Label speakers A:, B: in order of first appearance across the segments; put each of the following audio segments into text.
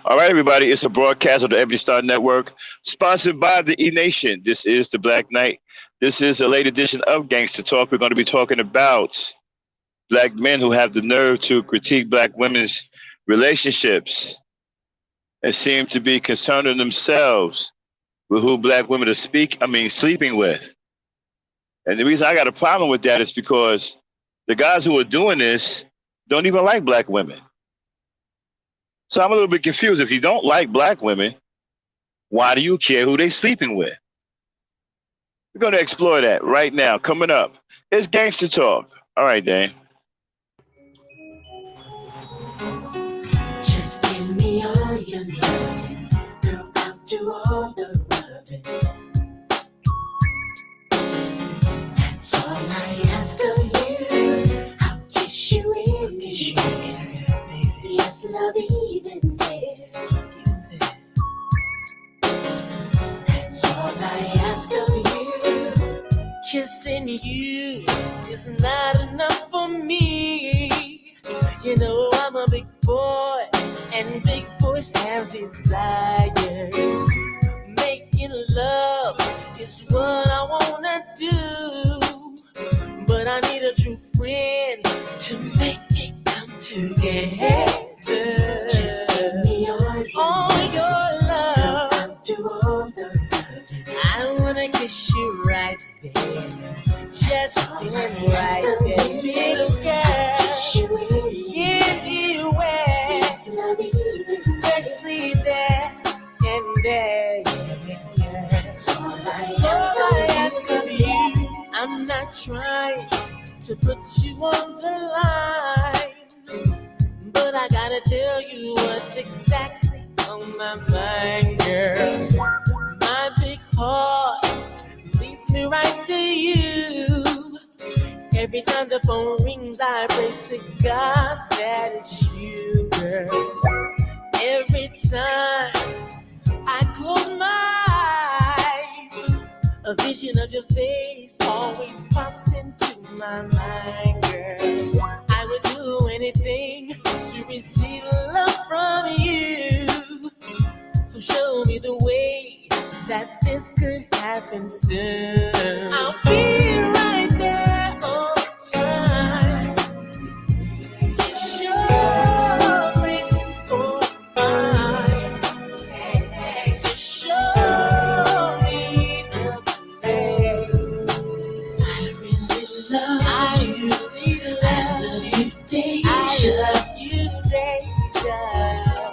A: All right, everybody. It's a broadcast of the Ebony Star Network, sponsored by the E Nation. This is the Black Knight. This is a late edition of Gangsta Talk. We're going to be talking about black men who have the nerve to critique black women's relationships and seem to be concerning themselves with who black women are sleeping with. And the reason I got a problem with that is because the guys who are doing this don't even like black women. So I'm a little bit confused. If you don't like black women, why do you care who they sleeping with? We're going to explore that right now. Coming up, it's Gangster Talk. All right, Dan.
B: Just give me all your loving, girl. I'll do all the rubbing. That's all I ask of you. I'll kiss you in the air. Yes, love even there. That's all I ask of you.
C: Kissing you is not enough for me. You know I'm a big boy, and big boys have desires. Making love is what I wanna do, but I need a true friend to make it come together.
B: Just give me all
C: your love.
B: I'll do all the rubbing.
C: I wanna kiss you right there, just in right there, little girl.
B: Kiss you
C: Anywhere,
B: yes, love even
C: especially there and there.
B: That's all
C: So I ask of you. I'm not trying to put you on the line, but I gotta tell you what's exactly on my mind, girl. My big heart leads me right to you. Every time the phone rings, I pray to God that it's you, girl. Every time I close my eyes, a vision of your face always pops into my mind, girl. I would do anything to receive love from you. So show me the way that this could happen soon. I'll be right there on time. It's your place or mine. Just show me the way. I really love you, Deja. I love you, Deja.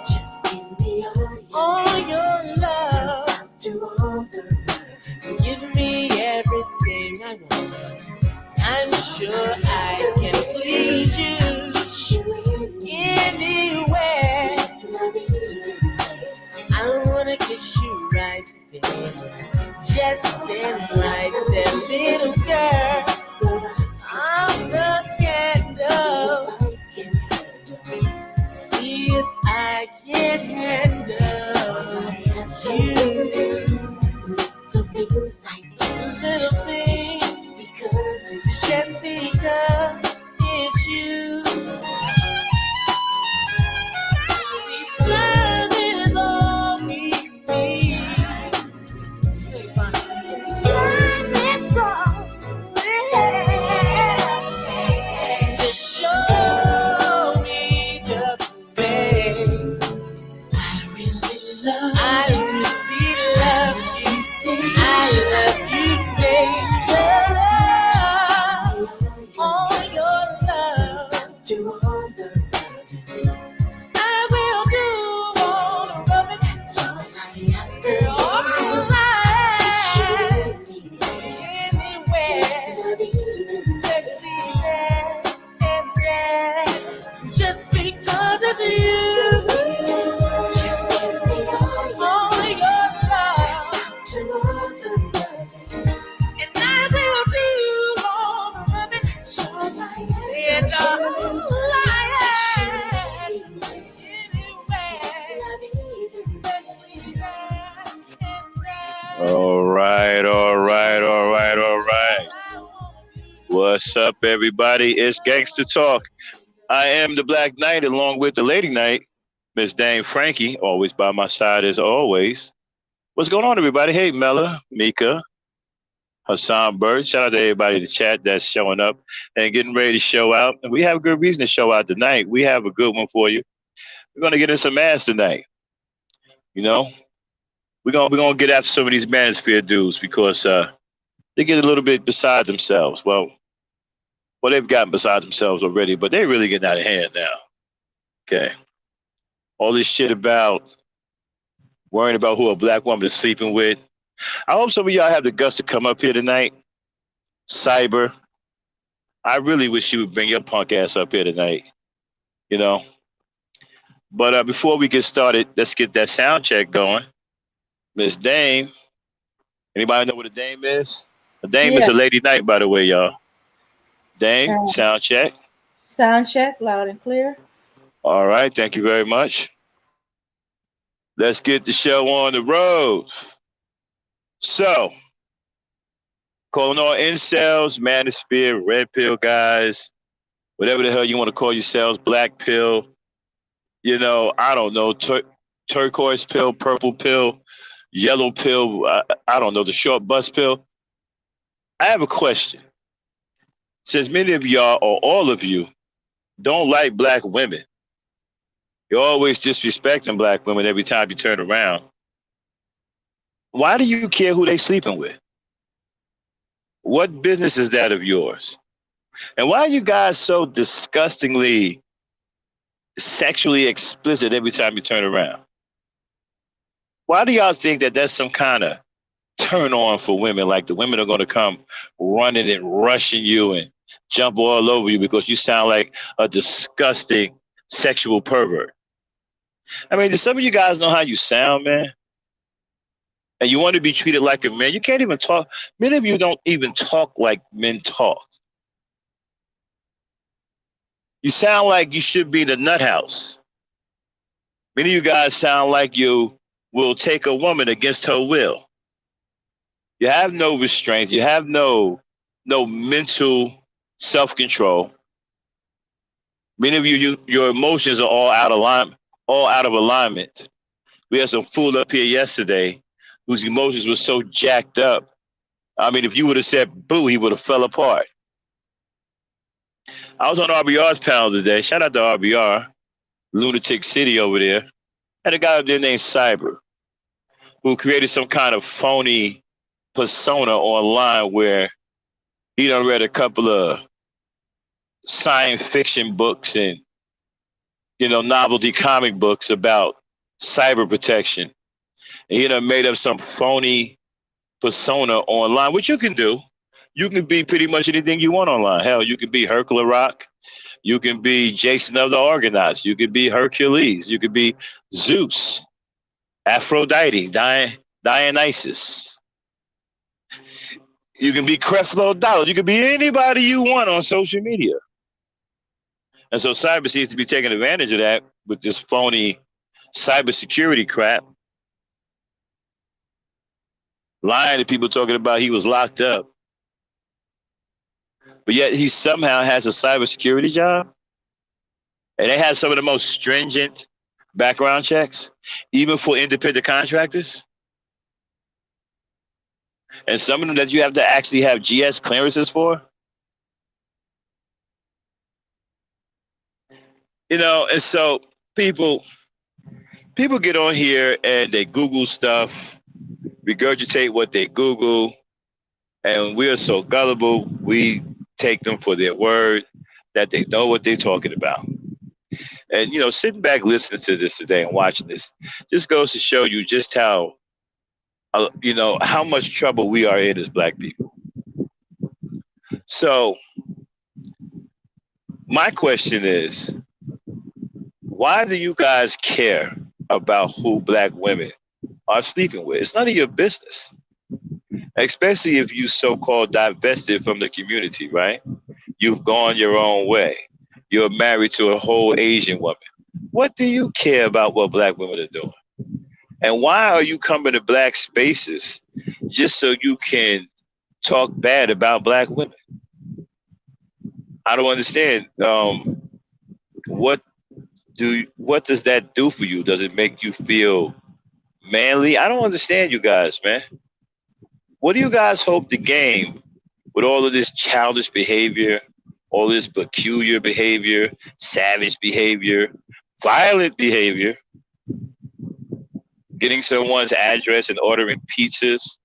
B: just give me
C: All your love.
B: I'll do all the rubbing.
C: Give me everything I want. I'm sure I can please you
B: Kiss you
C: anywhere.
B: yes, love even there.
C: I wanna kiss you right there, just stand right there, little girl. I'm the candle. See if I can handle you. Little things, just because it's you. See, time is all we need. Time is all we need. Just show me the way. I really love you. I love you, baby. All your love.
B: Do all the rubbing.
C: I will do all the rubbing.
B: That's all I ask of
C: Girl,
B: you.
C: alright.
B: Kiss you yes,
C: Anywhere,
B: love even there.
C: especially there and there. Just because it's you.
B: Just give me
C: All your love.
B: do all the rubbing.
C: And I will do all the rubbing.
B: That's all I ask
C: And
B: of
C: all
B: you.
C: I ask.
B: Yes,
C: Anywhere,
B: love even there.
C: especially there and there.
A: All right, all right, all right, all right. What's up, everybody? It's Gangster Talk. I am the Black Knight along with the Lady Knight. Miss Dame Frankie, always by my side as always. What's going on, everybody? Hey, Mella, Mika, Hassan Bird. Shout out to everybody in the chat that's showing up and getting ready to show out. And we have a good reason to show out tonight. We have a good one for you. We're gonna get in some ass tonight. You know, we're gonna get after some of these manosphere dudes because they get a little bit beside themselves. Well, they've gotten beside themselves already, but they're really getting out of hand now. Okay, all this shit about worrying about who a black woman is sleeping with. I hope some of y'all have the guts to come up here tonight. Cyber, I really wish you would bring your punk ass up here tonight. You know. But before we get started, let's get that sound check going. Miss Dame, anybody know what a dame is? A dame is
D: Yeah.
A: a lady night, by the way, y'all. Dame,
D: Uh,
A: sound check.
D: Sound check, loud and clear.
A: All right, thank you very much. Let's get the show on the road. So, calling all incels, manosphere, red pill guys, whatever the hell you want to call yourselves, black pill, I don't know, turquoise pill, purple pill, yellow pill, I don't know, the short bus pill. I have a question. Since many of y'all, or all of you, don't like black women, you're always disrespecting black women every time you turn around. Why do you care who they sleeping with? What business is that of yours? And why are you guys so disgustingly sexually explicit every time you turn around? Why do y'all think that that's some kind of turn on for women? Like the women are going to come running and rushing you and jump all over you because you sound like a disgusting sexual pervert. I mean, do some of you guys know how you sound, man? And you want to be treated like a man. You can't even talk. Many of you don't even talk like men talk. You sound like you should be in the nut house. Many of you guys sound like you will take a woman against her will. You have no restraint. You have no mental self-control. Many of you, your emotions are all out of line, all out of alignment. We had some fool up here yesterday whose emotions were so jacked up. I mean, if you would have said boo, he would have fell apart. I was on RBR's panel today. Shout out to RBR, Lunatic City over there. And a guy up there named Cyber, who created some kind of phony persona online where he done read a couple of science fiction books and, novelty comic books about cyber protection. And he done made up some phony persona online, which you can do. You can be pretty much anything you want online. Hell, you can be Hercule Rock. You can be Jason of the Argonauts. You could be Hercules. You could be Zeus, Aphrodite, Dionysus. You can be Creflo Dollar. You can be anybody you want on social media. And so cyber seems to be taking advantage of that with this phony cybersecurity crap. Lying to people talking about he was locked up. But yet he somehow has a cybersecurity job. And they have some of the most stringent background checks, even for independent contractors. And some of them that you have to actually have GS clearances for. And so people get on here and they Google stuff, regurgitate what they Google, and we are so gullible, we take them for their word that they know what they're talking about. And, sitting back listening to this today and watching this just goes to show you just how much trouble we are in as black people. So my question is, why do you guys care about who black women are sleeping with? It's none of your business, especially if you so-called divested from the community, right? You've gone your own way. You're married to a whole Asian woman. What do you care about what black women are doing? And why are you coming to black spaces just so you can talk bad about black women? I don't understand what What does that do for you? Does it make you feel manly? I don't understand you guys, man. What do you guys hope to gain with all of this childish behavior, all this peculiar behavior, savage behavior, violent behavior, getting someone's address and ordering pizzas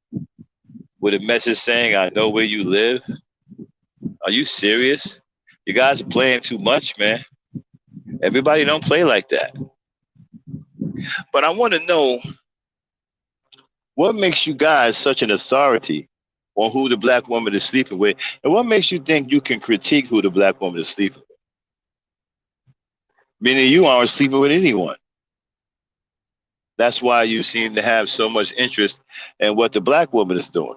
A: with a message saying, I know where you live? Are you serious? You guys are playing too much, man. Everybody don't play like that. But I want to know what makes you guys such an authority on who the black woman is sleeping with, and what makes you think you can critique who the black woman is sleeping with? Meaning you aren't sleeping with anyone. That's why you seem to have so much interest in what the black woman is doing.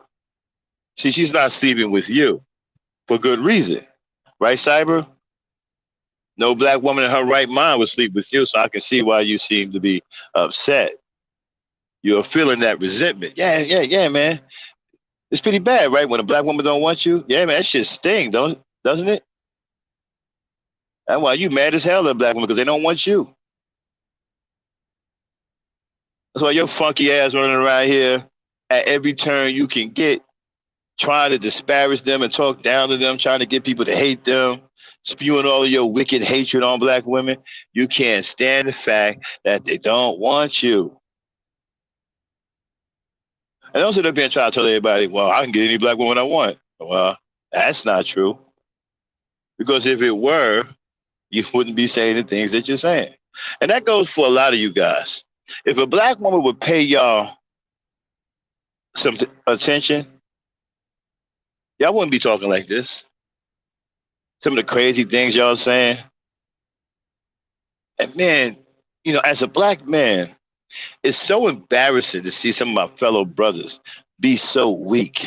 A: See, she's not sleeping with you for good reason. Right, Cyber? No black woman in her right mind would sleep with you, so I can see why you seem to be upset. You're feeling that resentment. Yeah, man. It's pretty bad, right? When a black woman don't want you, yeah, man, that shit sting, doesn't it? That's why you mad as hell at a black woman, because they don't want you. That's why your funky ass running around here at every turn you can get, trying to disparage them and talk down to them, trying to get people to hate them, spewing all of your wicked hatred on black women. You can't stand the fact that they don't want you. And don't sit up here and try to tell everybody, well, I can get any black woman I want. Well, that's not true. Because if it were, you wouldn't be saying the things that you're saying. And that goes for a lot of you guys. If a black woman would pay y'all some attention, y'all wouldn't be talking like this. Some of the crazy things y'all saying. And man, as a black man, it's so embarrassing to see some of my fellow brothers be so weak.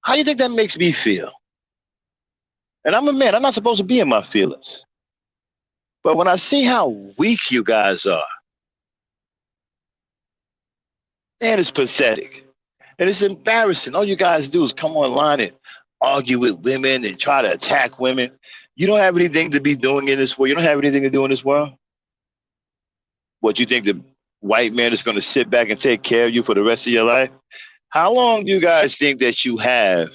A: How do you think that makes me feel? And I'm a man, I'm not supposed to be in my feelings. But when I see how weak you guys are, man, it's pathetic. And it's embarrassing. All you guys do is come online and argue with women and try to attack women. You don't have anything to be doing in this world. You don't have anything to do in this world. What, you think the white man is going to sit back and take care of you for the rest of your life? How long do you guys think that you have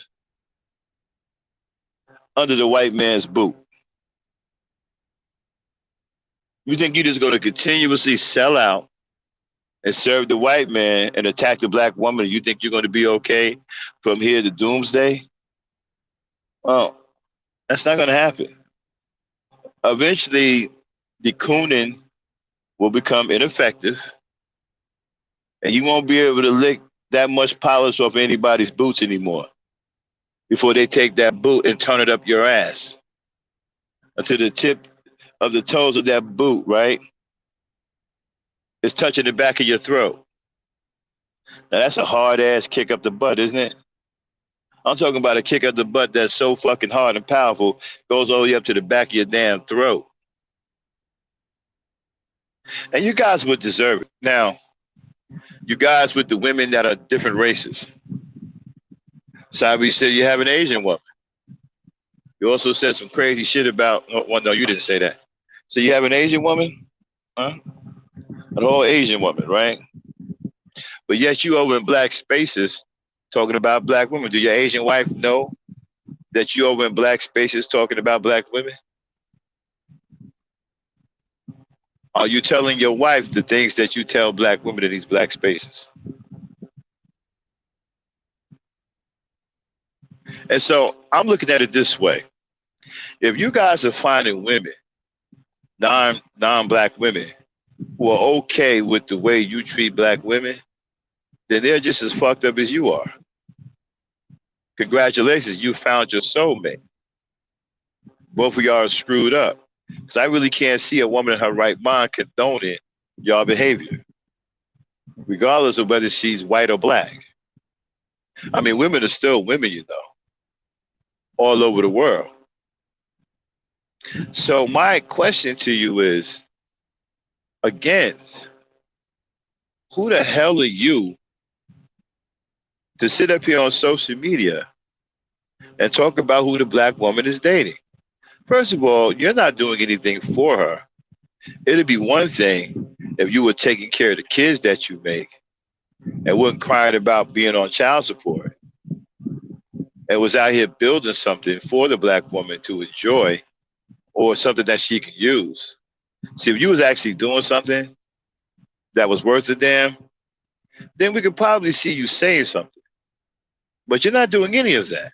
A: under the white man's boot? You think you're just going to continuously sell out and serve the white man and attack the black woman? You think you're going to be okay from here to doomsday? Well, that's not going to happen. Eventually, the cooning will become ineffective, and you won't be able to lick that much polish off anybody's boots anymore before they take that boot and turn it up your ass until the tip of the toes of that boot, right, is touching the back of your throat. Now, that's a hard-ass kick up the butt, isn't it? I'm talking about a kick up the butt that's so fucking hard and powerful, goes all the way up to the back of your damn throat. And you guys would deserve it. Now, you guys with the women that are different races. Sabi said you have an Asian woman. You also said some crazy shit about, well, no, you didn't say that. So you have an Asian woman? Huh? An whole Asian woman, right? But yet you over in black spaces talking about black women. Do your Asian wife know that you over in black spaces talking about black women? Are you telling your wife the things that you tell black women in these black spaces? And so I'm looking at it this way. If you guys are finding women, non-black women, who are okay with the way you treat black women, then they're just as fucked up as you are. Congratulations, you found your soulmate. Both of y'all are screwed up. Because I really can't see a woman in her right mind condoning y'all behavior, regardless of whether she's white or black. I mean, women are still women, all over the world. So my question to you is, again, who the hell are you to sit up here on social media and talk about who the black woman is dating? First of all, you're not doing anything for her. It'd be one thing if you were taking care of the kids that you make and wasn't crying about being on child support and was out here building something for the black woman to enjoy or something that she can use. See, if you was actually doing something that was worth a damn, then we could probably see you saying something. But you're not doing any of that.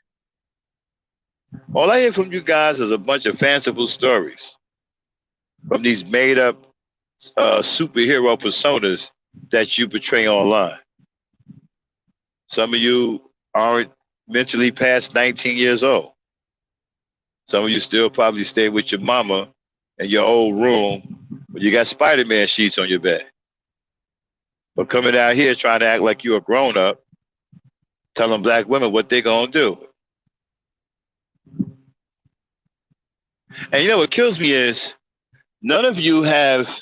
A: All I hear from you guys is a bunch of fanciful stories from these made up superhero personas that you portray online. Some of you aren't mentally past 19 years old. Some of you still probably stay with your mama in your old room, but you got Spider-Man sheets on your bed. But coming out here trying to act like you're a grown up, telling black women what they're gonna do. And you know what kills me is none of you have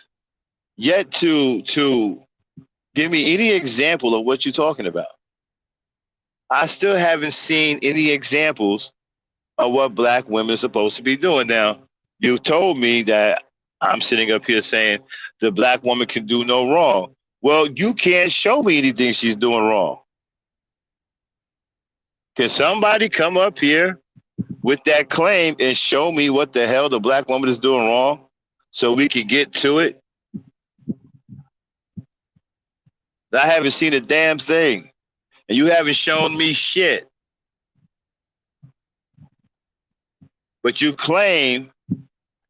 A: yet to give me any example of what you're talking about. I still haven't seen any examples of what black women are supposed to be doing. Now, you told me that I'm sitting up here saying the black woman can do no wrong. Well, you can't show me anything she's doing wrong. Can somebody come up here with that claim and show me what the hell the black woman is doing wrong so we can get to it? I haven't seen a damn thing. And you haven't shown me shit. But you claim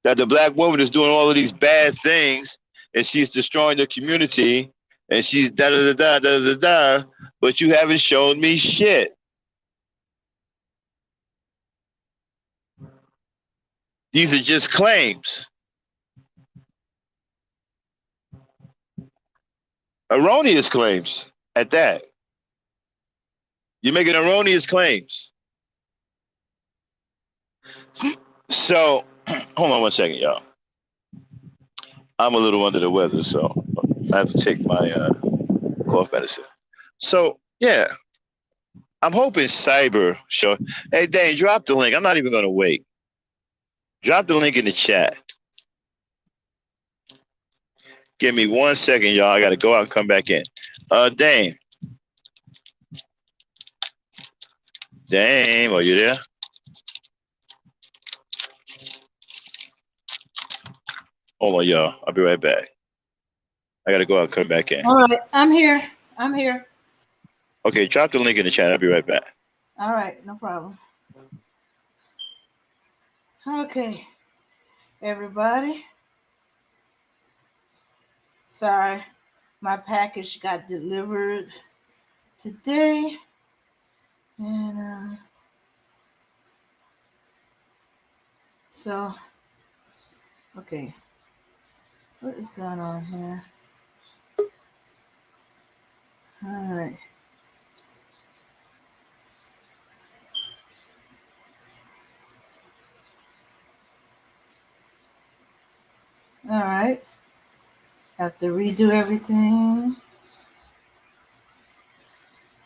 A: that the black woman is doing all of these bad things and she's destroying the community and she's da da da da da da, but you haven't shown me shit. These are just claims. Erroneous claims at that. You're making erroneous claims. So, hold on one second, y'all. I'm a little under the weather, so I have to take my cough medicine. So, yeah, I'm hoping Cyber show. Hey, Dane, drop the link. I'm not even going to wait. Drop the link in the chat. Give me 1 second, y'all. I got to go out and come back in. Dane. Dame, are you there? Hold on, y'all. I'll be right back. I gotta go out and come back in.
D: All right, I'm here. I'm here.
A: Okay, drop the link in the chat. I'll be right back.
D: All right, no problem. Okay, everybody. Sorry, my package got delivered today. And so, okay, what is going on here? All right. All right. Have to redo everything.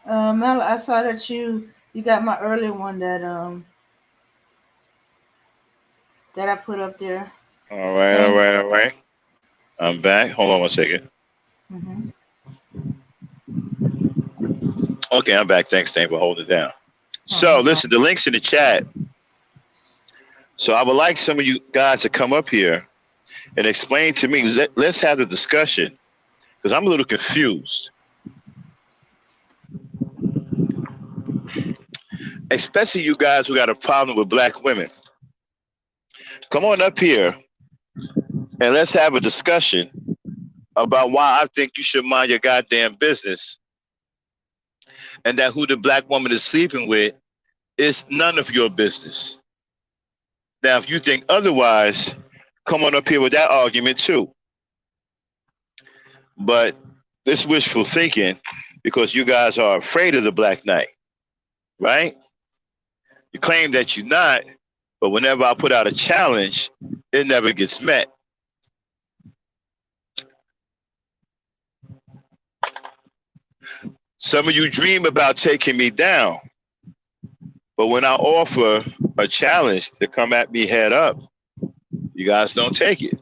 D: Mel, I saw that you got my early one that I put up there.
A: All right. I'm back. Hold on 1 second.
D: Mm-hmm.
A: Okay, I'm back. Thanks, Dane, for holding it down. So, listen, the link's in the chat. So I would like some of you guys to come up here and explain to me. Let's have the discussion because I'm a little confused. Especially you guys who got a problem with black women. Come on up here and let's have a discussion about why I think you should mind your goddamn business and that who the black woman is sleeping with is none of your business. Now, if you think otherwise, come on up here with that argument too. But this wishful thinking because you guys are afraid of the Black Knight, right? You claim that you're not, but whenever I put out a challenge, it never gets met. Some of you dream about taking me down, but when I offer a challenge to come at me head up, you guys don't take it.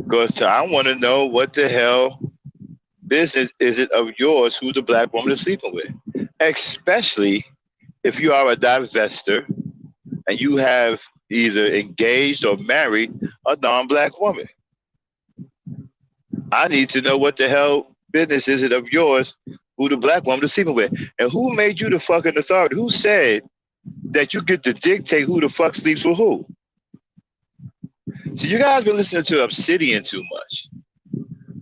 A: Because I want to know what the hell business is it of yours who the black woman is sleeping with, especially if you are a divester and you have either engaged or married a non-black woman. I need to know what the hell business is it of yours who the black woman is sleeping with, and who made you the fucking authority? Who said that you get to dictate who the fuck sleeps with who? So you guys been listening to Obsidian too much.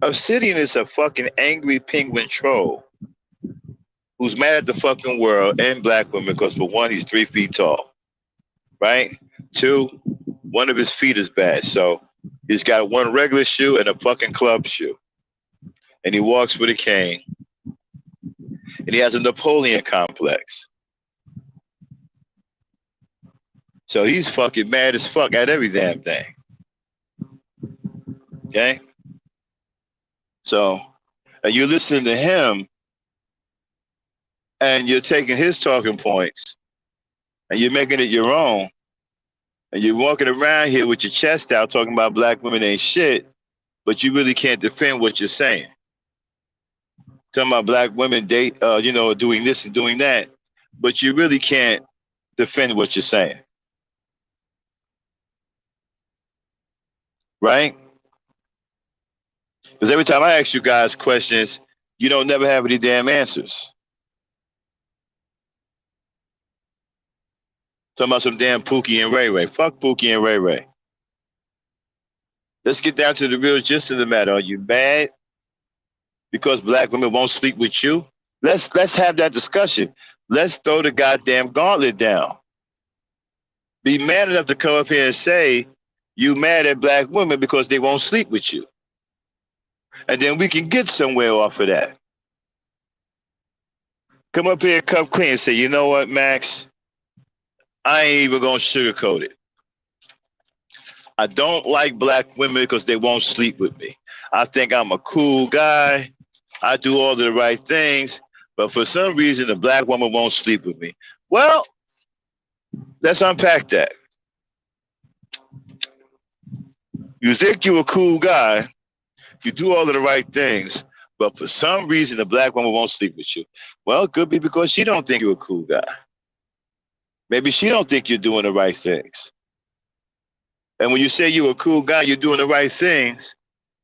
A: Obsidian is a fucking angry penguin troll who's mad at the fucking world and black women because, for one, he's 3 feet tall, right? Two, one of his feet is bad, so he's got one regular shoe and a fucking club shoe, and he walks with a cane, and he has a Napoleon complex. So he's fucking mad as fuck at every damn thing. Okay? So, and you're listening to him, and you're taking his talking points, and you're making it your own, and you're walking around here with your chest out talking about black women ain't shit, but you really can't defend what you're saying. Talking about black women doing this and doing that, but you really can't defend what you're saying. Right? Because every time I ask you guys questions, you don't never have any damn answers. Talking about some damn Pookie and Ray Ray. Fuck Pookie and Ray Ray. Let's get down to the real gist of the matter. Are you mad because black women won't sleep with you? Let's have that discussion. Let's throw the goddamn gauntlet down. Be mad enough to come up here and say you mad at black women because they won't sleep with you. And then we can get somewhere off of that. Come up here and come clean and say, you know what, Max? I ain't even gonna sugarcoat it. I don't like black women because they won't sleep with me. I think I'm a cool guy. I do all the right things, but for some reason, the black woman won't sleep with me. Well, let's unpack that. You think you're a cool guy, you do all of the right things, but for some reason, the black woman won't sleep with you. Well, it could be because she don't think you're a cool guy. Maybe she don't think you're doing the right things. And when you say you're a cool guy, you're doing the right things,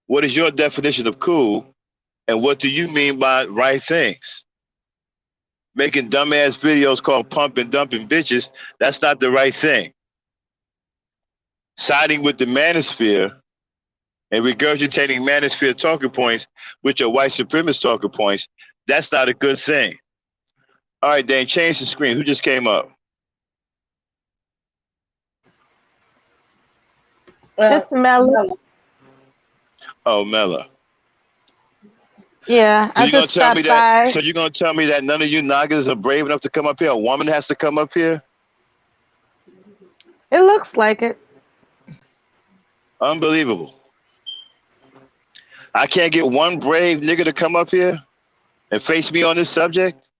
A: what is your definition of cool? And what do you mean by right things? Making dumbass videos called pump and dumping bitches, that's not the right thing. Siding with the manosphere and regurgitating manosphere talking points, which are white supremacist talking points, that's not a good thing. All right, Dane, change the screen. Who just came up?
E: This Mella.
A: Oh, Mella.
E: Yeah,
A: So
E: I
A: you're gonna
E: just
A: tell me
E: stopped
A: that?
E: by.
A: So you're gonna tell me that none of you niggas are brave enough to come up here? A woman has to come up here?
E: It looks like it.
A: Unbelievable. I can't get one brave nigga to come up here and face me on this subject?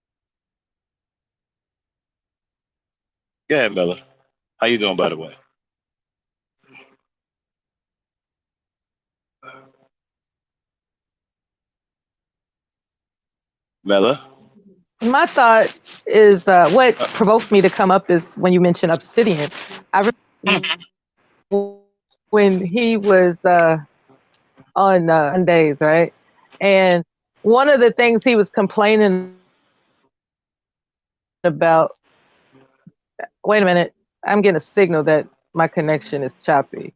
A: Go ahead, Mella. How you doing, by the way? Mella?
E: My thought is what provoked me to come up is when you mentioned Obsidian. I remember when he was on Sundays, right? And one of the things he was complaining about, wait a minute, I'm getting a signal that my connection is choppy.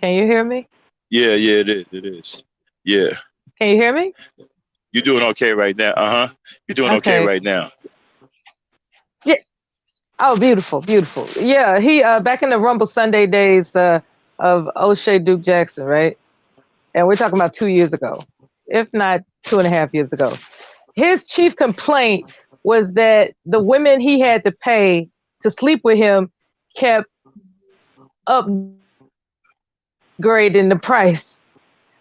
E: Can you hear me?
A: Yeah, it is. It is. Yeah.
E: Can you hear me?
A: You're doing okay right now. Uh-huh. You're doing okay right now.
E: Yeah. Oh, beautiful, beautiful. Yeah, he back in the Rumble Sunday days of O'Shea Duke Jackson, right? And we're talking about 2 years ago, if not 2.5 years ago. His chief complaint was that the women he had to pay to sleep with him kept upgrading the price.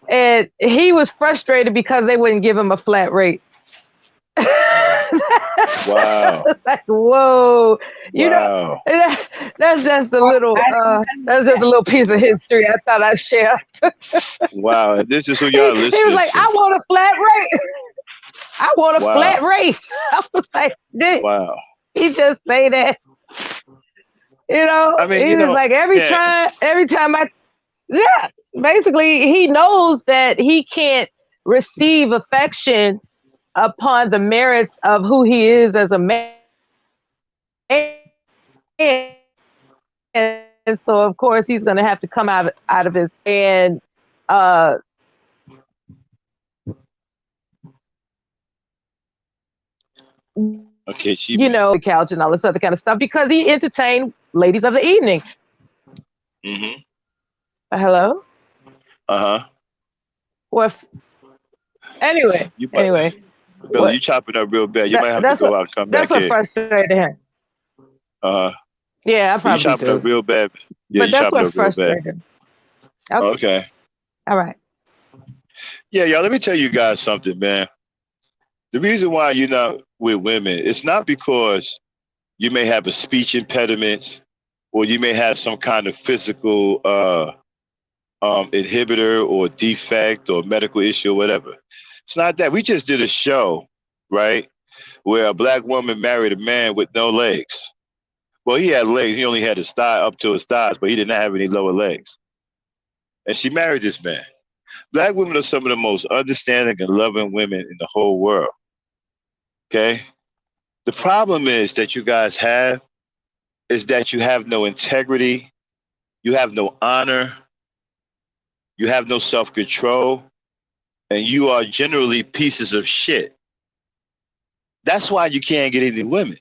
E: And he was frustrated because they wouldn't give him a flat rate.
A: Wow.
E: Like, whoa, you know,
A: Wow.
E: that's just a little,
D: I didn't know
E: that's just a
D: that.
E: little piece of history I thought I'd share.
A: Wow. And this is who y'all
E: He was
A: listening
E: like,
A: to.
E: I want a flat rate. I want a flat
A: Wow.
E: rate. I was like, did
A: Wow.
E: he just say that?
A: I mean,
E: He was like,
A: yeah.
E: every time yeah, basically, he knows that he can't receive affection upon the merits of who he is as a man. And so, of course, he's going to have to come out of his uh,
A: Okay, she man.
E: the couch and all this other kind of stuff because he entertained ladies of the evening.
A: Mm-hmm.
E: Hello?
A: Uh-huh.
E: Well, anyway,
A: You but
E: anyway,
A: Billy,
E: what
A: you chopping up real bad. You might have to
E: that's
A: go
E: what
A: out and come
E: that's
A: back
E: what
A: in.
E: frustrated him.
A: Uh-huh.
E: Yeah, I
A: You
E: probably
A: chopping up
E: do.
A: real bad. Yeah,
E: But
A: you
E: that's
A: chopping
E: what
A: up real bad.
E: frustrated him. Okay.
A: Okay.
E: All right.
A: Yeah, y'all, let me tell you guys something, man. The reason why you're not with women, it's not because you may have a speech impediment or you may have some kind of physical inhibitor or defect or medical issue or whatever. It's not that. We just did a show, right, where a black woman married a man with no legs. Well, he had legs. He only had his thigh up to his thighs, but he did not have any lower legs. And she married this man. Black women are some of the most understanding and loving women in the whole world. Okay? The problem is that you guys have is that you have no integrity, you have no honor, you have no self-control, and you are generally pieces of shit. That's why you can't get any women.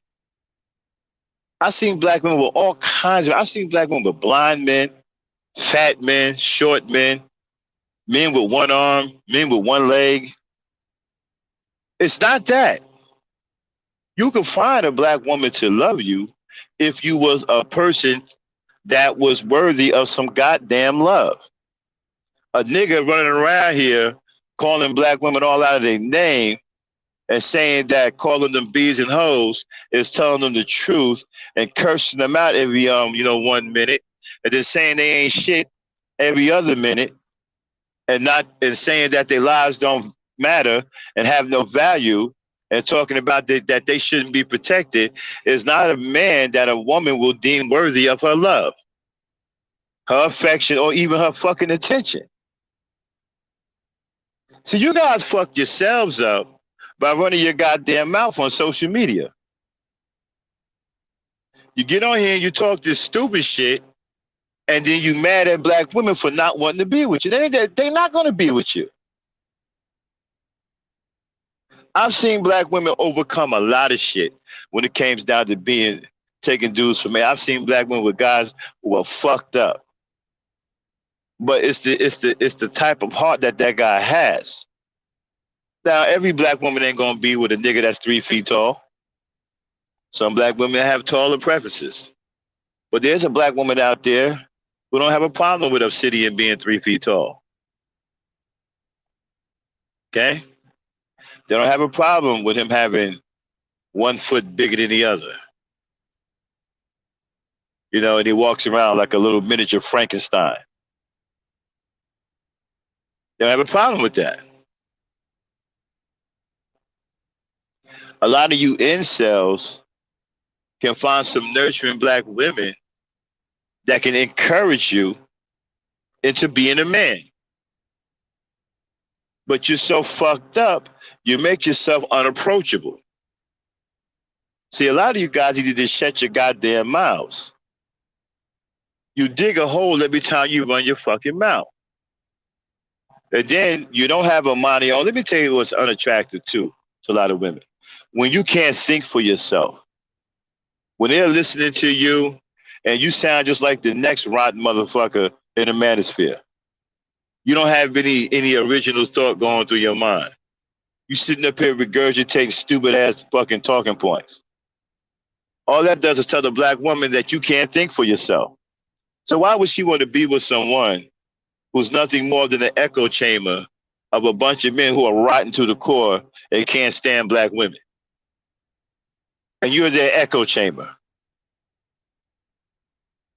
A: I've seen black women with all kinds of, I've seen black women with blind men, fat men, short men, men with one arm, men with one leg. It's not that. You can find a black woman to love you if you was a person that was worthy of some goddamn love. A nigga running around here calling black women all out of their name and saying that calling them bees and hoes is telling them the truth and cursing them out every 1 minute and then saying they ain't shit every other minute and not and saying that their lives don't matter and have no value and talking about that they shouldn't be protected is not a man that a woman will deem worthy of her love, her affection, or even her fucking attention. So you guys fuck yourselves up by running your goddamn mouth on social media. You get on here and you talk this stupid shit, and then you mad at black women for not wanting to be with you. They're not going to be with you. I've seen black women overcome a lot of shit when it comes down to being taking dudes from me. I've seen black women with guys who are fucked up, but it's the type of heart that guy has. Now, every black woman ain't gonna be with a nigga that's 3 feet tall. Some black women have taller preferences, but there's a black woman out there who don't have a problem with Obsidian being 3 feet tall. Okay, they don't have a problem with him having 1 foot bigger than the other. And he walks around like a little miniature Frankenstein. They don't have a problem with that. A lot of you incels can find some nurturing black women that can encourage you into being a man. But you're so fucked up, you make yourself unapproachable. See, a lot of you guys need to just shut your goddamn mouths. You dig a hole every time you run your fucking mouth. And then you don't have a money on. Let me tell you what's unattractive too to a lot of women. When you can't think for yourself, when they're listening to you and you sound just like the next rotten motherfucker in the manosphere. You don't have any original thought going through your mind. You sitting up here regurgitating stupid ass fucking talking points. All that does is tell the black woman that you can't think for yourself. So why would she want to be with someone who's nothing more than an echo chamber of a bunch of men who are rotten to the core and can't stand black women? and you're their echo chamber.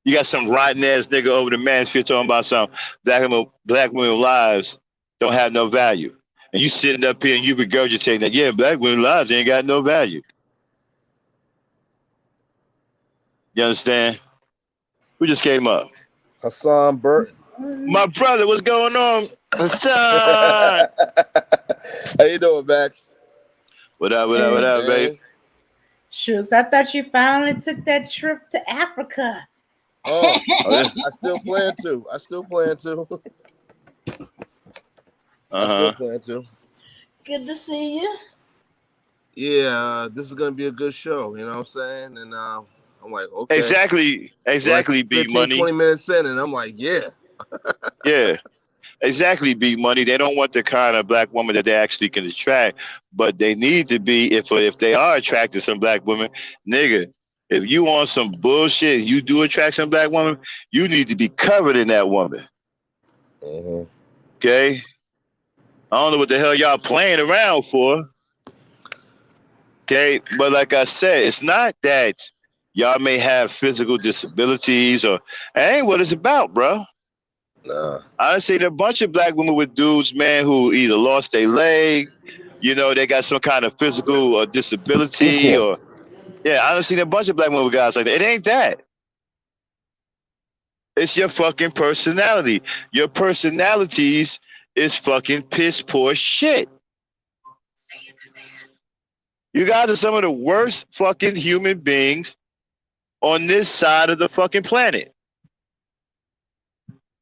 A: You got some rotten ass nigga over the manosphere talking about some black women lives don't have no value. And you sitting up here and you regurgitating that, yeah, black women lives ain't got no value. You understand? Who just came up?
F: Hassan Burton.
A: My brother, what's going on? Hassan!
F: How you doing, Max?
A: What up, baby?
D: Shooks, I thought you finally took that trip to Africa.
F: Oh, I still plan to. I still plan to.
D: Good to see you.
F: Yeah, this is gonna be a good show. You know what I'm saying? And I'm like, okay.
A: Exactly,
F: like
A: Big
F: 15,
A: Money.
F: 20 minutes in, and I'm like, yeah.
A: Yeah. Exactly, Big Money. They don't want the kind of black woman that they actually can attract, but they need to be, if they are attracted to some black women, nigga, if you want some bullshit, you do attract some black woman, you need to be covered in that woman.
F: Mm-hmm.
A: Okay? I don't know what the hell y'all playing around for. Okay? But like I said, it's not that y'all may have physical disabilities or that ain't what it's about, bro.
F: Nah.
A: I seen a bunch of black women with dudes, man, who either lost their leg, they got some kind of physical disability, or I done seen a bunch of black women with guys like that. It ain't that. It's your fucking personality. Your personalities is fucking piss poor shit. You guys are some of the worst fucking human beings on this side of the fucking planet.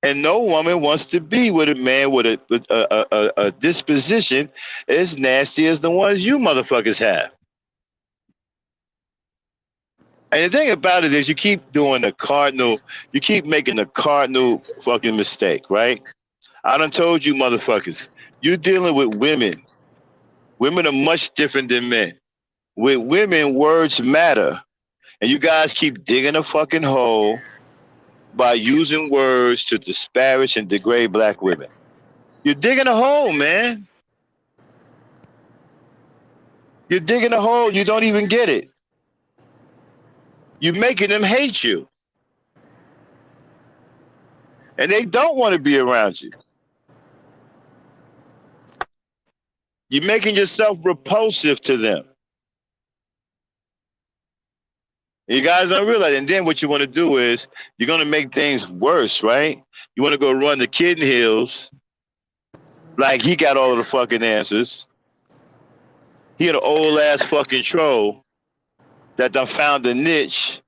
A: And no woman wants to be with a man with a disposition as nasty as the ones you motherfuckers have. And the thing about it is you keep making the cardinal fucking mistake, right? I done told you motherfuckers, you're dealing with women. Women are much different than men. With women, words matter. And you guys keep digging a fucking hole by using words to disparage and degrade black women. You're digging a hole, man. You're digging a hole. You don't even get it. You're making them hate you. And they don't want to be around you. You're making yourself repulsive to them. You guys don't realize. And then what you want to do is you're going to make things worse, right? You want to go run the kid in heels like he got all of the fucking answers. He an old ass fucking troll that done found a niche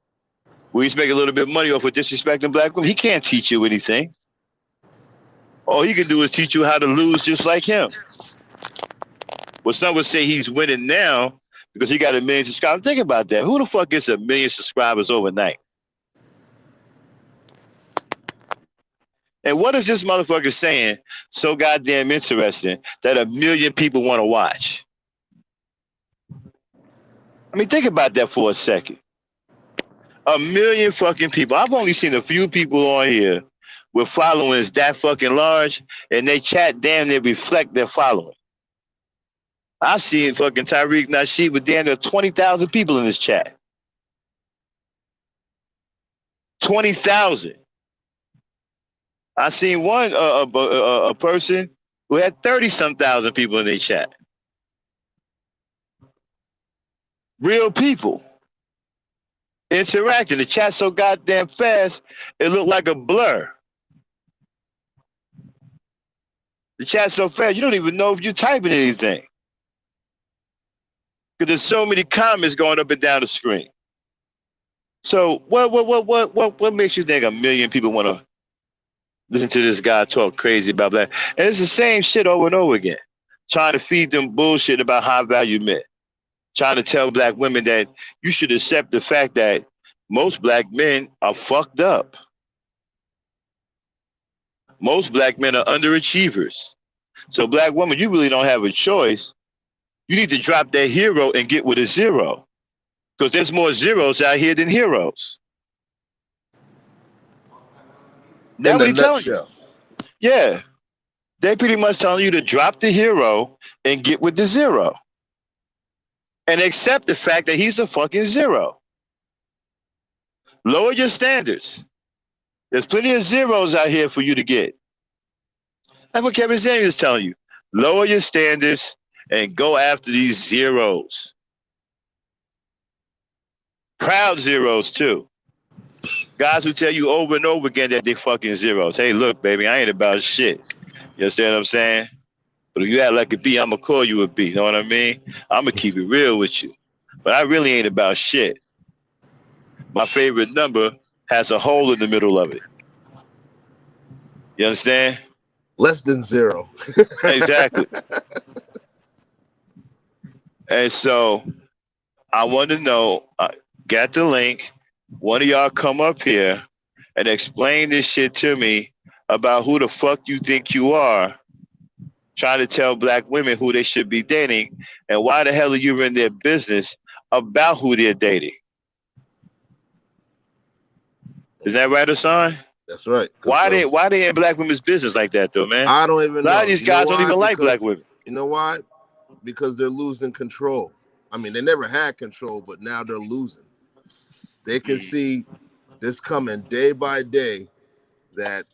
A: where he's making a little bit of money off of disrespecting black women. He can't teach you anything. All he can do is teach you how to lose just like him. Well, some would say he's winning now because he got 1 million subscribers. Think about that. Who the fuck gets 1 million subscribers overnight? And what is this motherfucker saying so goddamn interesting that 1 million people want to watch? I mean, think about that for a second. 1 million fucking people. I've only seen a few people on here with followings that fucking large, and they chat damn near reflect their following. I seen fucking Tariq Nasheed with damn near 20,000 people in this chat. 20,000. I seen one a person who had 30-some thousand people in their chat. Real people interacting. The chat so goddamn fast, it looked like a blur. The chat so fast, you don't even know if you're typing anything. Because there's so many comments going up and down the screen. So what makes you think 1 million people want to listen to this guy talk crazy about that? And it's the same shit over and over again. Trying to feed them bullshit about high value men. Trying to tell black women that you should accept the fact that most black men are fucked up. Most black men are underachievers. So black woman, you really don't have a choice. You need to drop that hero and get with a zero. Because there's more zeros out here than heroes. That's what he's telling you. Yeah. They pretty much telling you to drop the hero and get with the zero. and accept the fact that he's a fucking zero. Lower your standards. There's plenty of zeros out here for you to get. That's what Kevin Samuels is telling you. Lower your standards and go after these zeros. Proud zeros too. Guys who tell you over and over again that they fucking zeros. Hey, look, baby, I ain't about shit. You understand what I'm saying? But if you act like a B, I'm gonna call you a B. You know what I mean? I'm gonna keep it real with you. But I really ain't about shit. My favorite number has a hole in the middle of it. You understand?
F: Less than zero.
A: Exactly. And so I want to know, got the link. One of y'all come up here and explain this shit to me about who the fuck you think you are, trying to tell black women who they should be dating, and why the hell are you in their business about who they're dating? Is that right, Hassan?
F: That's right.
A: Why they in black women's business like that though, man?
F: I don't even know.
A: A lot of these guys don't even like black women.
F: You know why? Because they're losing control. I mean, they never had control, but now they're losing. They can see this coming day by day that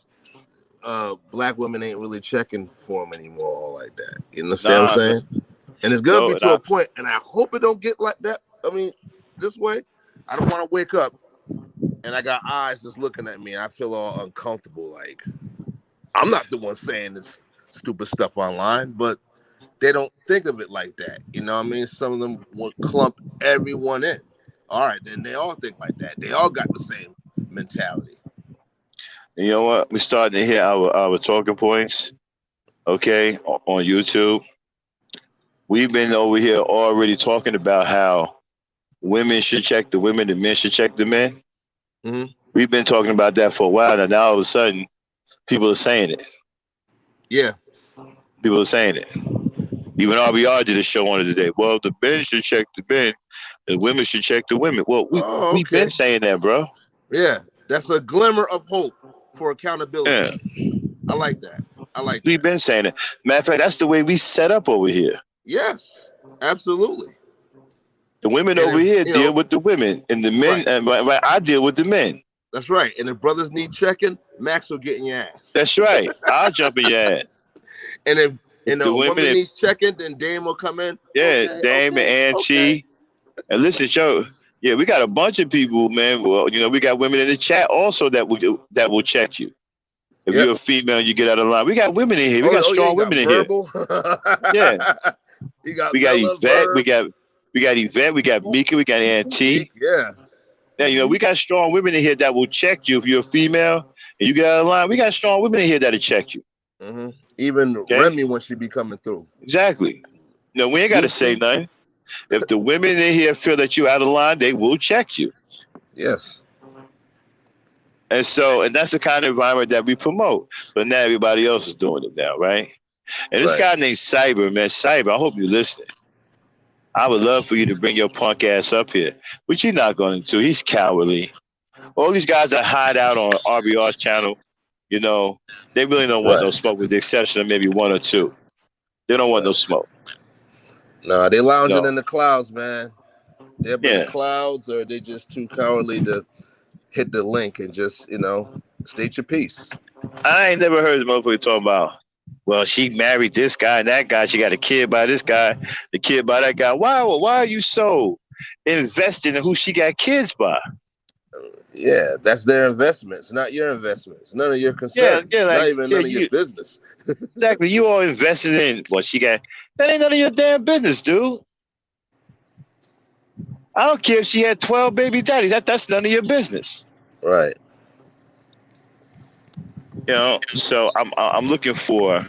F: black women ain't really checking for them anymore, all like that. You understand what I'm saying? And it's gonna be to a point, and I hope it don't get like that. I mean, this way, I don't want to wake up and I got eyes just looking at me. And I feel all uncomfortable. Like I'm not the one saying this stupid stuff online, but they don't think of it like that. You know what I mean? Some of them will clump everyone in. All right, then they all think like that. They all got the same mentality.
A: You know what? We're starting to hear our talking points, okay, on YouTube. We've been over here already talking about how women should check the women, the men should check the men.
F: Mm-hmm.
A: We've been talking about that for a while, and now all of a sudden, people are saying it.
F: Yeah.
A: People are saying it. Even RBR did a show on it today. Well, the men should check the men, the women should check the women. Well, we've been saying that, bro.
F: Yeah, that's a glimmer of hope for accountability. Yeah. I like that.
A: We've been saying it. Matter of fact, that's the way we set up over here.
F: Yes, absolutely.
A: The women over here deal with the women, and the men, and I deal with the men.
F: That's right. And if brothers need checking, Max will get in your ass.
A: That's right. I'll jump in your ass.
F: And if the woman needs checking, then Dame will come in.
A: Yeah, Dame and Auntie. And listen, Joe. Yeah, we got a bunch of people, man. Well, you know, we got women in the chat also that will check you. If you're a female and you get out of line, we got women in here. We got strong women in here. Yeah. We got Yvette. We got Yvette. We got Mika. We got Auntie.
F: Yeah.
A: Now, you know, we got strong women in here that will check you if you're a female and you get out of line. We got strong women in here that'll check you.
F: Mm-hmm. Even Remy when she be coming through.
A: Exactly. No, we ain't got to say nothing. If the women in here feel that you're out of line, they will check you.
F: Yes.
A: And that's the kind of environment that we promote. But now everybody else is doing it now, right? And this guy named Cyber, man, Cyber, I hope you're listening. I would love for you to bring your punk ass up here, but you're not going to. He's cowardly. All these guys that hide out on RBR's channel, you know, they really don't want no smoke with the exception of maybe one or two. They don't want no smoke.
F: No, they lounging in the clouds, man. They're in the clouds, or they just too cowardly to hit the link and just, you know, state your piece.
A: I ain't never heard this motherfucker talk about, well, she married this guy and that guy. She got a kid by this guy, the kid by that guy. Why are you so invested in who she got kids by?
F: Yeah, that's their investments, not your investments. None of your concern. Not even none of your business.
A: Exactly. You all invested in what she got. That ain't none of your damn business, dude. I don't care if she had 12 baby daddies. That's none of your business.
F: Right.
A: You know, so I'm looking for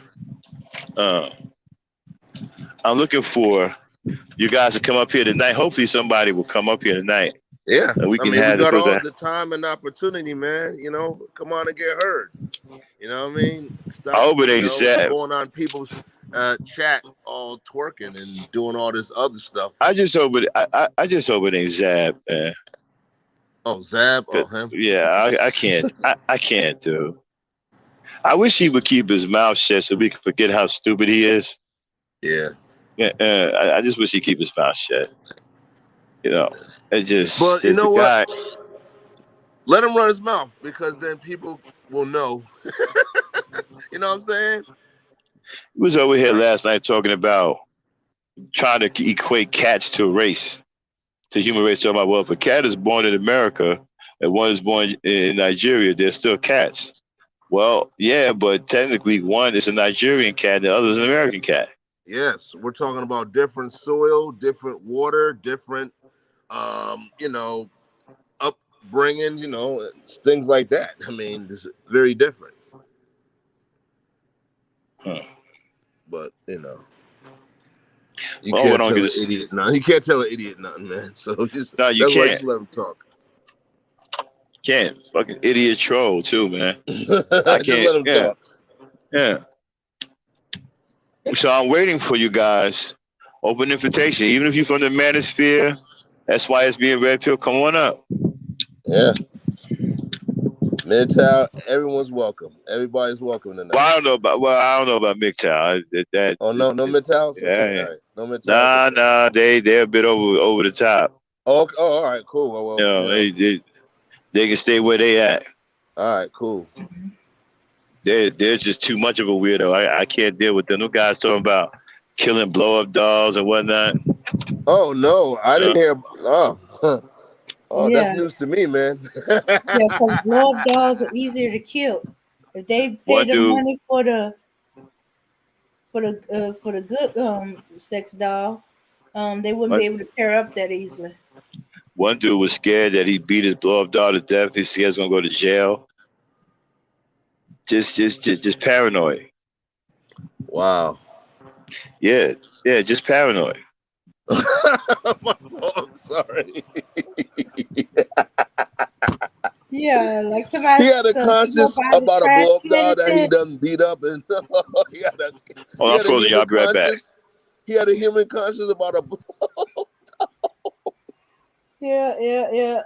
A: you guys to come up here tonight. Hopefully somebody will come up here tonight.
F: Yeah,
A: and we
F: got all the time and opportunity, man. You know, come on and get heard. You know what I mean? Stop,
A: I hope it ain't Zab
F: going on people's chat, all twerking and doing all this other stuff.
A: I just hope it ain't Zab, man.
F: Oh, Zab, him.
A: Yeah, I can't. I can't, dude. I wish he would keep his mouth shut so we could forget how stupid he is.
F: Yeah.
A: You I just wish he'd keep his mouth shut. You know, it just
F: But you know
A: the
F: what?
A: guy
F: Let him run his mouth because then people will know. You know what I'm saying?
A: was over here
F: Like,
A: last night talking about trying to equate cats to a race, to human race. Talking about, well, if a cat is born in America and one is born in Nigeria, they're still cats. Well, yeah, but technically one is a Nigerian cat and the other is an American cat.
F: yes, we're talking about different soil, different water, different, you know, upbringing, you know, things like that. I mean, it's very different.
A: Huh.
F: But you know, you
A: Well, what
F: can't
A: I'm
F: tell
A: gonna
F: an idiot nothing. You can't tell an idiot nothing, man. So just
A: no, you
F: that's why I
A: can't.
F: just let him talk.
A: Can't. Fucking idiot troll too, man. I
F: Just
A: can't.
F: let him
A: Yeah,
F: talk.
A: yeah. So I'm waiting for you guys. Open invitation. Even if you're from the manosphere, that's why it's being red pill. Come on up.
F: Yeah. Midtown, everyone's welcome. Everybody's welcome tonight.
A: I don't know about MGTOW.
F: Oh no, no Midtowns?
A: Yeah,
F: Okay,
A: yeah.
F: all right. No Midtowns,
A: Nah,
F: okay.
A: nah. They're a bit over the top.
F: Oh, all right, cool.
A: You
F: Well,
A: know,
F: you know.
A: they can stay where they at.
F: All right, cool.
A: They're just too much of a weirdo. I can't deal with them. Them guys talking about killing blow up dolls and whatnot.
F: Oh no, I didn't hear. Oh, oh, that's
D: Yeah,
F: news to me, man.
D: yeah, because blow up dolls are easier to kill. If they pay
A: One
D: the
A: dude,
D: money for the good sex doll, they wouldn't
A: one,
D: be able to tear up that easily.
A: one dude was scared that he beat his blow up doll to death. He's scared he's gonna go to jail. Just paranoid.
F: Wow.
A: Yeah, yeah, just paranoid.
F: My fault, I'm sorry.
D: Yeah, like
F: He
D: somebody
F: had a
D: go
F: conscience
D: by the
F: about a
D: trash
F: blow up
D: can
F: doll
D: and
F: that he
D: said,
F: done beat up, and he
A: Oh, I'm
F: had a
A: frozen. Y'all
F: human
A: be right back.
F: conscience. He had a human conscience about a.
D: yeah, yeah, yeah.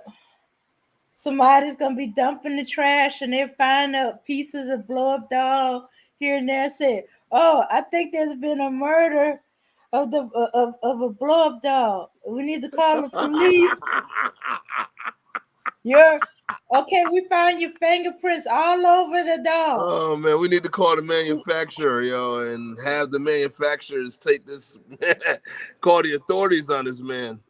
D: Somebody's gonna be dumping the trash and they find pieces of blow up doll here and there. Said, "Oh, I think there's been a murder of a blow up doll. We need to call the police." You're okay. We found your fingerprints all over the doll.
F: Oh man, we need to call the manufacturer, yo, and have the manufacturers take this, call the authorities on this man.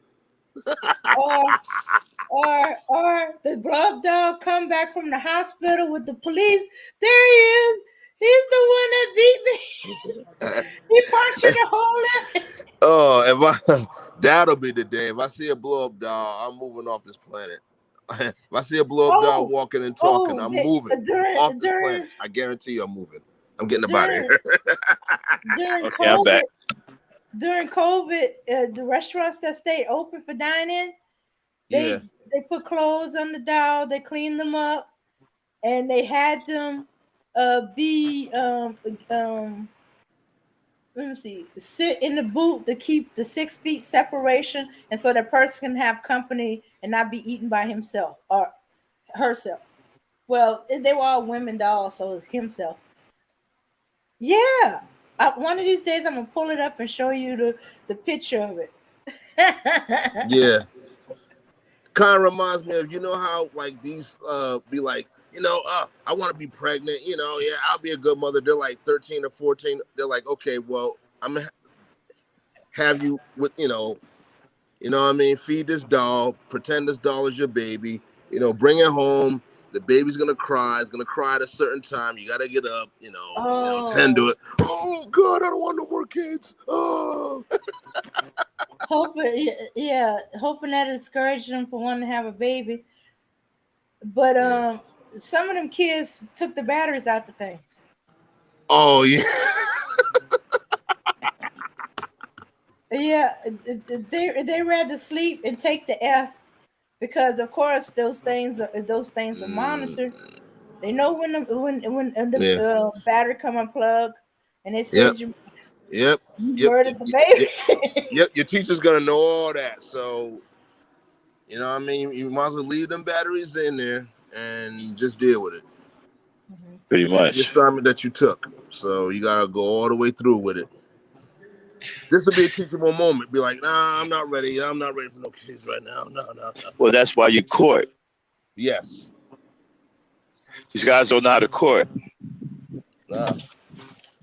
D: Or or the blow up doll come back from the hospital with the police. There he is. He's the one that beat me. He punctured a hole in it.
F: Oh, that'll be the day. If I see a blow up doll, I'm moving off this planet. If I see a blow up doll
D: Oh,
F: walking and talking,
D: oh,
F: I'm moving off this
D: during
F: planet. I guarantee you, I'm moving. I'm getting up out of
D: during
F: here.
D: during
A: Okay, I'm
D: COVID,
A: back.
D: the restaurants that stayed open for dining,
F: Yeah,
D: they put clothes on the doll, they cleaned them up, and they had them be let me see, sit in the booth to keep the 6 feet separation, and so that person can have company and not be eaten by himself or herself. Well, they were all women dolls, so it's himself. Yeah. One of these days, I'm gonna pull it up and show you the picture of it.
F: yeah. Kind of reminds me of, you know how like these be like, I want to be pregnant. Yeah, I'll be a good mother. They're like 13 or 14. They're like, okay, well, I'm gonna have you with, what I mean, feed this doll, pretend this doll is your baby, bring it home. The baby's gonna cry. It's gonna cry at a certain time. You gotta get up, tend to
D: Oh,
F: it. Oh God, I don't want no more kids. Oh,
D: hoping, yeah, hoping that discouraged them from wanting to have a baby. But
F: yeah.
D: some of them kids took the batteries out the things.
F: Oh yeah.
D: Yeah, they rather sleep and take the F because of course those things are
F: Mm,
D: monitored. They know when the
F: yeah.
D: battery come unplugged, and it
F: Yep.
D: says you
F: Yep. Yep.
D: murdered the
F: Yep.
D: baby.
F: Yep. Your teacher's gonna know all that. So, what I mean, you might as well leave them batteries in there and just deal with it.
D: Mhm.
A: Pretty
F: That's the
A: much.
F: assignment that you took. So you gotta go all the way through with it. This will be a teachable moment. Be like, nah, I'm not ready. I'm not ready for no kids right now. No, no, no, no.
A: Well, that's why you court.
F: Yes.
A: These guys don't know how to court.
F: Nah.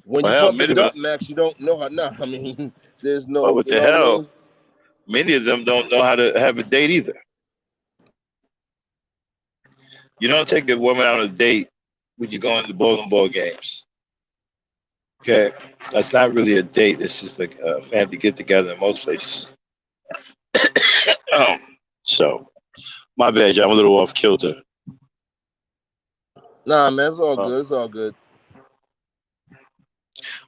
F: When you
A: Well, hell,
F: pump
A: many
F: and
A: of them.
F: dump, Max, you don't know how. Nah, I mean, there's
A: Well,
F: no,
A: what
F: you
A: the
F: know what I
A: hell?
F: mean?
A: Many of them don't know how to have a date either. You don't take a woman out on a date when you're going to bowling ball games. Okay, that's not really a date. It's just like a family get together in most places. um, so my bad, y'all. I'm a little off kilter.
F: Nah, man, it's all
A: Uh,
F: good. It's all good.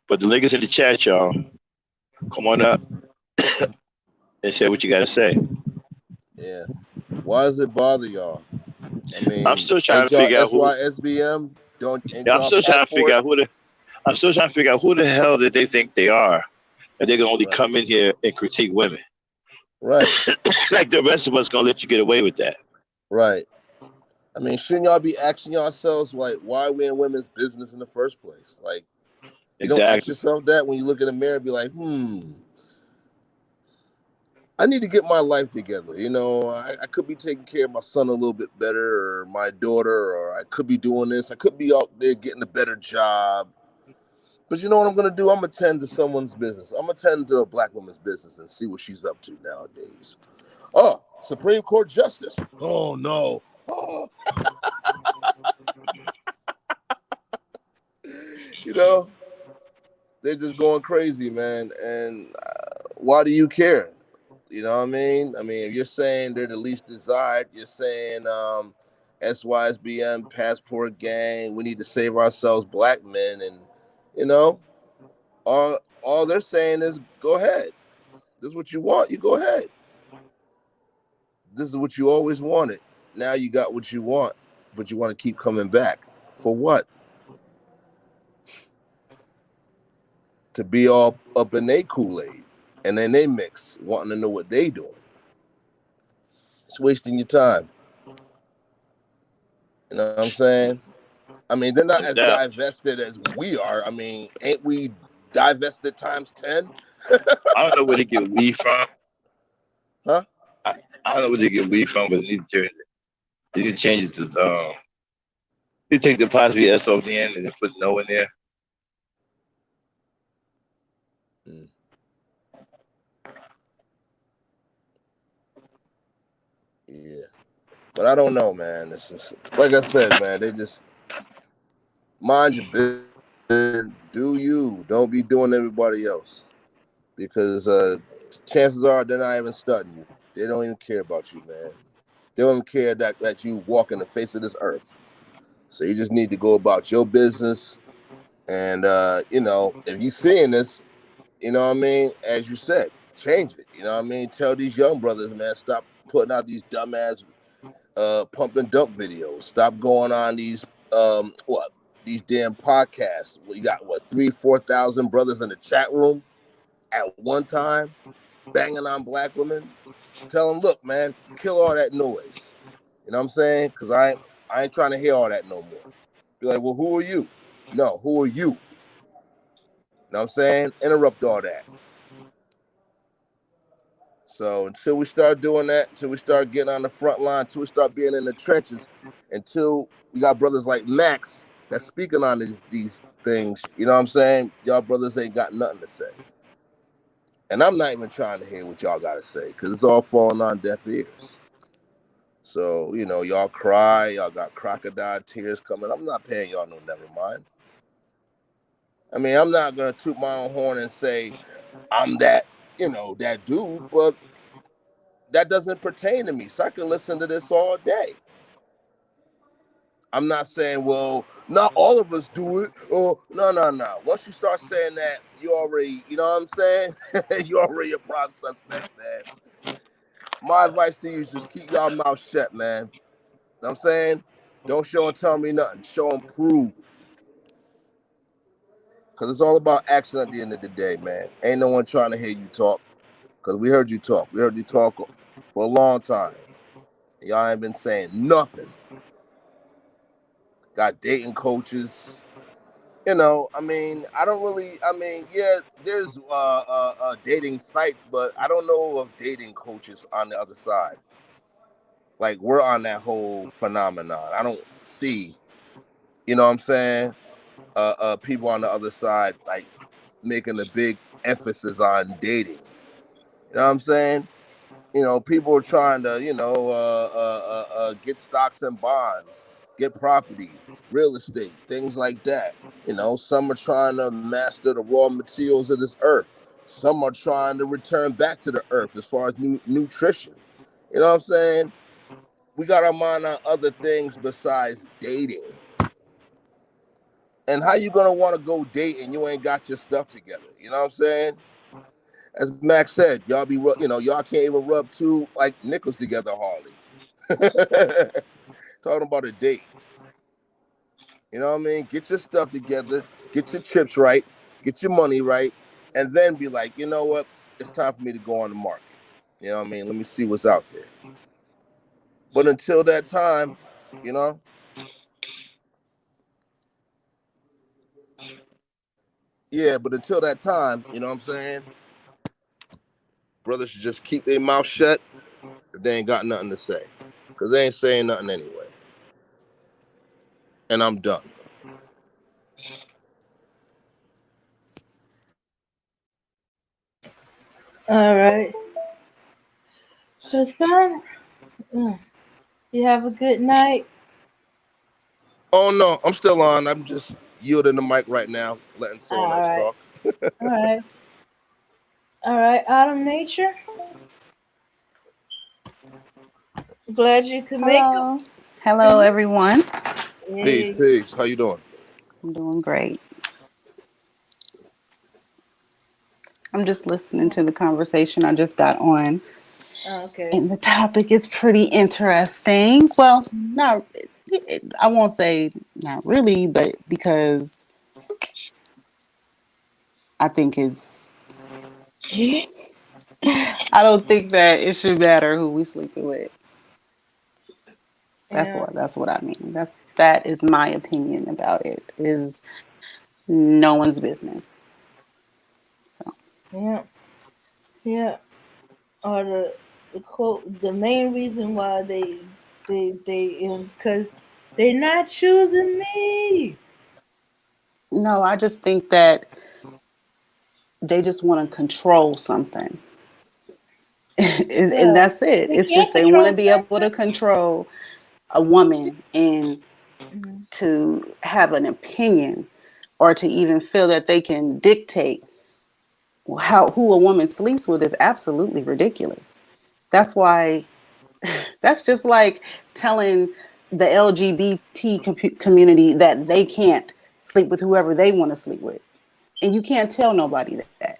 A: but the niggas in the chat, y'all, come on up and say what you got to say.
F: Yeah. Why does it bother y'all? I
A: I'm
F: mean,
A: still trying
F: ain't
A: to
F: y'all
A: figure out who.
F: SYSBM? Don't ain't
A: Yeah, I'm
F: y'all
A: still trying to figure
F: passport?
A: out who the. I'm still trying to figure out who the hell that they think they are, and they can only
F: Right.
A: come in here and critique women.
F: Right.
A: Like the rest of us gonna let you get away with that.
F: Right. I mean, shouldn't y'all be asking yourselves like, why are we in women's business in the first place? Like, you don't ask
A: Exactly.
F: yourself that when you look in the mirror and be like, I need to get my life together. You know, I could be taking care of my son a little bit better, or my daughter, or I could be doing this. I could be out there getting a better job. But you know what I'm gonna do? I'm gonna tend to someone's business. I'm gonna tend to a black woman's business and see what she's up to nowadays. Oh, Supreme Court Justice. Oh no. Oh, you know, they're just going crazy, man. And why do you care? You know what I mean? I mean, if you're saying they're the least desired, you're saying SYSBM, passport gang, we need to save ourselves, black men, and you know, all they're saying is go ahead. This is what you want, you go ahead. This is what you always wanted. Now you got what you want, but you want to keep coming back. For what? To be all up in their Kool-Aid. And then they mix, wanting to know what they doing. It's wasting your time. You know what I'm saying? I mean, they're not
A: No
F: as
A: doubt.
F: divested as we are. I mean, ain't we divested times 10?
A: I don't know where they get weed from.
F: Huh?
A: I don't know where they get weed from, but they need to turn it. They need to change it to they take the apostrophe S off the end and then put no in there.
F: Mm. Yeah. But I don't know, man. It's just, like I said, man, they just mind your business. Do you. Don't be doing everybody else. Because chances are they're not even studying you. They don't even care about you, man. They don't even care that you walk in the face of this earth. So you just need to go about your business. And you know, if you seeing this, you know what I mean, as you said, change it. You know what I mean? Tell these young brothers, man, stop putting out these dumbass pump and dump videos. Stop going on these these damn podcasts. You got what 3,000-4,000 brothers in the chat room at one time, banging on black women. Tell them, look, man, kill all that noise. You know what I'm saying? Because I ain't trying to hear all that no more. Be like, well, who are you? No, who are you? You know what I'm saying? Interrupt all that. So until we start doing that, until we start getting on the front line, until we start being in the trenches, until we got brothers like Max that's speaking on these things, you know what I'm saying? Y'all brothers ain't got nothing to say. And I'm not even trying to hear what y'all got to say because it's all falling on deaf ears. So, you know, y'all cry, y'all got crocodile tears coming. I'm not paying y'all no never mind. I mean, I'm not going to toot my own horn and say I'm that, you know, that dude, but that doesn't pertain to me. So I can listen to this all day. I'm not saying, well, not all of us do it. Oh, no, no, no. Once you start saying that, you already, you know what I'm saying? You're already a prime suspect, man. My advice to you is just keep y'all mouth shut, man. You know what I'm saying? Don't show and tell me nothing. Show and prove. Because it's all about action at the end of the day, man. Ain't no one trying to hear you talk. Because we heard you talk. We heard you talk for a long time. Y'all ain't been saying nothing. Got dating coaches. I mean, I don't really. I mean, yeah, there's dating sites, but I don't know of dating coaches on the other side. Like we're on that whole phenomenon. I don't see. You know what I'm saying? People on the other side like making a big emphasis on dating. You know what I'm saying? People are trying to, get stocks and bonds, get property, real estate, things like that. Some are trying to master the raw materials of this earth. Some are trying to return back to the earth as far as nutrition. You know what I'm saying? We got our mind on other things besides dating. And how you gonna want to go date and you ain't got your stuff together? You know what I'm saying? As Max said, y'all can't even rub two like nickels together hardly. Talking about a date. You know what I mean? Get your stuff together, get your chips right, get your money right, and then be like, you know what? It's time for me to go on the market. You know what I mean? Let me see what's out there. But until that time, you know, yeah, but until that time, you know what I'm saying? Brothers should just keep their mouth shut if they ain't got nothing to say. Because they ain't saying nothing anyway. And I'm done.
D: All right. Hassan, mm, you have a good night.
F: Oh no, I'm still on. I'm just yielding the mic right now, letting someone
D: All
F: else
D: right.
F: talk.
D: All right. All right. Autumn Nature, glad you could make it.
G: Hello. Hello,
D: Mhm.
G: everyone.
F: Peace,
D: Hey.
F: peace. How you doing?
G: I'm doing great. I'm just listening to the conversation. I just got on,
D: Okay.
G: and the topic is pretty interesting. Well,
D: Mhm.
G: not, I won't say not really, but because I think it's, I don't think that it should matter who we sleeping with.
D: Yeah.
G: That's what I mean. That is my opinion about it. Is no one's business. So
D: Yeah. Yeah. Or the quote, the main reason why they is because they're not choosing me.
G: no, I just think that they just want to control something. And
D: Well,
G: that's it.
D: they
G: It's
D: can't
G: just they want
D: control
G: to be able to
D: something.
G: control a woman and
D: Mhm.
G: to have an opinion or to even feel that they can dictate how who a woman sleeps with is absolutely ridiculous. That's why that's just like telling the LGBT community that they can't sleep with whoever they want to sleep with. And you can't tell nobody that.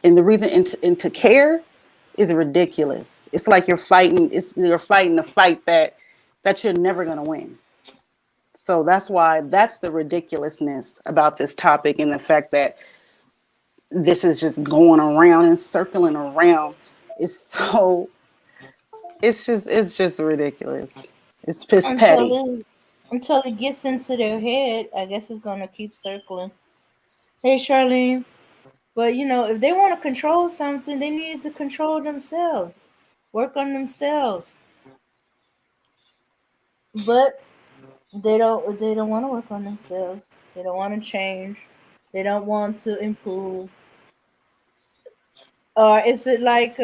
G: And the reason and to care is ridiculous. It's like you're fighting a fight that you're never going to win. So that's why that's the ridiculousness about this topic and the fact that this is just going around and circling around. Is so it's just ridiculous. It's piss
D: Until
G: petty.
D: it until it gets into their head, I guess it's gonna keep circling. Hey, Charlene. But if they want to control something, they need to control themselves, work on themselves. But they don't want to work on themselves. They don't want to change. They don't want to improve. Or is it like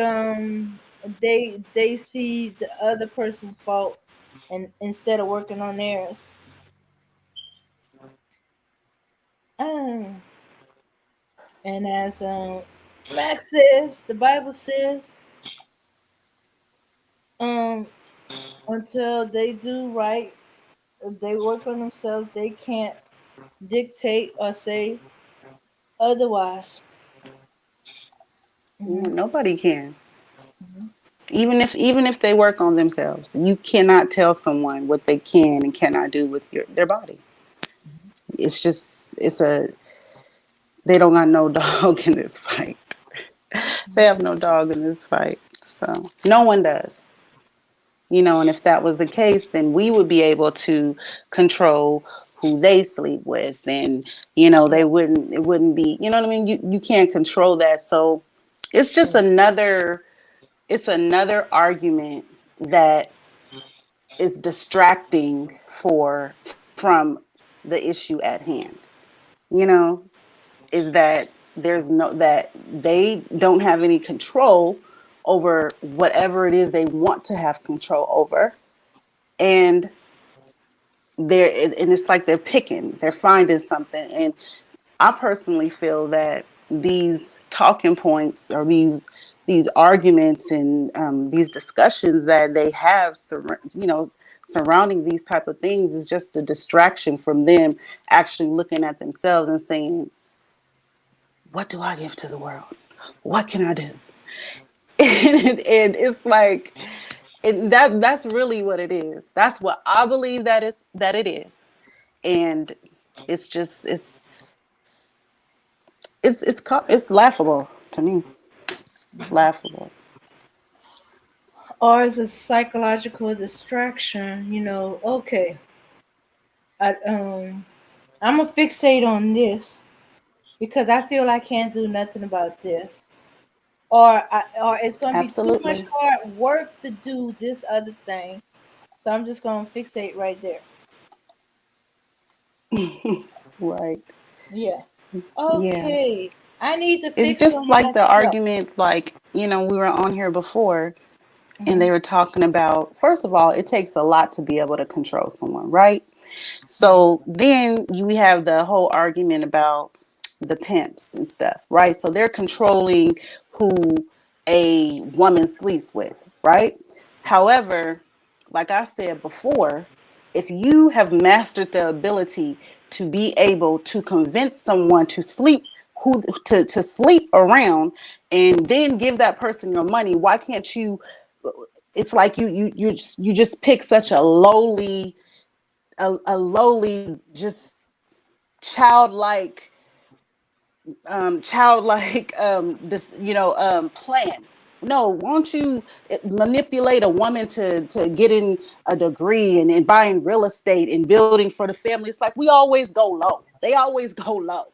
D: they see the other person's fault and instead of working on theirs? Um, and as Max says, the Bible says, um, until they do right, they work on themselves. They can't dictate or say otherwise.
G: Yeah,
D: Hmm.
G: nobody can. Even if they work on themselves, you cannot tell someone what they can and cannot do with their bodies. It's just it's a they don't got no dog in this fight. They have no dog in this fight. So no one does. And if that was the case, then we would be able to control who they sleep with, and you know
D: Yeah.
G: it wouldn't be, you know what I mean, you can't control that. So it's just
D: Yeah.
G: another, it's another argument that is distracting for from the issue at hand, you know, is that there's no, that they don't have any control over whatever it is they want to have control over, and they're, and it's like they're picking, they're finding something. And I personally feel that these talking points, or these arguments, and these discussions that they have, you know, surrounding these type of things, is just a distraction from them actually looking at themselves and saying, "What do I give to the world? What can I do?" And it's like, that's really what it is. That's what I believe that it is, and it's just it's laughable to me. It's laughable.
D: Or as a psychological distraction, okay, I, I'm gonna fixate on this because I feel I can't do nothing about this, or it's gonna be too much
G: Absolutely.
D: hard work to do this other thing, so I'm just gonna fixate right there.
G: Right.
D: Yeah.
G: Yeah.
D: Okay. I need to
G: It's
D: fix
G: just
D: on
G: like the
D: myself.
G: argument, like, you know, we were on here before and
D: Hmm.
G: they were talking about, first of all, it takes a lot to be able to control someone, right?
D: Yeah.
G: So then we have the whole argument about the pimps and stuff, right? So they're controlling who a woman sleeps with, right? However, like I said before, if you have mastered the ability to be able to convince someone to sleep, to sleep around, and then give that person your money, why can't you? It's like you just pick such a lowly, a lowly, just childlike, this, you know, plan. No, won't you manipulate a woman to get in a degree, and buying real estate and building for the family? It's like we always go low. They always go low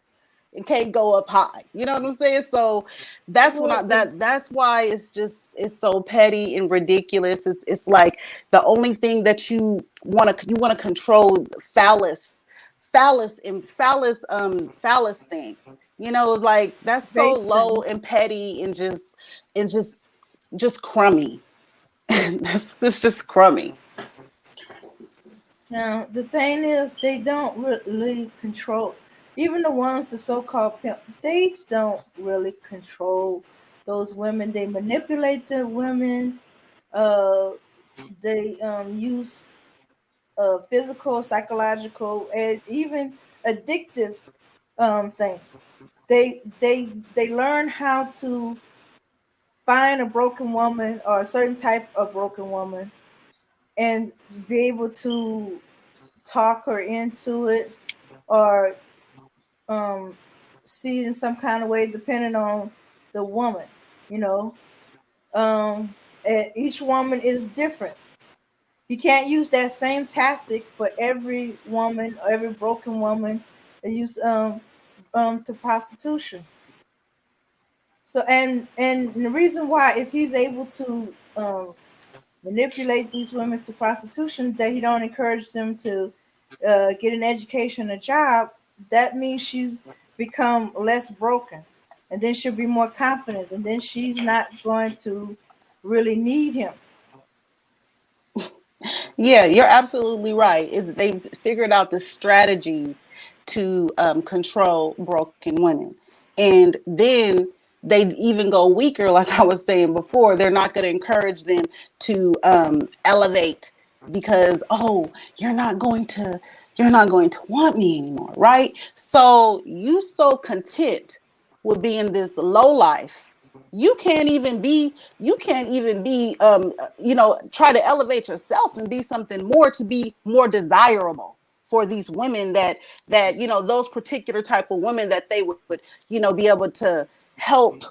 G: and can't go up high. You know what I'm saying? So that's when
D: Well,
G: that's why it's just, it's so petty and ridiculous. It's like the only thing that you want to control, phallus things. You know, like that's so
D: base
G: low
D: thing.
G: and petty, and just crummy. That's it's just crummy.
D: Now, the thing is, they don't really control, even the ones, the so called pimp, they don't really control those women. They manipulate the women. Uh, they use physical, psychological, and even addictive things. They learn how to find a broken woman or a certain type of broken woman and be able to talk her into it, or um, see it in some kind of way, depending on the woman. You know, and each woman is different. You can't use that same tactic for every woman or every broken woman that use to prostitution. So and the reason why, if he's able to manipulate these women to prostitution, that he don't encourage them to get an education, a job, that means she's become less broken, and then she'll be more confident, and then she's not going to really need him.
G: Yeah, you're absolutely right. Is they figured out the strategies to control broken women, and then they even go weaker. Like I was saying before, they're not going to encourage them to elevate, because, oh, you're not going to want me anymore, right? So you so content with being this low life, you can't even be you know, try to elevate yourself and be something more, to be more desirable for these women, that you know, those particular type of women that they would, you know, be able to help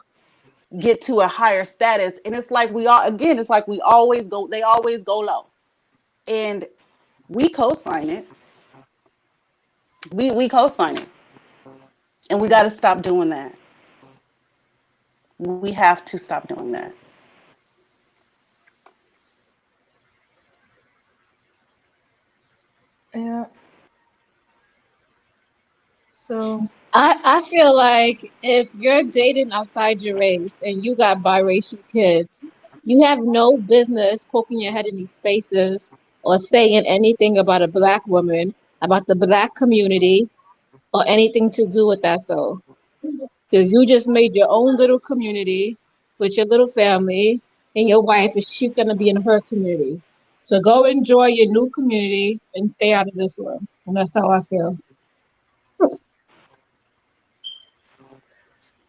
G: get to a higher status. And it's like we all, again, it's like we always go, they always go low, and we co-sign it. We co-sign it, and we got to stop doing that. We have to stop doing that.
D: Yeah. So
H: I feel like if you're dating outside your race and you got biracial kids, you have no business poking your head in these spaces or saying anything about a black woman, about the black community, or anything to do with that. So, because you just made your own little community with your little family and your wife, and she's going to be in her community. So go enjoy your new community and stay out of this one. And that's how I feel.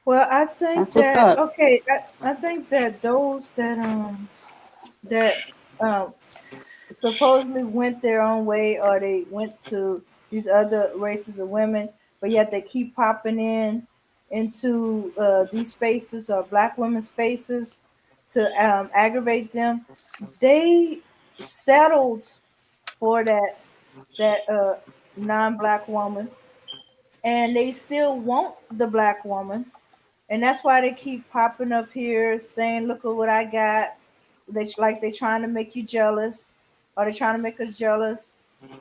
D: well, I think
G: That's what's
D: that
G: up.
D: okay, I think that those that um supposedly went their own way or they went to these other races of women, but yet they keep popping in into these spaces or black women spaces to aggravate them. They settled for that non-black woman, and they still want the black woman, and that's why they keep popping up here saying, "Look at what I got." They trying to make you jealous, or they trying to make us jealous,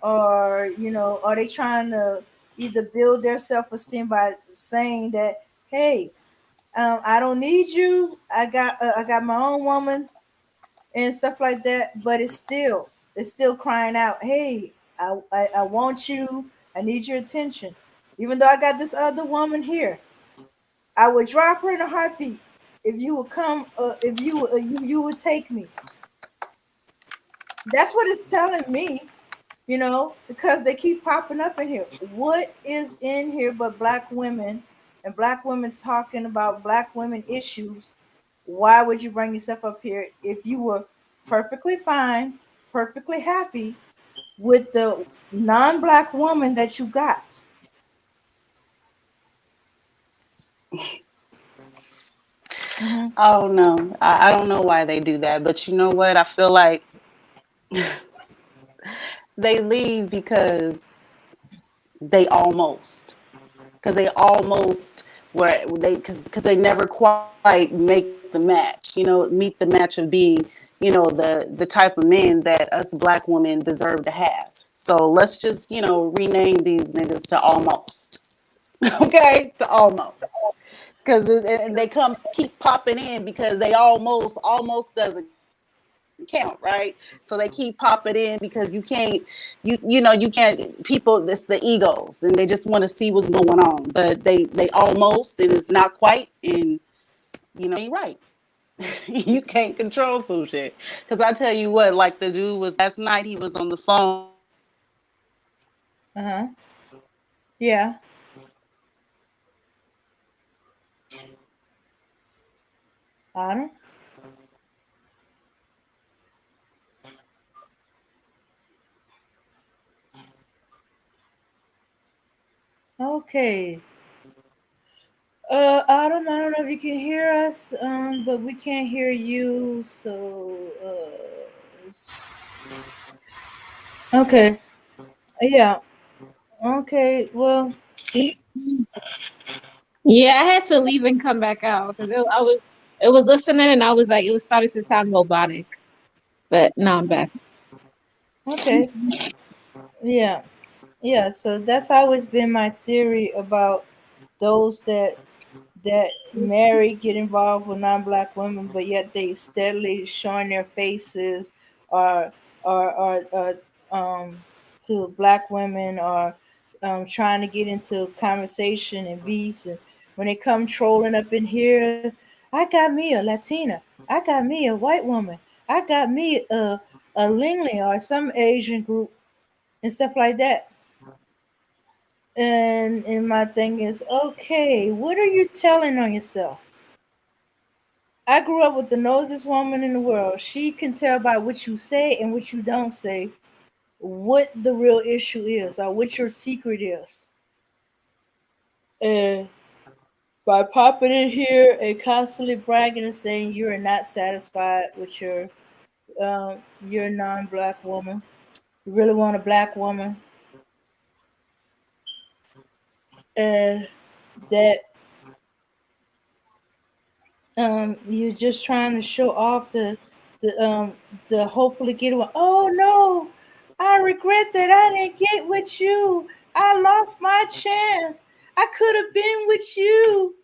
D: or are they trying to either build their self esteem by saying that, "Hey, I don't need you. I got my own woman and stuff like that." But it's still crying out, "Hey, I want you. I need your attention, even though I got this other woman here. I would drop her in a heartbeat if you would come. If you would take me." That's what it's telling me. Because they keep popping up in here. What is in here but black women and black women talking about black women issues? Why would you bring yourself up here if you were perfectly fine, perfectly happy with the non-black woman that you got? Hmm.
G: Oh no, I don't know why they do that, but you know what? I feel like they leave they almost, because they almost were because they never quite make the match. Meet the match of being the type of men that us black women deserve to have. So let's just rename these niggas to almost. Okay, to almost. Because and they come keep popping in because they almost doesn't count, right? So they keep popping in because you can't, people, it's the egos and they just want to see what's going on, but they almost, and it's not quite, and ain't right. You can't control some shit. Because I tell you what, like the dude was last night, he was on the phone and he was saying that
D: Uh-huh.
G: he
D: Yeah.
G: was
D: Autumn. Okay. Autumn, I don't know if you can hear us, but we can't hear you. So, okay. Yeah. Okay. Well,
H: Yeah, I had to leave and come back out because it was listening and I was like it was starting to sound robotic. But now I'm back.
D: okay. Yeah. Yeah. So that's always been my theory about those that marry get involved with non-black women, but yet they steadily showing their faces or or to black women or trying to get into conversation and beats, and when they come trolling up in here, I got me a Latina, I got me a white woman, I got me a Lingling or some Asian group and stuff like that. And my thing is, okay, what are you telling on yourself? I grew up with the nosiest woman in the world. She can tell by what you say and what you don't say what the real issue is or what your secret is. And by popping in here and constantly bragging and saying you are not satisfied with your non-black woman, you really want a black woman. and that you're just trying to show off the hopefully get away. Oh no, I regret that I didn't get with you. I lost my chance. I could have been with you,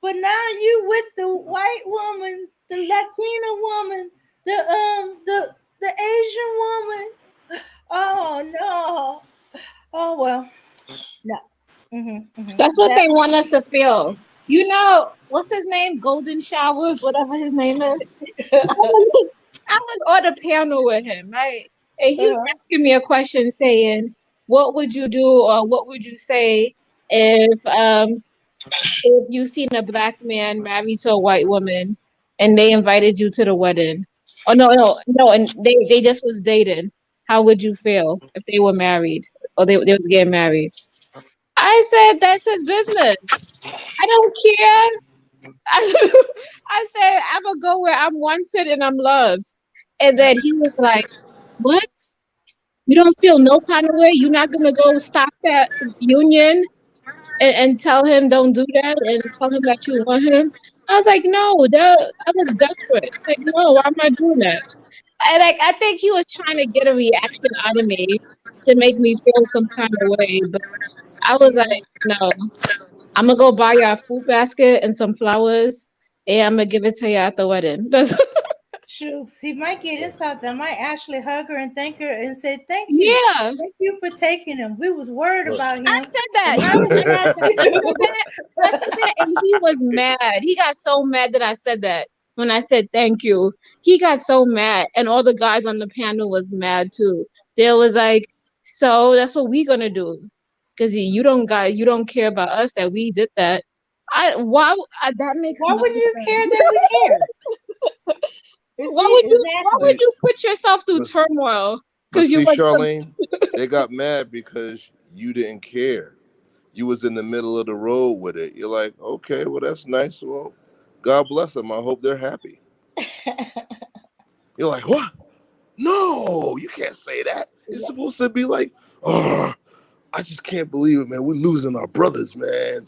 D: but now you with the white woman, the Latina woman, the Asian woman. Oh no. Oh well. No.
H: That's what
D: That
H: they want us to feel. You know, what's his name? Golden Showers, whatever his name is. I was on the panel with him, right? And he was
D: uh,
H: asking me a question saying, what would you do or what would you say if you seen a black man married to a white woman and they invited you to the wedding? Oh no, and they just was dating. How would you feel if they were married or they was getting married? I said that's his business. I don't care. I said I'm gonna go where I'm wanted and I'm loved. And then he was like, "What? You don't feel no kind of way? You're not gonna go stop that union and tell him don't do that and tell him that you want him?" I was like, "No, that I was desperate. Like, no, why am I doing that?" I think he was trying to get a reaction out of me to make me feel some kind of way, but I was like,
D: yeah.
H: "No, I'm gonna go buy y'all a fruit basket and some flowers, and I'm gonna give it to you at the wedding." That's
D: Shoot, he might get inside. I might actually hug her and thank her and say
H: yeah.
D: thank you for taking him. We was worried
F: Look.
D: about
H: I
D: him,
H: said
D: and
H: that.
D: now
H: I,
D: we
H: I,
D: got
H: I said
D: you.
H: that. I said that, and he was mad. He got so mad that I said that when I said thank you. He got so mad, and all the guys on the panel was mad too. They was like, "So that's what we gonna do, because you don't care about us that we did that." That makes
D: Why
H: no
D: would you
H: sense.
D: care that we care? You
H: Why
D: see,
H: would
D: exactly.
F: See,
H: you put yourself through
F: but s-
H: turmoil?
F: but
H: Because you
F: see,
H: want some.
F: Charlene, they got mad because you didn't care. You was in the middle of the road with it. You're like, okay, well that's nice. Well, God bless them. I hope they're happy. You're like, what? No, you can't say that. It's
D: Yeah.
F: supposed to be like, oh, I just can't believe it, man. We're losing our brothers, man.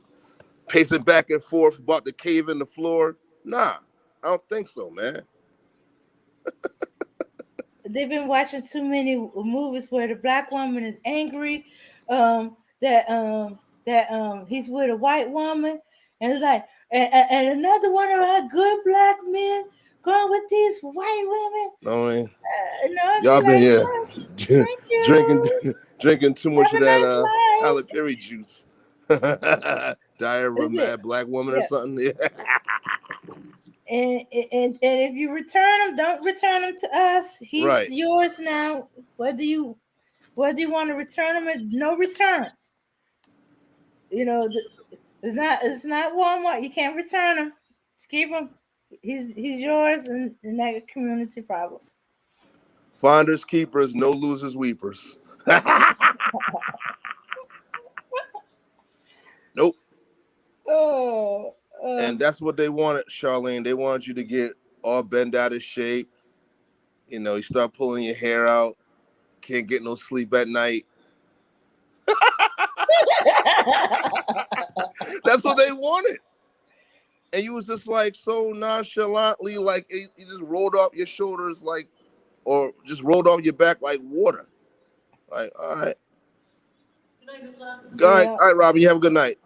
F: Pacing back and forth about the cave in the floor. Nah, I don't think so, man.
D: They've been watching too many movies where the black woman is angry, that he's with a white woman, and it's like, and another one of our good black men going with these white women.
F: No, I mean,
D: No, I'd be
F: y'all been
D: like,
F: yeah,
D: oh, thank
F: drinking
D: you.
F: drinking too
D: Have
F: much of
D: a
F: that
D: nice life.
F: Tyler Perry juice. Diary of a
D: That's it.
F: Mad Black Woman or
D: Yeah.
F: something. Yeah.
D: And if you return them, don't return them to us. He's
F: Right.
D: yours now. Whether you want to return them, no returns. You know, it's not Walmart. You can't return them. Just keep him. He's yours, and that community problem.
F: Finders keepers, no losers weepers. Nope.
D: Oh,
F: And that's what they wanted, Charlene. They wanted you to get all bent out of shape. You know, you start pulling your hair out, can't get no sleep at night. That's what they wanted. And you was just like so nonchalantly, like you just rolled off your shoulders, like, or just rolled off your back like water. Like,
D: yeah.
F: all right, Robbie, you have a good night.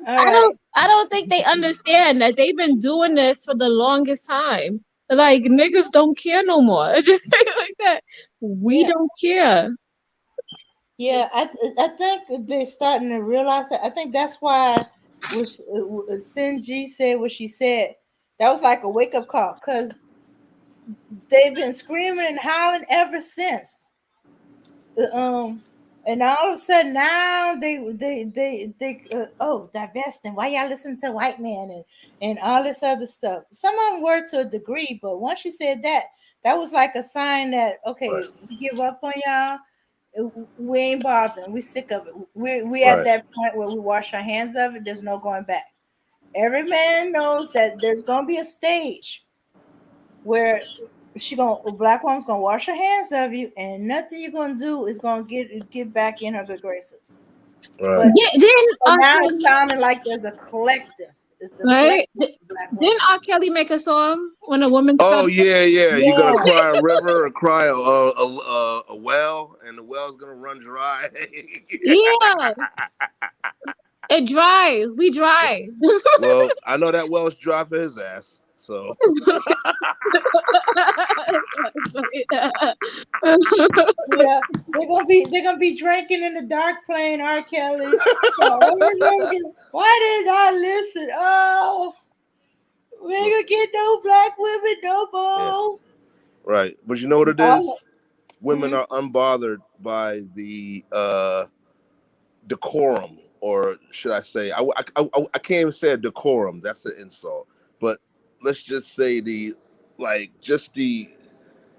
D: All right.
H: I don't think they understand that they've been doing this for the longest time. Like niggas don't care no more. Just like that. We
D: Yeah.
H: don't care.
D: Yeah. I think they're starting to realize that. I think that's why was Sinji said what she said. That was like a wake up call because they've been screaming and howling ever since. Um, and all of a sudden now oh, divesting. Why y'all listen to white man and all this other stuff? Some of them were to a degree, but once you said that, that was like a sign that
F: Right,
D: okay, we give up on y'all. We ain't bothering. We sick of it. We at
F: right,
D: that point where we wash our hands of it. There's no going back. Every man knows that there's gonna be a stage where a black woman's gonna wash her hands of you, and nothing you're gonna do is gonna get back in her good graces.
F: Right.
D: But
H: Yeah, didn't
D: so
H: R.
D: now it's
H: Kelly,
D: sounding like there's a collective. It's the
H: right?
D: collective of black
H: Didn't
D: women.
H: R. Kelly make a song when a woman
F: Oh
H: stuttered?
F: yeah, yeah. You're gonna
D: Yeah.
F: cry a river or cry a well, and the well's gonna run dry.
H: Yeah, it dry. We dry.
F: Well, I know that well's dry for his ass. So
D: Yeah, they're gonna be drinking in the dark playing R. Kelly. So, why did I listen? Oh, we ain't gonna get no black women no
F: yeah,
D: more.
F: right. But you know what it
D: Oh,
F: is? Women are unbothered by the decorum, or should I say, I can't even say a decorum. That's an insult. But let's just say just the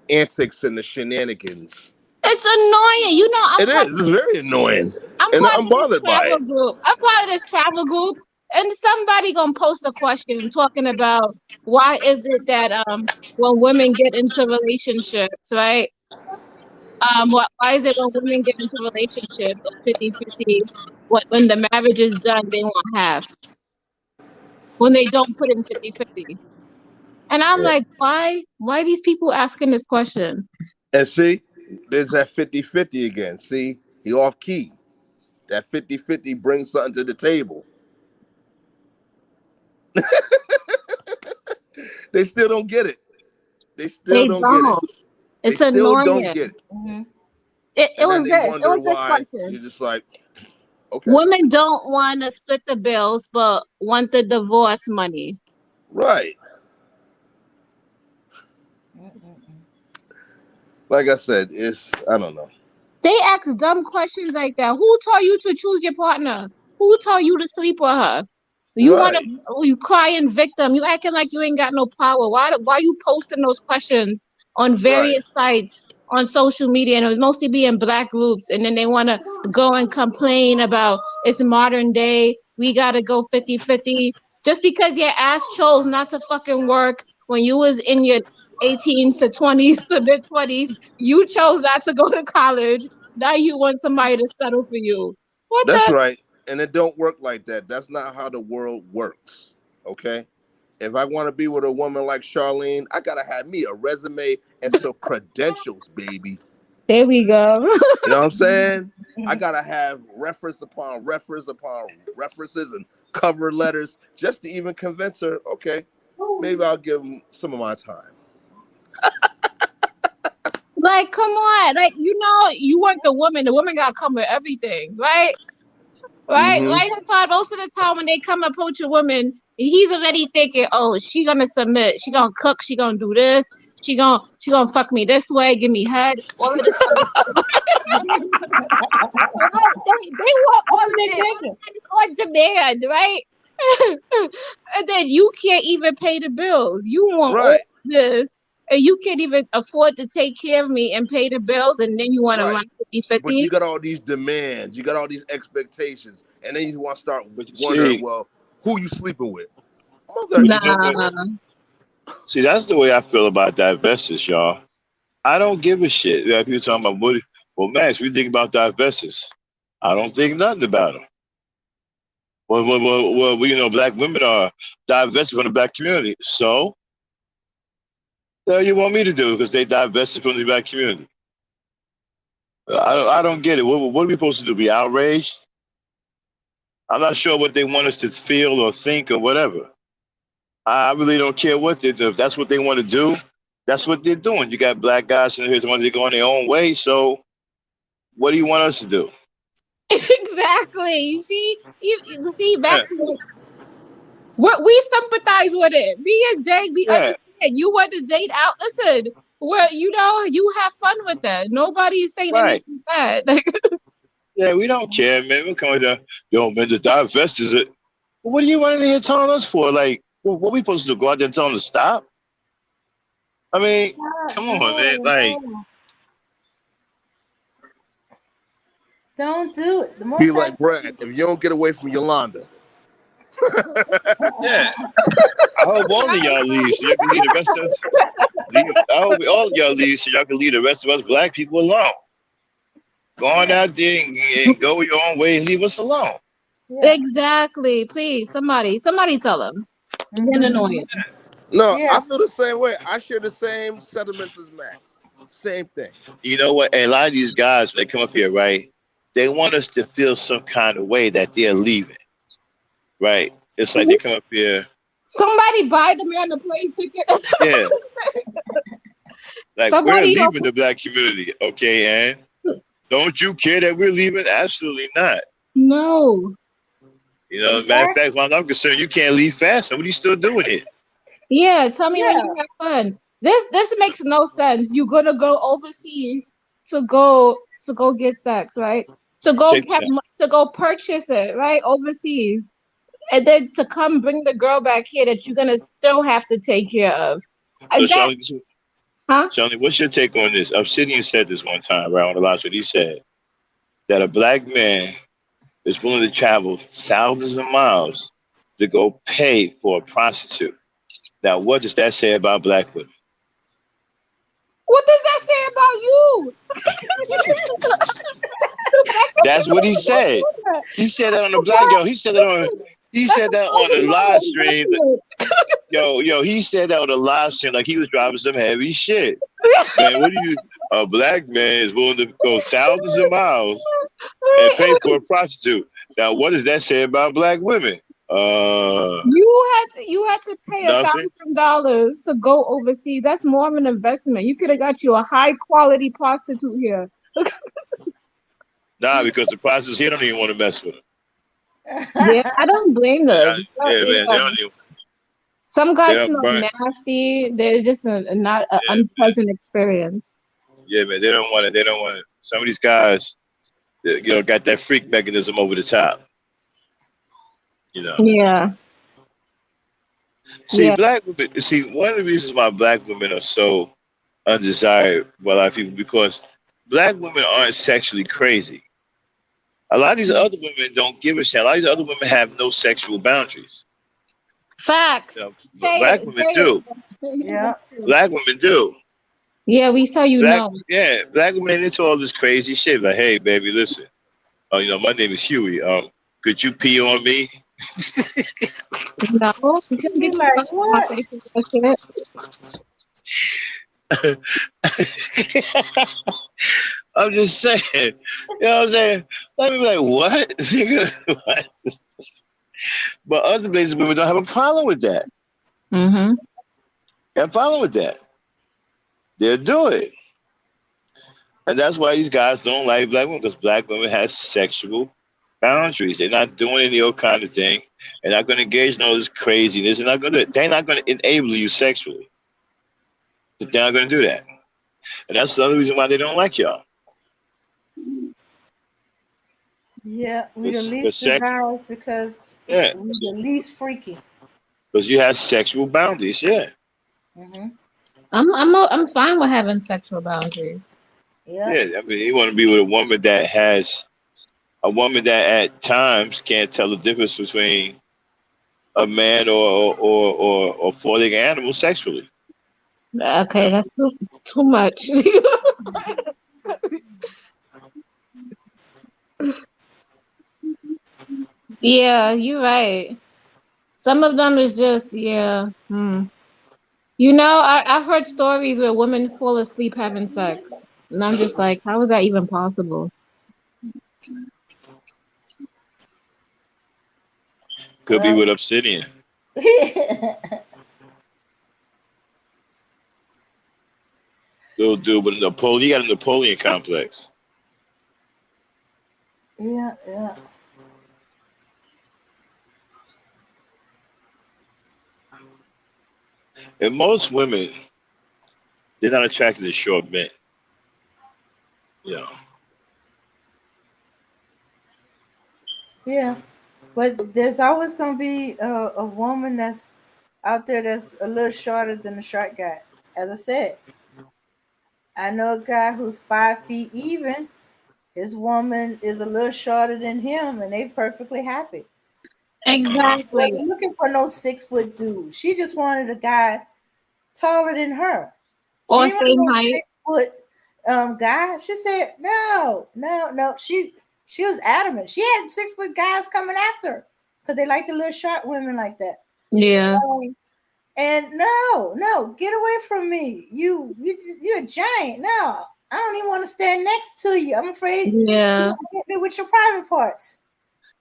F: antics and the shenanigans.
H: It's annoying. You know,
F: It is. It's very annoying,
H: I'm
F: and
H: part
F: I'm
H: of this
F: bothered by
H: travel
F: it.
H: group. I'm part of this travel group, and somebody gonna post a question talking about why is it that when women get into relationships, right? Why is it when women get into relationships or 50-50, when the marriage is done, they want half when they don't put in 50-50? And I'm
F: Yeah.
H: like, why? Why these people asking this question?
F: And see, there's that 50-50 again. See, he off key. That 50-50 brings something to the table. They still don't get it. They still
H: They
F: don't get it.
H: don't.
F: They
H: It's
F: still don't
H: annoying.
F: get it.
D: mhm.
H: It
F: And then
H: was
F: they
H: this. It
F: wonder
H: was this
F: why
H: question.
F: you're just like, okay,
H: Women don't want to split the bills, but want the divorce money.
F: right.
D: Mm-mm-mm.
F: Like I said, I don't know.
H: They ask dumb questions like that. Who told you to choose your partner? Who told you to sleep with her? You want to,
F: Right,
H: you crying victim. You acting like you ain't got no power. Why you posting those questions on
F: right,
H: various sites on social media? And it was mostly be in black groups. And then they want to go and complain about it's modern day. We got to go 50-50. Just because your ass chose not to fucking work when you was in your 18s to 20s to mid 20s, you chose not to go to college. Now you want somebody to settle for you. What
F: that's
H: the?
F: right. And it don't work like that. That's not how the world works. Okay. If I want to be with a woman like Charlene, I gotta have me a resume and some credentials, baby.
H: There we go.
F: You know what I'm saying? I
D: Mhm.
F: gotta have reference upon reference upon references and cover letters just to even convince her. Okay, maybe I'll give him some of my time.
H: Like, come on. Like, you want the woman. The woman got to come with everything, right? Right?
F: Mm-hmm.
H: Right? So most of the time when they come approach a woman, he's already thinking, oh, she gonna submit. She gonna cook. She gonna do this. She gonna fuck me this way. Give me head. All of this other stuff. Right? They want all
D: That's what
H: of
D: they
H: it.
D: thinking.
H: All of it is on demand, right? And then you can't even pay the bills. You want all
F: Right,
H: this, and you can't even afford to take care of me and pay the bills, and then you want to
F: right.
H: run
F: But you
H: 50-50?
F: got all these demands, you got all these expectations, and then you want to start
A: But you
F: wondering,
A: see,
F: well, who you sleeping with? Mother,
A: but you know what?
H: Nah.
A: See, that's the way I feel about divestors, y'all. I don't give a shit. If you're talking about Woody, well, Max, we think about divestors. I don't think nothing about them. Well, we know black women are divested from the black community. So, the hell you want me to do because they divested from the black community? I don't get it. What are we supposed to do? Be outraged? I'm not sure what they want us to feel or think or whatever. I really don't care what they do. If that's what they want to do, that's what they're doing. You got black guys in here that want to go in their own way. So, what do you want us to do?
H: Exactly. You see,
A: Yeah,
H: Max, what we sympathize with it. Me and Jay, we
A: yeah,
H: understand. You want to date out. Listen, well, you have fun with that. Nobody's saying
A: right.
H: anything bad. Like,
A: Yeah, we don't care, man. We're coming down. Yo, man, the divest is it. What are you running here telling us for? Like, what we supposed to do? Go out there and tell them to stop? I mean, come on, man.
D: No,
A: Like,
D: no, don't do it. The
F: be
D: most high.
F: like Brad. If you don't get away from Yolanda,
A: yeah. I hope all of y'all leave so y'all can leave the rest of us. Leave. I hope all of y'all leave so y'all can leave the rest of us black people alone. Go on
D: Yeah.
A: out there and go your own way and leave us alone.
D: Yeah.
H: Exactly. Please, somebody tell him. You're getting
D: Mm-hmm.
H: annoying.
F: No,
D: Yeah.
F: I feel the same way. I share the same sentiments as Max. Same thing.
A: You know what? And a lot of these guys, when they come up here, right, they want us to feel some kind of way that they're leaving, right? It's like they come up here,
H: Somebody buy the man a plane ticket or
A: yeah,
H: something.
A: like we're
H: Somebody
A: leaving
H: don't
A: the black community, okay? And don't you care that we're leaving? Absolutely not.
H: no.
A: You know, matter of
D: Exactly.
A: fact, as far as I'm concerned, you can't leave fast. What are you still doing here?
H: Yeah, tell me when
D: Yeah.
H: you have fun. This makes no sense. You're gonna go overseas to go get sex, right? To go
A: Check this
H: have
A: out.
H: to go purchase it, right? Overseas. And then to come bring the girl back here that you're gonna still have to take care of.
A: So,
H: That huh?
A: Shawnee, what's your take on this? Obsidian said this one time, right, on the last one. He said that a black man is willing to travel thousands of miles to go pay for a prostitute. Now, what does that say about black women?
H: What does that say about you?
A: That's what he said. He said that on the black yo. He
H: That's
A: said
H: a
A: that on the live
H: overall
A: stream.
H: investment.
A: Yo, he said that on the live stream like he was driving some heavy shit. Man, what do you a black man is willing to go thousands of miles and pay for a prostitute. Now, what does that say about black women?
H: You had to pay
A: Nothing.
H: $1,000 to go overseas. That's more of an investment. You could have got you a high quality prostitute here.
A: Nah, because the prostitutes here don't even want to mess with them.
H: Yeah, I don't blame
A: Yeah,
H: them.
A: yeah, man,
H: Yeah. Some
A: they
H: guys
A: don't
H: smell
A: burn.
H: nasty. There's just not an
A: Yeah,
H: unpleasant experience.
A: yeah, man, they don't want it. They don't want it. Some of these guys, got that freak mechanism over the top. You know.
H: Yeah,
A: See,
H: yeah.
A: black women. See, one of the reasons why black women are so undesired by a lot of people because black women aren't sexually crazy. A lot of these other women don't give a shit. A lot of these other women have no sexual boundaries.
H: Facts.
A: You know, but
H: Say
A: black
H: it.
A: women
H: Say
A: do.
D: Yeah.
H: it.
A: Black women do.
H: Yeah, we saw you
A: Black,
H: know.
A: yeah, black women ain't into all this crazy shit. Like, hey, baby, listen. My name is Huey. Could you pee on me?
H: No, you couldn't
D: Be
H: get your
D: like,
H: stuff on my
D: what?
H: face with that
A: I'm just saying. You know what I'm saying? Let me be like, what? What? But other places, women don't have a problem with that.
H: shit. Mm-hmm.
A: They have a problem with that. They'll do it. And that's why these guys don't like black women because black women have sexual boundaries. They're not doing any old kind of thing. They're not going to engage in all this craziness. They're not going to enable you sexually. They're not going to do that. And that's the other reason why they don't like y'all.
D: Yeah, we the
A: Because
D: least desirous because
A: yeah,
D: we the least freaky.
A: because you have sexual boundaries. Yeah,
D: Mm-hmm.
H: I'm fine with having sexual boundaries.
D: Yeah.
A: yeah. I mean, you want to be with a woman that at times can't tell the difference between a man or four-legged animal sexually.
H: Okay, that's too much. Yeah, you're right. Some of them is just yeah. I've heard stories where women fall asleep having sex, and I'm just like, how is that even possible?
A: Could be
D: Well,
A: with obsidian.
D: yeah,
A: Little dude with Napoleon. He got a Napoleon complex.
D: yeah.
A: And most women, they're not attracted to short men. You know.
D: Yeah. But there's always gonna be a woman that's out there that's a little shorter than the short guy. As I said, I know a guy who's 5 feet even. His woman is a little shorter than him, and they perfectly happy. She
H: Exactly.
D: wasn't looking for no 6 foot dude. She just wanted a guy taller than her. She
H: Or
D: didn't want
H: same
D: no
H: height.
D: 6 foot guy. She said, no, no, no. She was adamant. She had 6 foot guys coming after her because they like the little short women like that.
H: Yeah.
D: And no, no, get away from me. You're a giant. No, I don't even want to stand next to you. I'm afraid you're
H: Yeah.
D: gonna hit me with your private parts.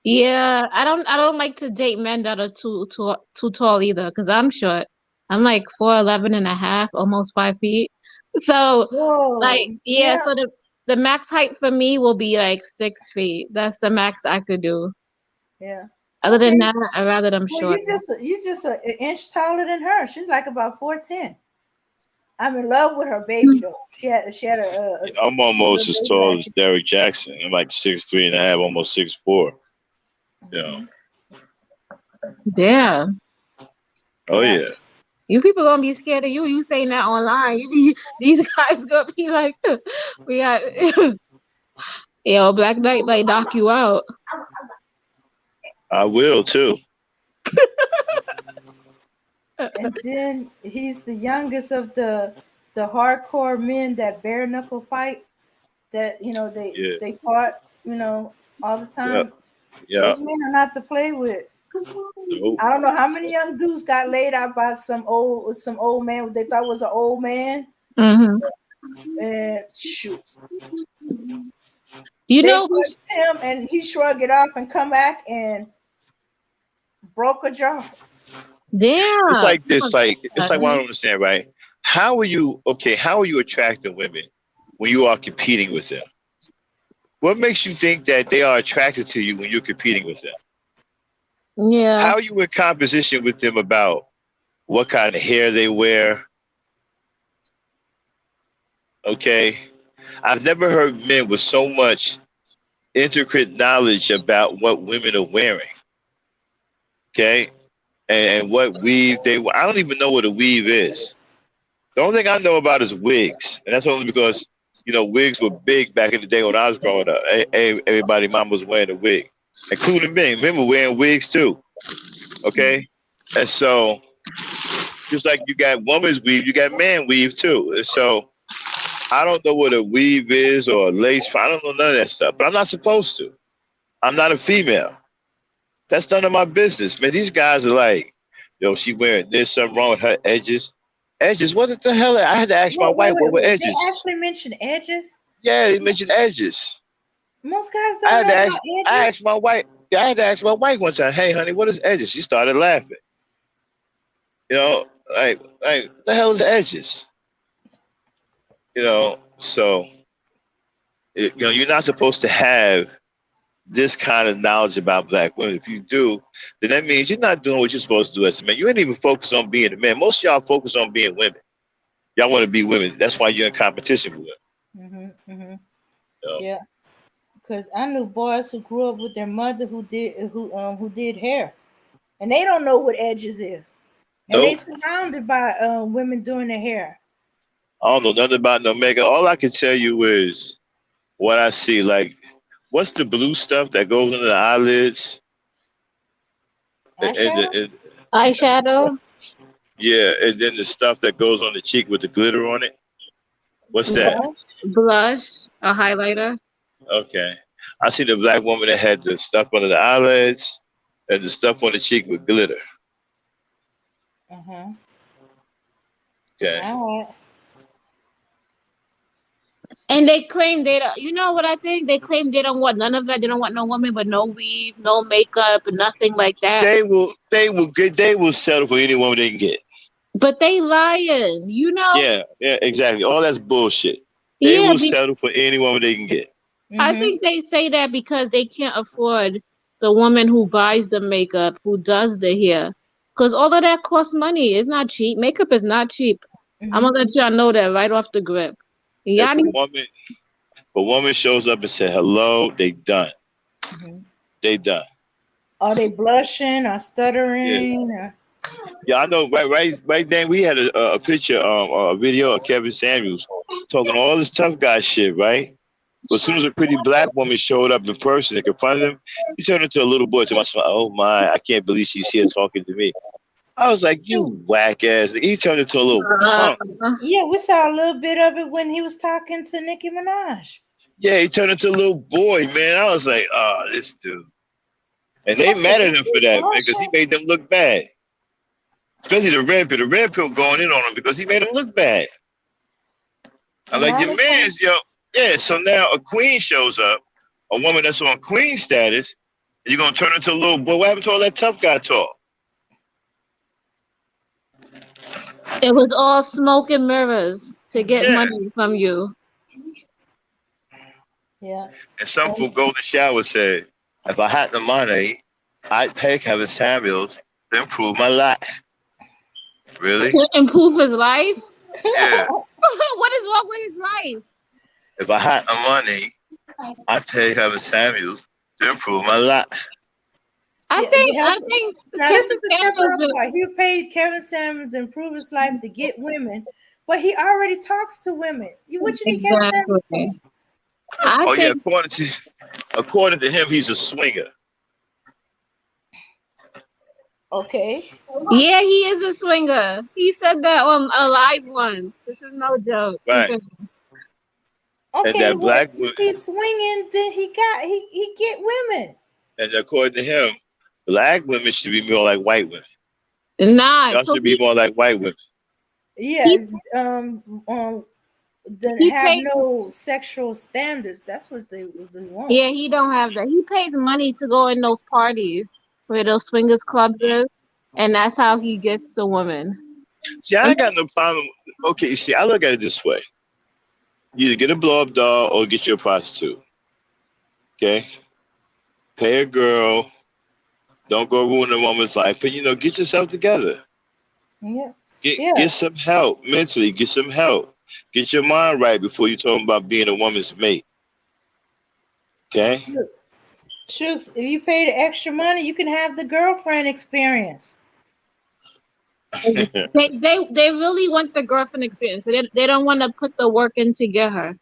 H: Yeah. I don't like to date men that are too tall either, because I'm short. I'm like 4'11" and a half, almost 5 feet. So
D: Whoa,
H: like, yeah,
D: yeah,
H: so the max height for me will be like 6 feet. That's the max I could do.
D: yeah.
H: Other than
D: Okay.
H: that, I'd rather them
D: Well,
H: short.
D: you just an inch taller than her. She's like about 4'10". I'm in love with her baby though. She had
A: I'm
D: a
A: almost
D: little
A: as
D: baby
A: tall
D: last
A: as Derek Jackson. I'm like 6'3.5", almost 6'4". You
D: year.
A: know.
H: Damn.
A: Oh
D: Yeah.
A: yeah.
H: You people gonna be scared of you. You saying that online. These guys gonna be like, we got, yo, Black Knight might knock you out.
A: I will too.
D: And then he's the youngest of the hardcore men that bare knuckle fight. That they
A: Yeah.
D: they fought all the
A: Yep.
D: time.
A: Yeah.
D: Those men are not to play with.
A: Nope.
D: I don't know how many young dudes got laid out by some old man they thought was an old man.
H: Hmm.
D: And shoot,
H: You
D: they
H: know who's
D: punched him and he shrugged it off and come back and broke a jaw.
A: It's
H: damn.
A: like this. Like it's like what I
H: Uh,
A: don't understand, right? How are you okay? How are you attracting women when you are competing with them? What makes you think that they are attracted to you when you're competing with them?
H: Yeah.
A: How are you in competition with them about what kind of hair they wear? Okay, I've never heard men with so much intricate knowledge about what women are wearing. Okay, and what weave they. I don't even know what a weave is. The only thing I know about is wigs, and that's only because wigs were big back in the day when I was growing up. Everybody, mom was wearing a wig, including me. Men were wearing wigs too. Okay, and so just like you got woman's weave, you got man weave too. And so I don't know what a weave is or a lace. I don't know none of that stuff, but I'm not supposed to. I'm not a female. That's none of my business, man. These guys are like, she wearing this, something wrong with her edges. Edges? What the hell? I had to ask my
D: Wait, wait,
A: wife what
D: wait,
A: were
D: wait. They
A: edges.
D: actually mentioned edges.
A: Yeah, he mentioned edges.
D: Most guys
A: I
D: don't
A: had
D: know
A: to
D: about
A: ask. I
D: edges.
A: asked my wife. Yeah, I had to ask my wife one time. Hey, honey, what is edges? She started laughing. You know, like the hell is edges? So you're not supposed to have this kind of knowledge about black women. If you do, then that means you're not doing what you're supposed to do as a man. You ain't even focused on being a man. Most of y'all focus on being women. Y'all want to be women. That's why you're in competition with
D: Mhm, mhm.
A: them.
D: Yeah, because I knew boys who grew up with their mother who did hair, and they don't know what edges is, and they
A: Nope.
D: surrounded by women doing their hair.
A: I don't know nothing about no makeup. All I can tell you is what I see. Like, what's the blue stuff that goes under the eyelids? And,
D: Eyeshadow.
A: and
H: eyeshadow,
A: yeah, and then the stuff that goes on the cheek with the glitter on it. What's that?
D: Blush.
H: blush, a highlighter.
A: Okay. I see the black woman that had the stuff under the eyelids and the stuff on the cheek with glitter.
D: Uh-huh.
A: Okay.
D: All right.
H: And they claim they don't, you know what I think? They claim they don't want none of that. They don't want no woman, but no weave, no makeup, nothing like that.
A: They will settle for any woman they can get.
H: But they lying,
A: Yeah, exactly. All that's bullshit. They
H: Yeah,
A: will settle for any woman they can get.
H: I
D: Mm-hmm.
H: think they say that because they can't afford the woman who buys the makeup, who does the hair. Because all of that costs money. It's not cheap. Makeup is not cheap. I'm
D: Mm-hmm.
H: gonna let y'all know that right off the grip.
A: If
H: Y'all
A: a
H: need,
A: woman shows up and say hello, they done.
D: Mm-hmm.
A: They done.
D: Are they blushing or
A: Yeah.
D: stuttering? Or...
A: Yeah, I know. Right then we had a picture, a video of Kevin Samuels talking all this tough guy shit, right? But as soon as a pretty black woman showed up in person and confronted him, he turned into a little boy to myself. Oh my, I can't believe she's here talking to me. I was like, you whack ass. He turned into a little
H: Uh,
A: punk.
D: Yeah, we saw a little bit of it when he was talking to Nicki Minaj.
A: Yeah, he turned into a little boy, man. I was like, oh, this dude. And
D: I
A: they
D: said,
A: mad at
D: is
A: him
D: he
A: for that, man, because he
D: Marshall?
A: made them look bad. Especially the red pill. The red pill going in on him because he made him look bad. I'm
D: And
A: like,
D: now
A: your
D: they trying.
A: man's, yo. Yeah, so now a queen shows up, a woman that's on queen status, and you're going to turn into a little boy. What happened to all that tough guy talk?
H: it was all smoke and mirrors to get
A: Yeah.
H: money from you.
D: Yeah.
A: And some
D: And
A: fool golden shower said, if I had the money, I'd pay Kevin Samuels to improve my life. Really?
H: Improve his life.
A: Yeah.
H: What is wrong with his life?
A: If I had the money, I'd pay Kevin Samuels to improve my life.
H: I
D: yeah,
H: think
D: to help.
H: I think
D: Now this
H: Kevin
D: is the
H: Samuels
D: temporal part. He paid Kevin Samuels to improve his life to get women, but he already talks to women. What you need Kevin Samuels for?
H: exactly. I
A: Oh yeah,
H: think
A: according to him, he's a swinger.
D: Okay.
H: yeah, he is a swinger. He said that on a live once. This is no joke. He
A: Right.
H: said,
A: And
D: Okay,
A: that
D: well,
A: black
D: if he's swinging, then he get women.
A: and according to him, black women should be more like white women.
H: nah.
A: Y'all
H: So
A: should be more like white women.
D: Yeah,
H: he
D: that
H: he
D: have
H: paid.
D: no sexual standards. That's what they want.
H: Yeah, he don't have that. He pays money to go in those parties where those swingers clubs is, and that's how he gets the woman.
A: See, I ain't got no problem. Okay, you see, I look at it this way: you either get a blow up doll or get you a prostitute. Okay, pay a girl. Don't go ruin a woman's life, but get yourself together.
D: Yeah,
A: Get
D: yeah.
A: some help mentally. Get some help. Get your mind right before you talk about being a woman's mate. Okay.
D: Shooks. Shooks, if you pay the extra money, you can have the girlfriend experience.
H: They really want the girlfriend experience, but they don't want to put the work in to get her.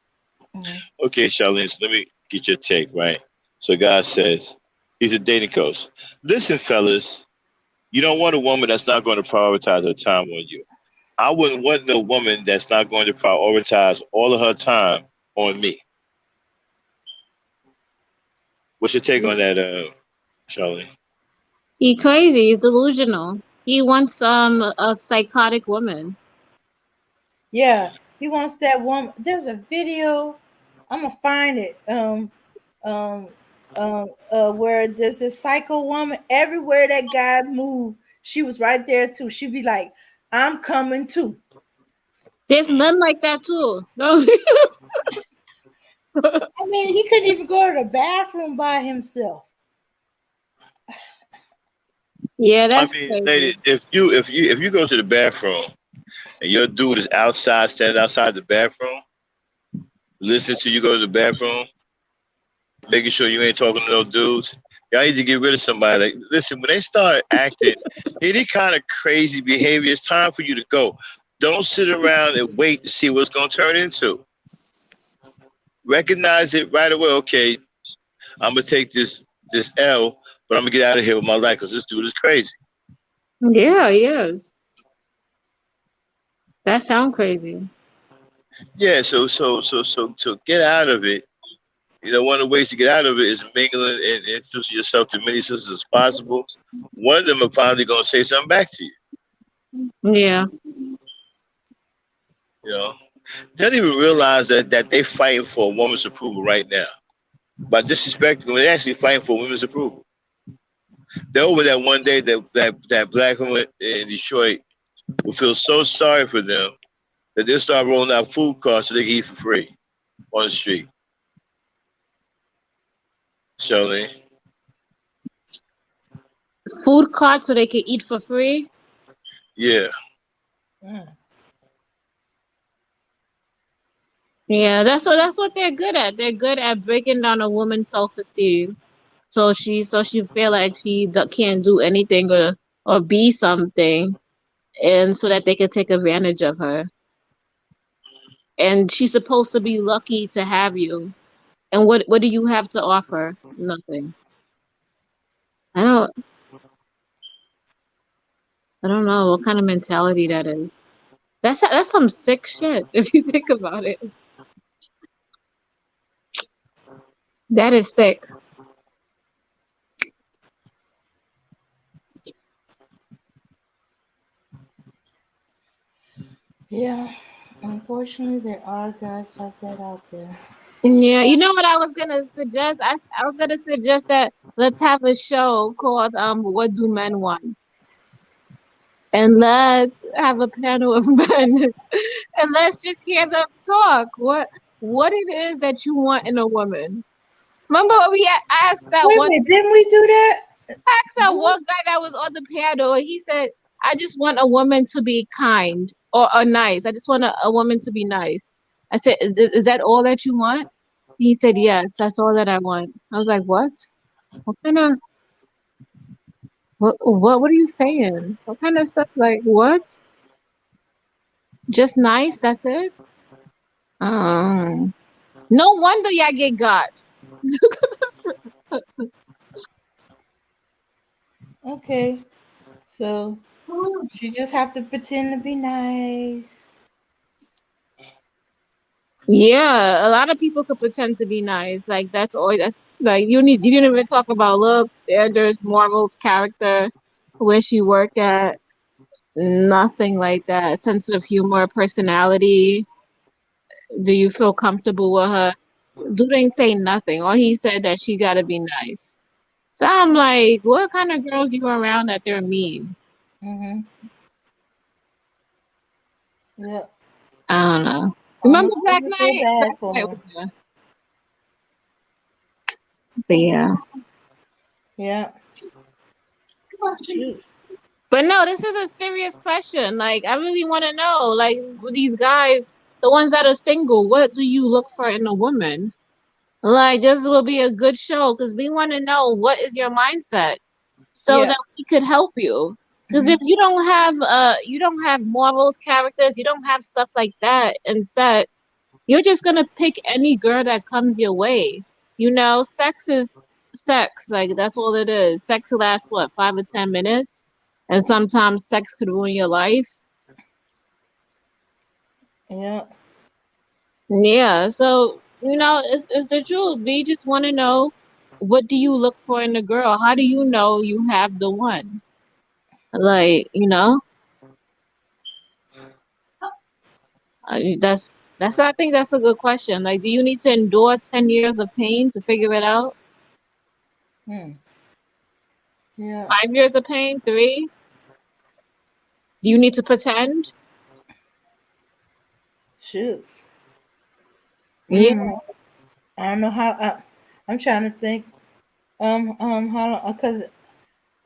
D: Mhm.
A: Okay, Charlene, so let me get your take, right? So God says, he's a dating coach. Listen, fellas, you don't want a woman that's not going to prioritize her time on you. I wouldn't want no woman that's not going to prioritize all of her time on me. What's your take on that, Charlene?
H: He crazy. He's delusional. He wants a psychotic woman.
D: Yeah, he wants that woman. There's a video. I'm gonna find it. Um, where there's this psycho woman. Everywhere that guy moved, she was right there too. She'd be like, "I'm coming too."
H: There's men like that too. No.
D: I mean, he couldn't even go to the bathroom by himself.
H: Yeah,
A: I
H: that's
A: mean,
H: crazy.
A: lady, if you go to the bathroom and your dude is outside, standing outside the bathroom, listening to you go to the bathroom, making sure you ain't talking to no dudes. Y'all need to get rid of somebody. Like, listen, when they start acting any kind of crazy behavior, it's time for you to go. Don't sit around and wait to see what's going to turn into. Recognize it right away. Okay, I'm gonna take this L, but I'm gonna get out of here with my life because this dude is crazy.
H: Yeah, he is. That sound crazy.
A: Yeah, so get out of it. One of the ways to get out of it is mingling and introducing yourself to many sisters as possible. One of them are finally gonna say something back to you.
H: Yeah.
A: You know, they don't even realize that they fighting for a woman's approval right now. By disrespecting them, they're actually fighting for women's approval. They're over that one day that black woman in Detroit will feel so sorry for them that they'll start rolling out food carts so they can eat for free on the street. Charlene.
H: Food carts so they can eat for free.
A: Yeah.
D: Mm.
H: Yeah, that's what they're good at. They're good at breaking down a woman's self-esteem. So she feel like can't do anything or be something, and so that they can take advantage of her. And she's supposed to be lucky to have you. And what do you have to offer? Nothing. I don't. I don't know what kind of mentality that is. That's some sick shit if you think about it. That is sick.
D: Yeah, unfortunately, there are guys like that out there.
H: Yeah, you know what I was gonna suggest? I was gonna suggest that let's have a show called What Do Men Want? And let's have a panel of men and let's just hear them talk. What it is that you want in a woman. Remember what I asked that
D: Wait a
H: one
D: minute, didn't we do that?
H: asked that one guy that was on the panel, and he said, I just want a woman to be kind or nice. I just want a woman to be nice. I said, is that all that you want? He said, yes, that's all that I want. I was like, what? What kind of what are you saying? What kind of stuff? Like what? Just nice, that's it? Um, no wonder y'all get got.
D: Okay, so she just have to pretend to be nice.
H: Yeah, a lot of people could pretend to be nice. Like that's all. That's like you didn't even talk about looks, standards, morals, character, where she work at. Nothing like that. Sense of humor, personality. Do you feel comfortable with her? Dude ain't say nothing. All he said that she gotta be nice. So I'm like, what kind of girls you around that they're mean?
D: Mm-hmm. Yeah,
H: I don't know. Remember
D: almost
H: Black
D: made me feel
H: Knight? Black
D: bad for
H: Knight
D: her.
H: was there. But yeah.
D: Yeah, jeez.
H: But no, this is a serious question. Like, I really want to know, like, with these guys, the ones that are single, what do you look for in a woman? Like, this will be a good show because we want to know what is your mindset so
D: Yeah.
H: that we could help you. Because
D: Mm-hmm.
H: if you don't have morals, characters, you don't have stuff like that and set, you're just gonna pick any girl that comes your way. You know, sex is sex. Like that's all it is. Sex lasts what, 5 or 10 minutes, and sometimes sex could ruin your life.
D: Yeah.
H: Yeah. So you know, it's the truth. We just want to know what do you look for in a girl? How do you know you have the one? Like you know, that's I think that's a good question. Like, do you need to endure 10 years of pain to figure it out?
D: Hmm. Yeah.
H: 5 years of pain? Three? Do you need to pretend?
D: Shoots.
H: Yeah.
D: I don't know how. I'm trying to think. How long? Because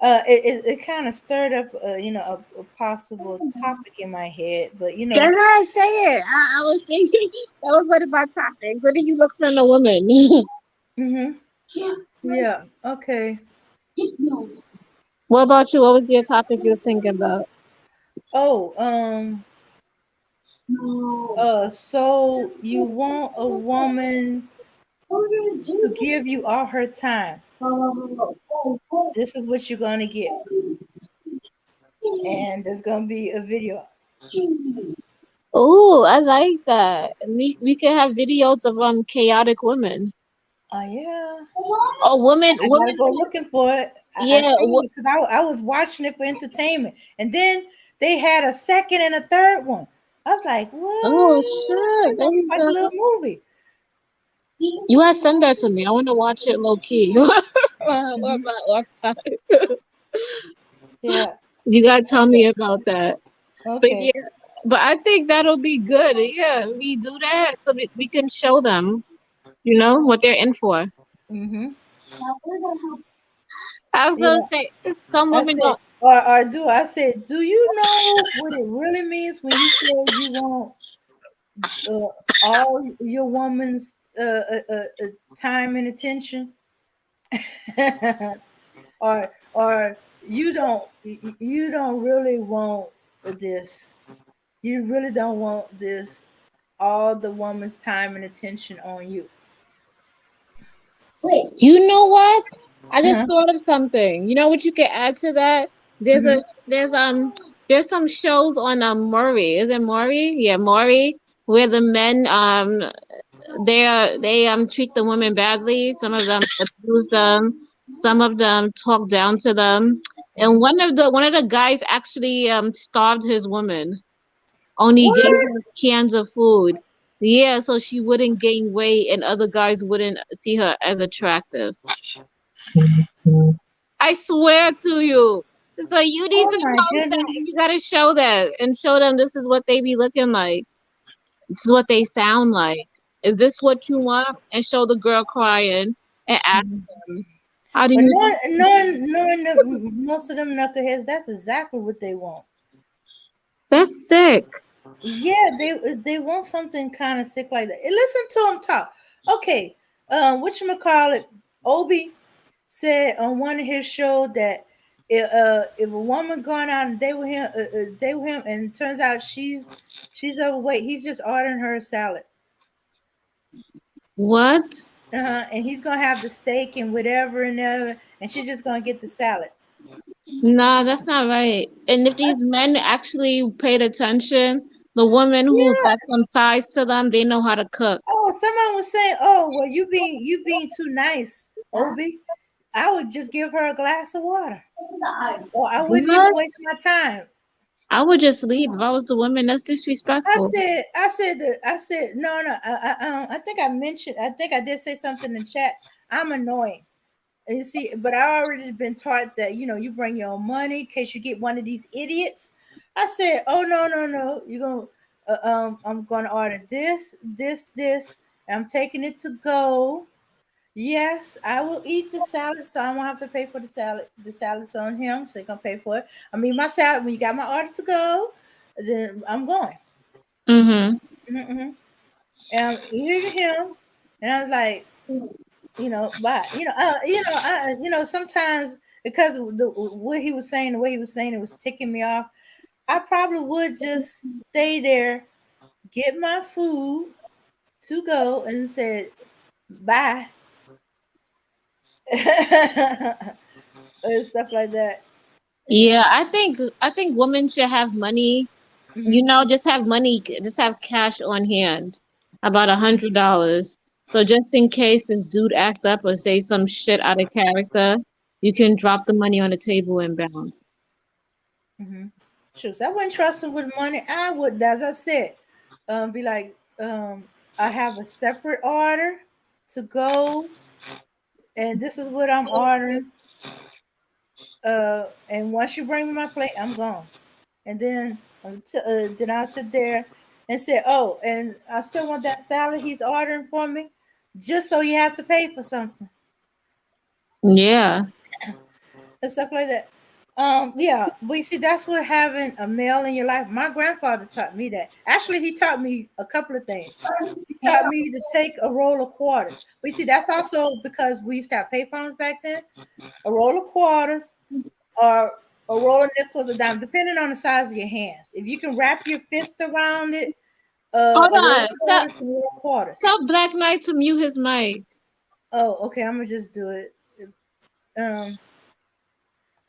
D: it kind of stirred up, a possible topic in my head. But
H: That's how I say it. I was thinking that was one of my topics. What do you look for in a woman?
D: mm-hmm. Yeah. Okay.
H: What about you? What was your topic you was thinking about?
D: Oh. So you want a woman to give you all her time. This is what you're gonna get, and there's gonna be a video.
H: Oh, I like that. We can have videos of chaotic women.
D: Oh yeah.
H: Oh,
D: I
H: women.
D: gotta go looking for it. I
H: Yeah.
D: seen it because I was watching it for entertainment, and then they had a second and a third one. I was like,
H: Oh
D: "What?
H: shit.
D: That's
H: There
D: almost
H: you
D: like a
H: go.
D: little movie."
H: You gotta send that to me. I want to watch it low key. Or
D: Hmm.
H: my off time.
D: Yeah.
H: You gotta tell me
D: Okay.
H: about that. But
D: Okay.
H: yeah, but I think that'll be good. Yeah, we do that so we can show them, you know, what they're in for.
D: Mm-hmm.
H: I was gonna
D: Yeah.
H: say some
D: I
H: women
D: said,
H: don't.
D: I said, do you know what it really means when you say you want uh, all your woman's time and attention, or you don't really want this. You really don't want this. All the woman's time and attention on you.
H: You know what? I just
D: Uh-huh.
H: thought of something. You know what you can add to that? There's a
D: Hmm.
H: there's There's some shows on Maury. Is it Maury? Yeah, Maury, where the men they treat the women badly. Some of them abuse them. Some of them talk down to them. And
D: Mhm.
H: one of the guys actually starved his woman. Only gave
D: What?
H: her cans of food. Yeah, so she wouldn't gain weight and other guys wouldn't see her as attractive. I swear to you. So you need
D: Oh
H: to
D: my
H: post that.
D: goodness.
H: You gotta show that and show them this is what they be looking like. This is what they sound like. Is this what you want? And show the girl crying and ask
D: Mhm.
H: them, how do
D: But
H: you think?
D: knowing most of them knuckleheads, that's exactly what they want.
H: That's sick.
D: Yeah, they want something kind of sick like that. And listen to them talk. Okay, whatchamacallit, Obi said on one of his shows that if a woman going out and date with him, and it turns out she's overweight, he's just ordering her a salad.
H: What?
D: And he's gonna have the steak and whatever and other, and she's just gonna get the salad.
H: Nah, that's not right. And if these men actually paid attention, the women who
D: Yeah.
H: got some ties to them, they know how to cook.
D: Oh, someone was saying, "Oh, well, you being too nice, Obi. I would just give her a glass of water, or I wouldn't even
H: What?
D: waste my time."
H: I would just leave if I was the woman. That's disrespectful.
D: I said, no, no. I think I mentioned. I think I did say something in chat. I'm annoying. And you see, but I already been taught that you bring your own money in case you get one of these idiots. I said, oh no, no, no. You're gonna I'm gonna order this, and I'm taking it to go. Yes, I will eat the salad, so I won't have to pay for the salad. The salad's on him, so he gonna pay for it. I mean, my salad. When you got my order to go, then I'm going.
H: Mm-hmm.
D: Mm-hmm. And I'm eating him, and I was like, but sometimes because of what he was saying, the way he was saying it was ticking me off. I probably would just stay there, get my food to go, and said bye, and stuff like that.
H: Yeah, I think women should have money.
D: Hmm.
H: Just have money, just have cash on hand, about $100. So just in case this dude act up or say some shit out of character, you can drop the money on the table and bounce.
D: Hmm. Sure. So I wouldn't trust him with money. I would, as I said, be like, I have a separate order to go, and this is what I'm ordering. And once you bring me my plate, I'm gone. And then I'll sit there and say, oh, and I still want that salad he's ordering for me, just so you have to pay for something
H: Yeah.
D: and stuff like that. Yeah, but you see, that's what having a male in your life. My grandfather taught me that. Actually, he taught me a couple of things. He taught me to take a roll of quarters. But you see, that's also because we used to have payphones back then. A roll of quarters or a roll of nickels, a dime, depending on the size of your hands. If you can wrap your fist around it,
H: Hold
D: a roll
H: on.
D: of quarters, a roll of quarters.
H: Tell Black Knight to mute his mic.
D: Oh, okay. I'm gonna just do it. Um,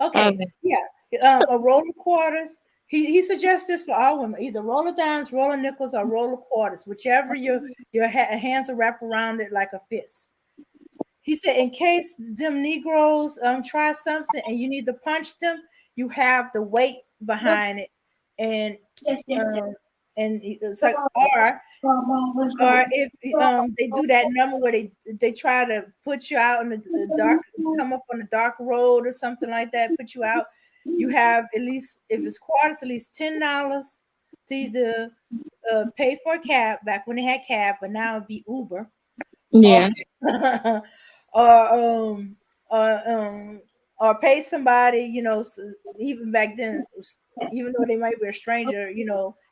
D: okay,
H: Okay.
D: yeah. A roll of quarters. He suggests this for all women: either roll of dimes, roll of nickels, or roll of quarters, whichever your hands are wrapped around it like a fist. He said, in case them Negroes try something and you need to punch them, you have the weight behind it, and um, it's like or if they do that number where they try to put you out in the dark, come up on the dark road or something like that, put you out. You have at least, if it's quarters, at least $10 to either pay for a cab back when they had cab, but now it'd be Uber, or
H: Yeah.
D: or or pay somebody, even back then, even though they might be a stranger,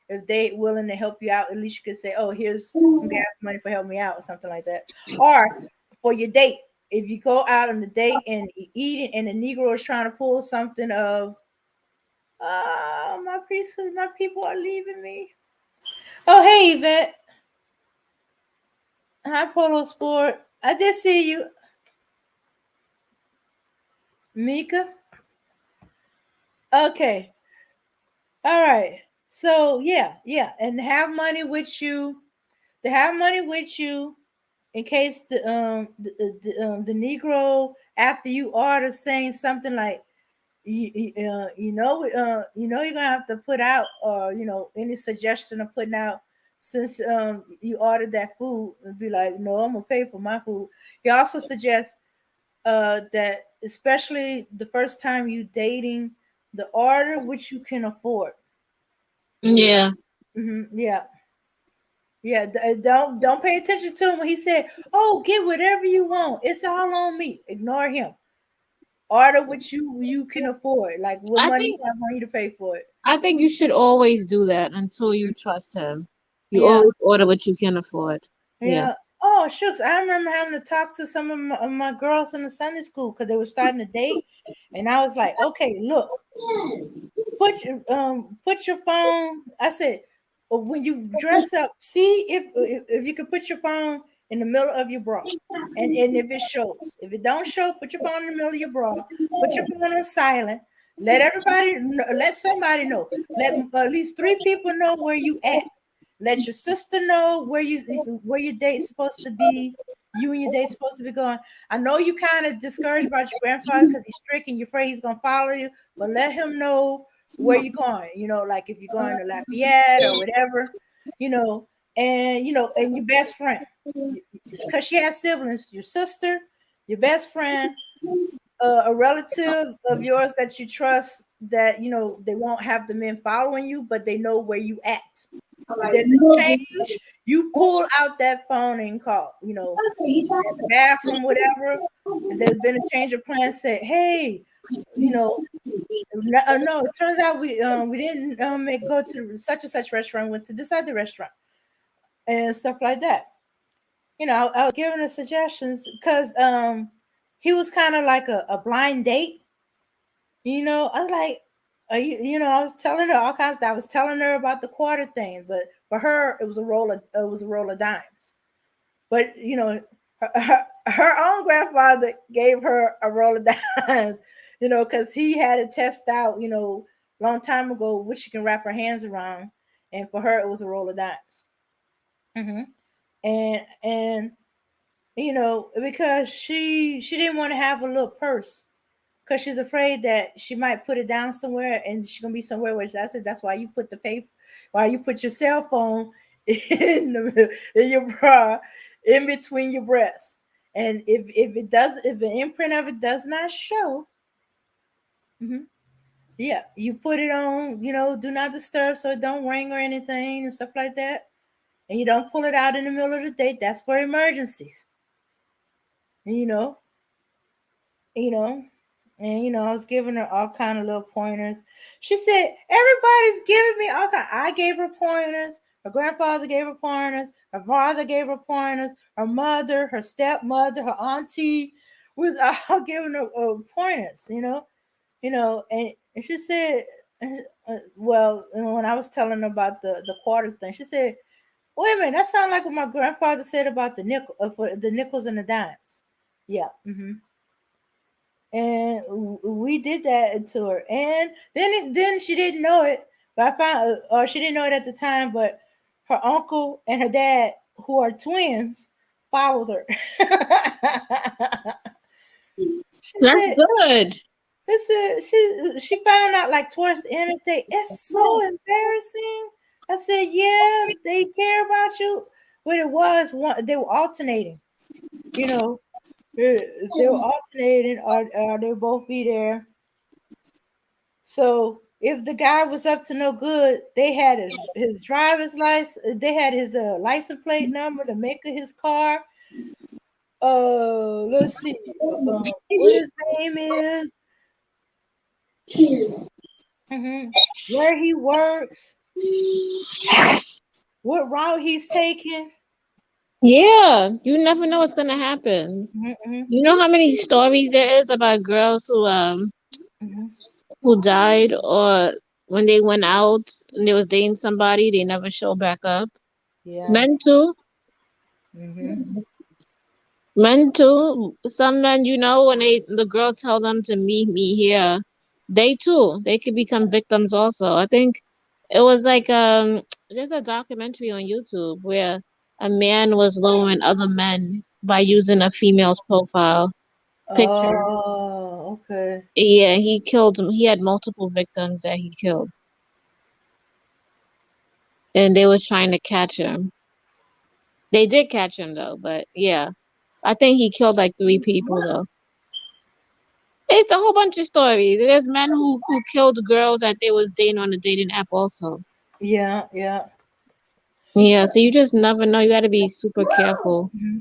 D: if they willing to help you out, at least you could say, oh, here's some gas money for help me out or something like that. Or for your date, if you go out on the date and eat it and the Negro is trying to pull something of, my priesthood, my people are leaving me. Oh, hey, Yvette. Hi, Polo Sport. I did see you. Mika. Okay. All right. So yeah, and have money with you. To have money with you in case the Negro after you order saying something like you're gonna have to put out any suggestion of putting out since you ordered that food and be like, no, I'm gonna pay for my food. He also suggests that especially the first time you dating, the order which you can afford.
H: Yeah.
D: Yeah, yeah. Don't pay attention to him when he said, "Oh, get whatever you want. It's all on me." Ignore him. Order what you can afford, like what
H: I
D: money you
H: think
D: have on you to pay for it.
H: I think you should always do that until you trust him. You
D: Yeah,
H: always order what you can afford. Yeah.
D: yeah. Oh, shucks. I remember having to talk to some of my girls in the Sunday school because they were starting to date, and I was like, "Okay, look, put your phone." I said, when you dress up, see if you can put your phone in the middle of your bra, and if it shows. If it don't show, put your phone in the middle of your bra. Put your phone on silent. Let somebody know. Let at least three people know where you at. Let your sister know where your date's supposed to be. You and your date's supposed to be going. I know you kind of discouraged about your grandfather because he's strict and you're afraid he's gonna follow you, but let him know where you're going. Like if you're going to Lafayette or whatever, you know, and your best friend, because she has siblings. Your sister, your best friend, a relative of yours that you trust that they won't have the men following you, but they know where you at. If there's a change, you pull out that phone and call. At the bathroom, whatever. If there's been a change of plans, say, "Hey, you know, no, it turns out we didn't go to such and such restaurant. Went to this other restaurant and stuff like that." I was giving the suggestions because he was kind of like a blind date. I was like, I was telling her all kinds of stuff. I was telling her about the quarter thing, but for her, it was a roll of dimes. But her own grandfather gave her a roll of dimes, because he had to test out, long time ago, which she can wrap her hands around, and for her, it was a roll of dimes. hmm and because she didn't want to have a little purse because she's afraid that she might put it down somewhere and she's gonna be somewhere where I said that's why you put your cell phone in your bra in between your breasts. And if the imprint of it does not show, mhm, yeah, you put it on, do not disturb so it don't ring or anything and stuff like that. And you don't pull it out in the middle of the day. That's for emergencies. And, you know, I was giving her all kind of little pointers. She said, everybody's giving me all kind. I gave her pointers. Her grandfather gave her pointers. Her father gave her pointers. Her mother, her stepmother, her auntie was all giving her pointers. And she said, well, when I was telling her about the quarters thing, she said, "Wait a minute, that sounds like what my grandfather said about the for the nickels and the dimes." Yeah. And we did that to her, and then she didn't know it, but I found, or she didn't know it at the time, but her uncle and her dad, who are twins, followed her. she
H: That's
D: said
H: good.
D: she found out like towards the end of the day. It's so embarrassing. I said, yeah, they care about you. What it was, they were alternating. You know, they were alternating, or they'll both be there. So if the guy was up to no good, they had his driver's license. They had his license plate number, the make of his car. Let's see, what his name is, where he works, what route he's taking.
H: Yeah, you never know what's gonna happen.
D: Mm-hmm,
H: You know how many stories there is about girls
D: hmm
H: who died or when they went out and they was dating somebody, they never show back up.
D: Yeah.
H: Men too.
D: hmm
H: Men too. Some men, when the girl tell them to meet me here, they too, they could become victims also. I think It was like there's a documentary on YouTube where a man was lowering other men by using a female's profile picture.
D: Oh, okay.
H: Yeah, he killed him. He had multiple victims that he killed, and they was trying to catch him. They did catch him though, but yeah, I think he killed like 3 people though. It's a whole bunch of stories. There's men who killed girls that they was dating on a dating app also.
D: Yeah, yeah.
H: Yeah, so you just never know. You got to be super careful.
D: Hmm.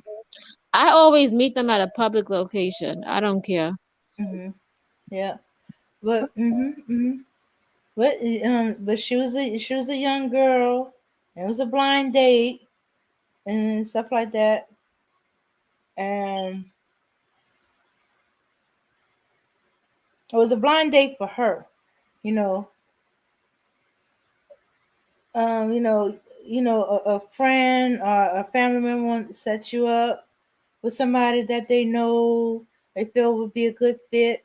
H: I always meet them at a public location. I don't care.
D: Hmm. Yeah. But but she was a young girl. It was a blind date and stuff like that. And it was a blind date for her, you know. Um, you know, a friend or a family member sets you up with somebody that they know they feel would be a good fit.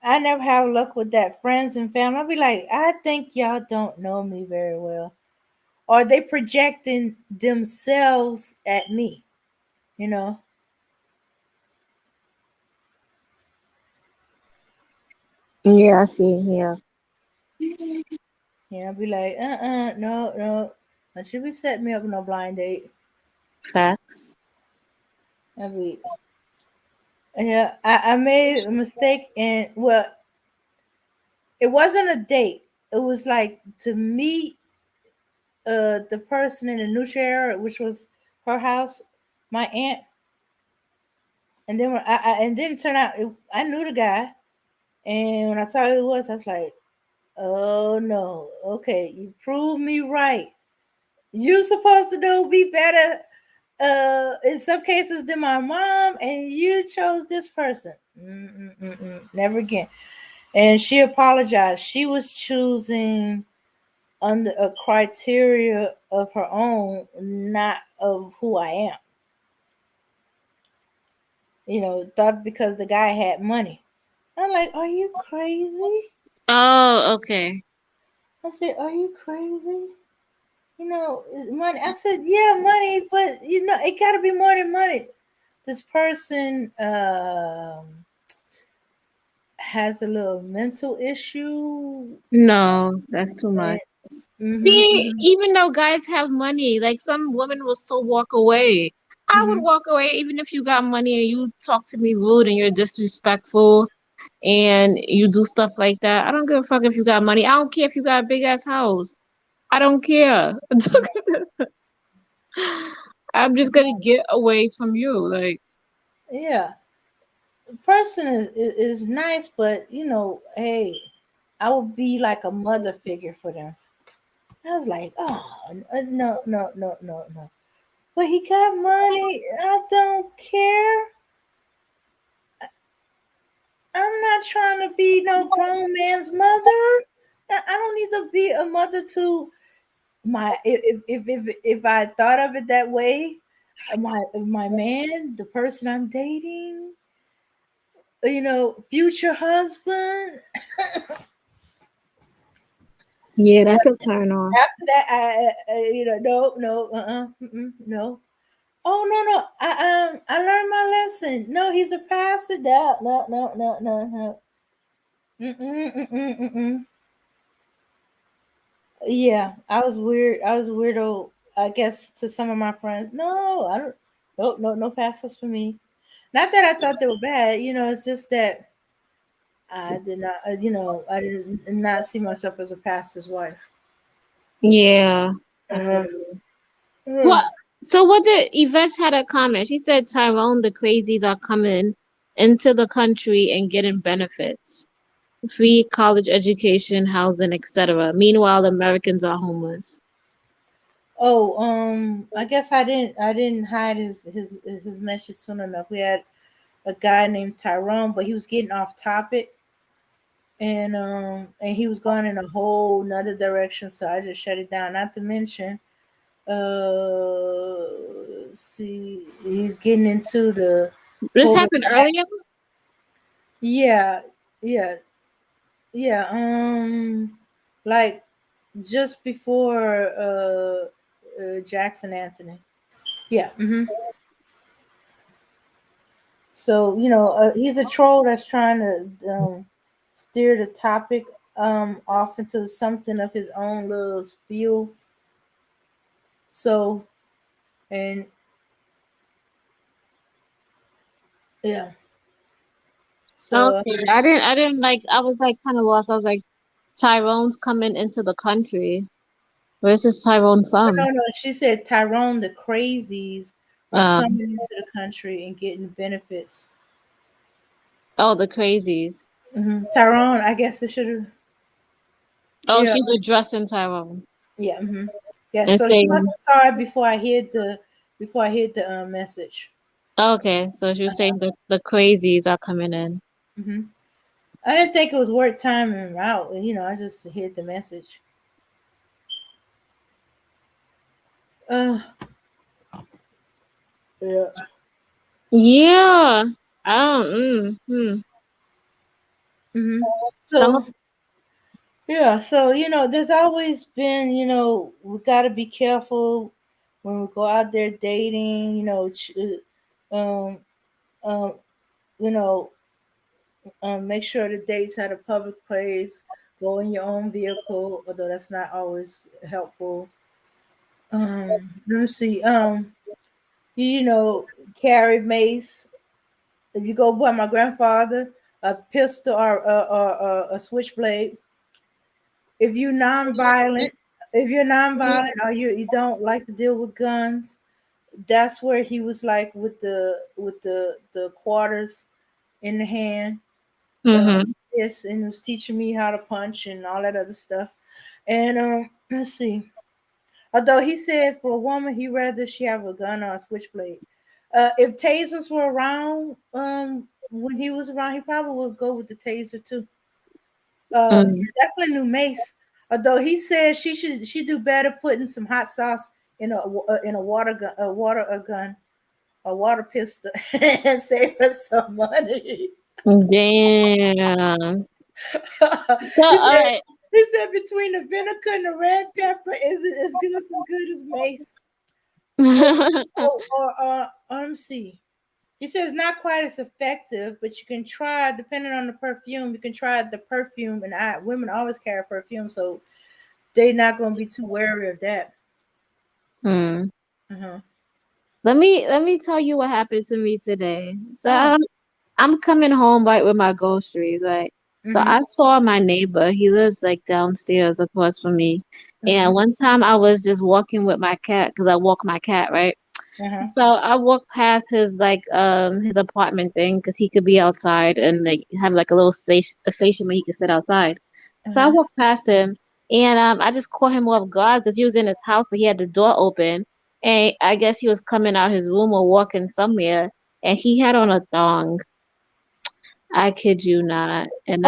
D: I never have luck with that. Friends and family, I'll be like, I think y'all don't know me very well. Or they projecting themselves at me, you know.
H: Yeah, I see. Yeah,
D: Yeah, I'll be like, no, no. I should be setting me up with no blind date.
H: facts.
D: I'll be yeah, I made a mistake and well, it wasn't a date. It was like to meet the person in the neutral area, which was her house, my aunt. And then when and then it turned out I knew the guy, and when I saw who it was, I was like, "Oh no, okay, you proved me right. You're supposed to know me better, in some cases than my mom, and you chose this person. Never again." And she apologized. She was choosing under a criteria of her own, not of who I am. Thought because the guy had money. I'm like, are you crazy?
H: Oh, okay.
D: I said, are you crazy? Money. I said, yeah, money, but it got to be more than money. This person has a little mental issue.
H: No, that's too much.
D: Mm-hmm,
H: See,
D: mm-hmm,
H: even though guys have money, like some women will still walk away. I would
D: mm-hmm.
H: walk away even if you got money and you talk to me rude and you're disrespectful and you do stuff like that. I don't give a fuck if you got money. I don't care if you got a big ass house. I don't care. I'm just gonna get away from you. Like,
D: Yeah, the person is nice, but hey, I would be like a mother figure for them. I was like, oh, no, no, no, no, no. But he got money. I don't care. I'm not trying to be no grown man's mother. I don't need to be a mother to my if I thought of it that way, my man, the person I'm dating, future husband.
H: yeah,
D: Yeah.
H: that's a turn on.
D: After that, no, no, no. Oh no, no. I learned my lesson. No, he's a pastor. No, no, no, no, no, no. Mm-mm, mm-mm, mm-mm. Yeah, I was weird. I was a weirdo, I guess, to some of my friends. No, I don't. No, no, no pastors for me. Not that I thought they were bad. It's just that I did not. I did not see myself as a pastor's wife.
H: Yeah, I feel
D: Uh-huh.
H: you.
D: Uh,
H: What? So what did Yvette had a comment? She said Tyrone, the crazies are coming into the country and getting benefits, free college education, housing, etc. Meanwhile, Americans are homeless.
D: Oh, I guess I didn't hide his message soon enough. We had a guy named Tyrone, but he was getting off topic, and he was going in a whole nother direction, so I just shut it down. Not to mention, see, he's getting into the
H: This
D: whole
H: happened earlier.
D: yeah, yeah, yeah. Like just before Jackson Anthony. Yeah. So he's a troll that's trying to steer the topic off into something of his own little spiel. So and yeah. So
H: Okay. I didn't like, I was like kind of lost. I was like, Tyrone's coming into the country. Where's this Tyrone
D: no,
H: from?
D: no, she said Tyrone the crazies are
H: Um,
D: coming into the country and getting benefits.
H: oh, the crazies.
D: Tyrone, I guess it should have.
H: Oh,
D: Yeah,
H: she's addressing Tyrone
D: yeah. Yeah,
H: and
D: so she must
H: saying,
D: have saw it before I hit the message.
H: okay, so she was saying that the crazies are coming in.
D: hmm I didn't think it was worth timing out. I just hit the message. Uh, yeah.
H: Yeah. I don't,
D: hmm
H: Some of,
D: So yeah, so there's always been, we got to be careful when we go out there dating. Um, um, you know, make sure the dates at a public place. Go in your own vehicle, although that's not always helpful. Let me see. You carry mace. If you go by my grandfather, a pistol or a switchblade. If you're nonviolent, if you're nonviolent or you don't like to deal with guns, that's where he was like with the quarters in the hand.
H: mm-hmm,
D: Yes, and was teaching me how to punch and all that other stuff. And let's see. Although he said for a woman, he rather she have a gun or a switchblade. If tasers were around, when he was around, he probably would go with the taser too.
H: mm,
D: Definitely knew Mace. Although he said she do better putting some hot sauce in a water gun, a water pistol, and save her some money.
H: damn. So,
D: he
H: all
D: said
H: right.
D: he said between the vinegar and the red pepper is as good as mace. Or let me see. He says not quite as effective, but you can try depending on the perfume. You can try the perfume, and women always carry perfume, so they're not going to be too wary of that.
H: Hmm.
D: Uh-huh.
H: Let me tell you what happened to me today. So
D: Oh.
H: I'm coming home right with my groceries, right? So
D: Mm-hmm.
H: I saw my neighbor. He lives like downstairs across from me.
D: Mm-hmm.
H: And one time I was just walking with my cat because I walk my cat, right?
D: Uh-huh.
H: So I walked past his like his apartment thing because he could be outside and like have like a little station where he could sit outside. So I
D: Uh-huh.
H: walked past him and I just caught him off guard because he was in his house but he had the door open and I guess he was coming out his room or walking somewhere and he had on a thong. I kid you not. And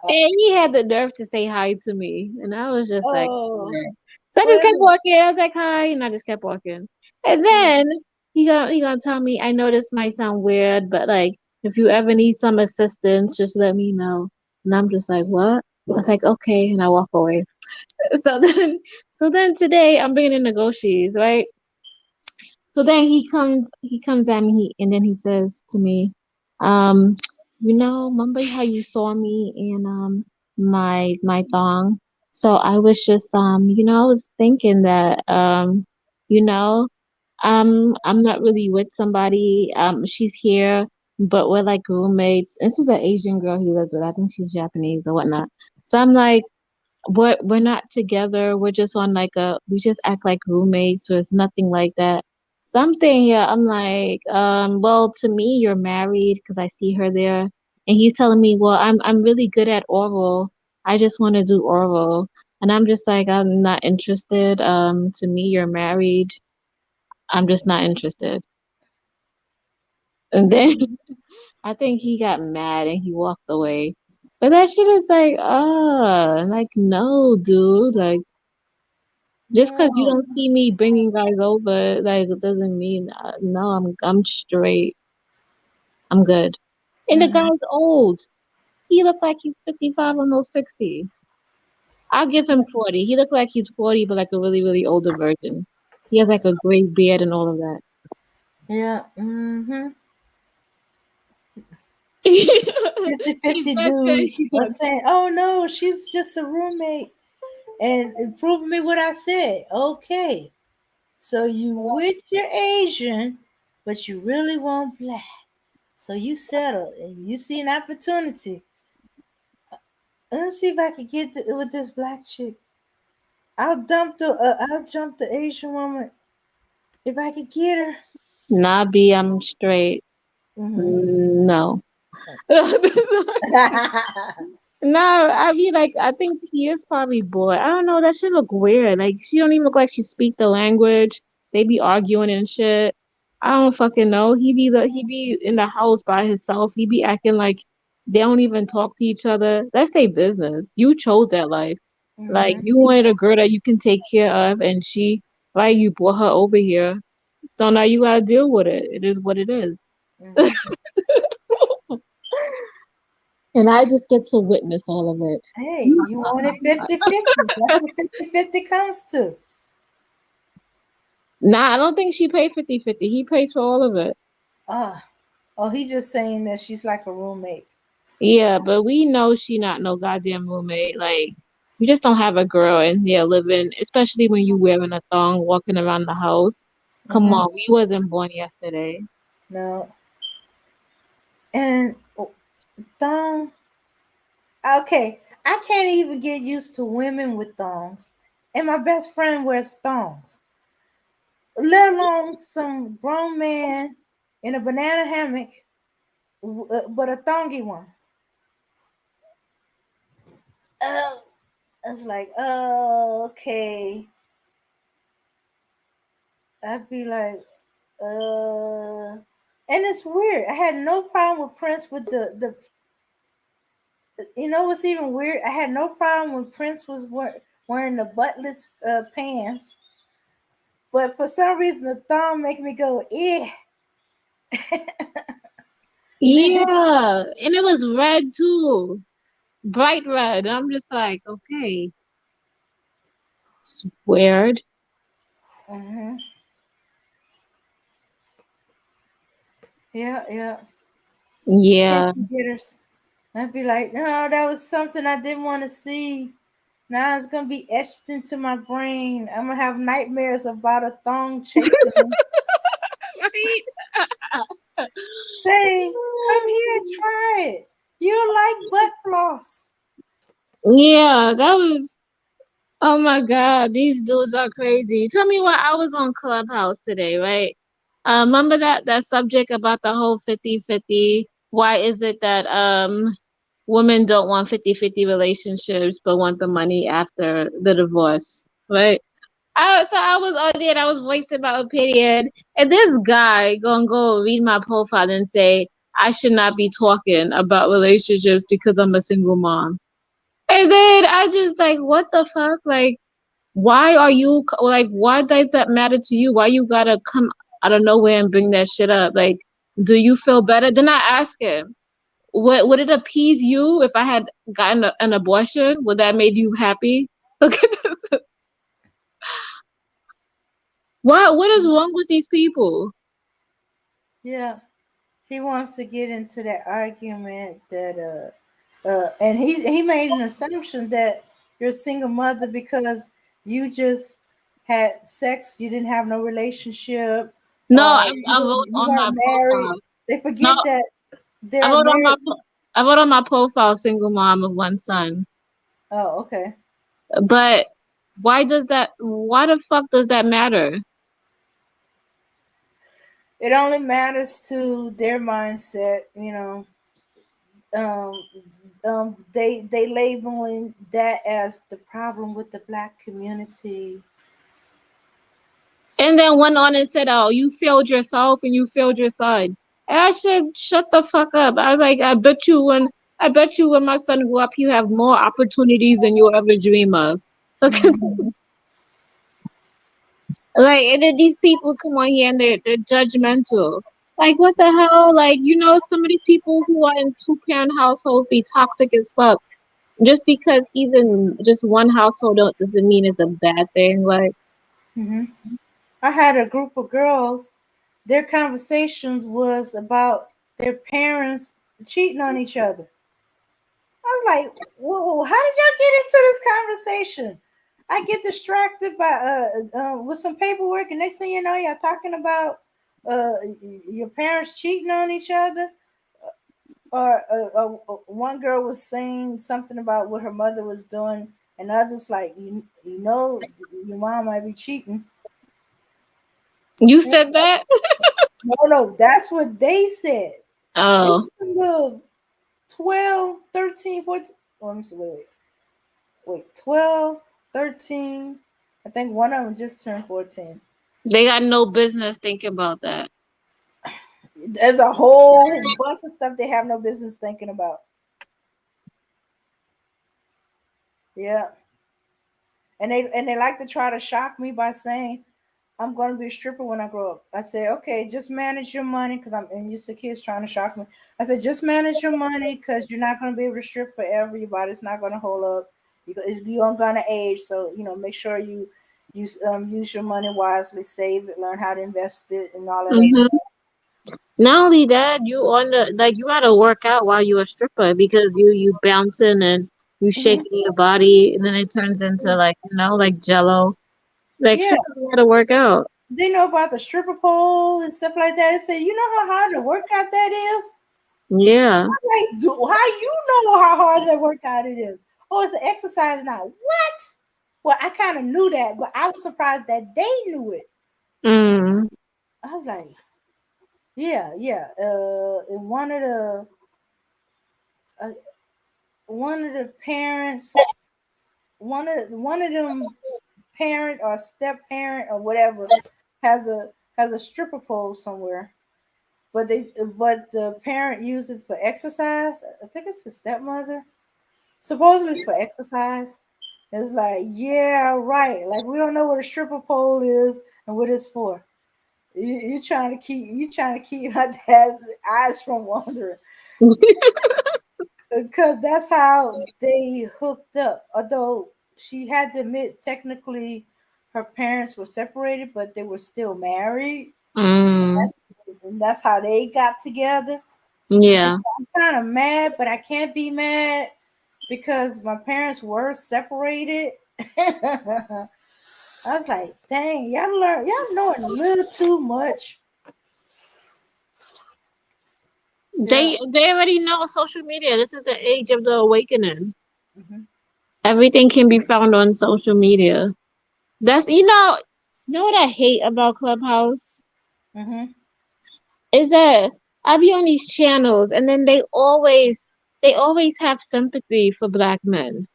H: he had the nerve to say hi to me. And I was just like,
D: Oh.
H: "Meh." So I just
D: Wait a
H: kept
D: minute.
H: walking. I was like, hi, and I just kept walking. And then he gonna tell me, I know this might sound weird, but like if you ever need some assistance, just let me know. And I'm just like, what? I was like, okay, and I walk away. So then today I'm bringing in the groceries, right? So then he comes at me and then he says to me, um, remember how you saw me in my thong? So I was just I was thinking that you know, I'm not really with somebody. She's here, but we're like roommates. This is an Asian girl he lives with. I think she's Japanese or whatnot. So I'm like, we're not together. We're just on like we just act like roommates, so it's nothing like that. So I'm saying here, I'm like, well, to me, you're married because I see her there, and he's telling me, well, I'm really good at oral. I just want to do oral, and I'm just like, I'm not interested. To me, you're married. I'm just not interested. And then I think he got mad and he walked away. But that shit is like, like no, dude, like. Just because you
D: Oh.
H: don't see me bringing guys over, like, it doesn't mean no. I'm straight. I'm good. And the
D: Mm-hmm.
H: guy's old. He looked like he's 55, almost 60. I'll give him 40. He look like he's 40, but like a really, really older version. He has like a gray beard and all of that.
D: Yeah. Mm-hmm.
H: He's
D: 50-50
H: back to
D: dudes are saying, oh no, she's just a roommate. And proving me what I said. Okay. So you with your Asian, but you really want black. So you settle and you see an opportunity. Let me see if I can get with this black chick. I'll jump the Asian woman if I could get her.
H: Nah, B, I'm straight.
D: Hmm.
H: No. No, I mean, like, I think he is probably bored. I don't know. That shit look weird. Like, she don't even look like she speak the language. They be arguing and shit. I don't fucking know. He be in the house by himself. He be acting like they don't even talk to each other. That's their business. You chose that life. Like,
D: Hmm.
H: you wanted a girl that you can take care of, and like, you brought her over here. So now you gotta deal with it. It is what it is.
D: Hmm.
H: And I just get to witness all of it.
D: Hey, you want it 50-50. That's what 50-50 comes to.
H: Nah, I don't think she paid 50-50. He pays for all of it.
D: Ah. Oh, he's just saying that she's like a roommate.
H: Yeah, but we know she not no goddamn roommate. Like, you just don't have a girl in here living, especially when you wearing a thong walking around the house. Come
D: Hmm.
H: on, we wasn't born yesterday.
D: No. And thong. Okay, I can't even get used to women with thongs. And my best friend wears thongs. Let alone some grown man in a banana hammock, but a thongy one. Oh, it's like, oh, okay. I'd be like, and it's weird. I had no problem with Prince with you know what's even weird? I had no problem when Prince was wearing the buttless pants, but for some reason the thong make me go, eh.
H: Yeah, and it was red too, bright red. I'm just like, okay, it's weird.
D: Hmm. Yeah, yeah.
H: Yeah.
D: Attention getters. I'd be like, no, that was something I didn't want to see. Now it's gonna be etched into my brain. I'm gonna have nightmares about a thong chasing me. Say, come here, try it. You like butt floss.
H: Yeah, that was. Oh my God, these dudes are crazy. Tell me what I was on Clubhouse today, right? Remember that subject about the whole 50-50? Why is it that women don't want 50-50 relationships but want the money after the divorce, right? I was on there and I was voicing my opinion, and this guy gonna go read my profile and say I should not be talking about relationships because I'm a single mom. And then I just like, what the fuck? Like, why are you like? Why does that matter to you? Why you gotta come out of nowhere and bring that shit up? Like, do you feel better? Then I ask him, would it appease you if I had gotten an abortion? Would that made you happy? Look at this. What is wrong with these people?
D: Yeah, he wants to get into that argument that and he made an assumption that you're a single mother because you just had sex, you didn't have no relationship,
H: No,
D: or
H: I wrote
D: you
H: on my
D: weren't married.
H: profile.
D: They
H: No,
D: forget that
H: I
D: they're
H: wrote on my
D: married.
H: I wrote on my profile, single mom of one son.
D: Oh, okay.
H: But why does that? Why the fuck does that matter?
D: It only matters to their mindset, you know. Um, they labeling that as the problem with the black community.
H: And then went on and said, "Oh, you failed yourself and you failed your son." And I said, "Shut the fuck up." I was like, I bet you when my son grew up, you have more opportunities than you'll ever dream of." Look,
D: Mhm.
H: like, and then these people come on here and they're judgmental. Like, what the hell? Like, some of these people who are in two parent households be toxic as fuck. Just because he's in just one household doesn't mean it's a bad thing. Like,
D: Hmm. I had a group of girls. Their conversations was about their parents cheating on each other. I was like, "Whoa, how did y'all get into this conversation?" I get distracted by with some paperwork, and next thing you know, y'all talking about your parents cheating on each other. Or one girl was saying something about what her mother was doing, and others like, you know, your mom might be cheating.
H: you said that?
D: No, no, that's what they said. They
H: Oh,
D: was some little 12, 13, 14. Oh, let me see, wait, 12, 13. I think one of them just turned 14.
H: they got no business thinking about that.
D: There's a whole bunch of stuff they have no business thinking about. Yeah. And they like to try to shock me by saying I'm going to be a stripper when I grow up. I said, okay, just manage your money because I'm and used to kids trying to shock me. I said, just manage your money because you're not going to be able to strip forever. Your body's not going to hold up. You're going to age. So, make sure you use your money wisely, save it, learn how to invest it, and all of that
H: Hmm.
D: stuff.
H: Not only that, you on the like you gotta work out while you're a stripper because you bouncing and you
D: Hmm.
H: shaking your body and then it turns into like like jello. Like
D: Yeah,
H: strippers gotta work out.
D: they know about the stripper pole and stuff like that. They say, you know how hard the workout that is?
H: Yeah.
D: Like, how you know how hard that workout it is? Oh, it's an exercise now. What? Well, I kind of knew that, but I was surprised that they knew it.
H: Mm.
D: I was like, yeah, yeah. And uh, one of the parents, one of them parent or step parent or whatever has a stripper pole somewhere. But the parent used it for exercise. I think it's the stepmother. Supposedly it's for exercise. It's like, yeah, right. Like we don't know what a stripper pole is and what it's for. You trying to keep my dad's eyes from wandering because that's how they hooked up. Although she had to admit, technically, her parents were separated, but they were still married.
H: Mm.
D: And that's how they got together. She
H: Yeah.
D: said, I'm kind of mad, but I can't be mad because my parents were separated. I was like, dang, y'all knowing a little too much. Yeah.
H: They already know social media. This is the age of the awakening.
D: Hmm.
H: Everything can be found on social media. That's you know what I hate about Clubhouse
D: Hmm.
H: is that I be on these channels and then they always have sympathy for black men.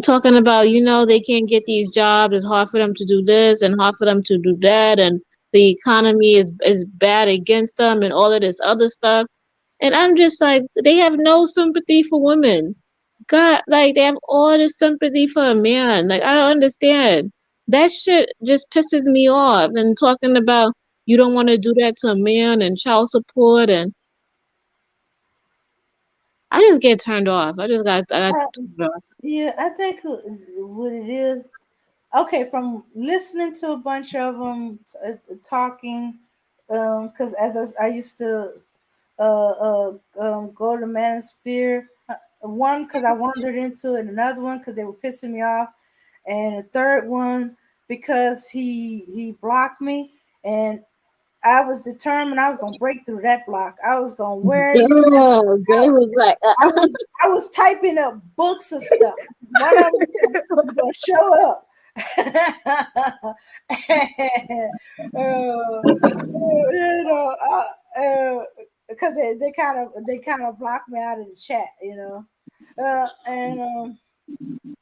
H: Talking about, they can't get these jobs, it's hard for them to do this and hard for them to do that, and the economy is bad against them and all of this other stuff. And I'm just like, they have no sympathy for women. God, like they have all this sympathy for a man. Like I don't understand. That shit just pisses me off. And talking about you don't want to do that to a man and child support, and I just get turned off. I got turned off.
D: Yeah, I think what it is. Okay, from listening to a bunch of them talking, because as I used to go to Manosphere. One because I wandered into it, another one because they were pissing me off, and a third one because he blocked me, and I was determined I was gonna break through that block. I was gonna wear it.
H: Damn, Jay was like,
D: I was I was typing up books of stuff. One of them was gonna show up. And, because they kind of blocked me out of the chat, and it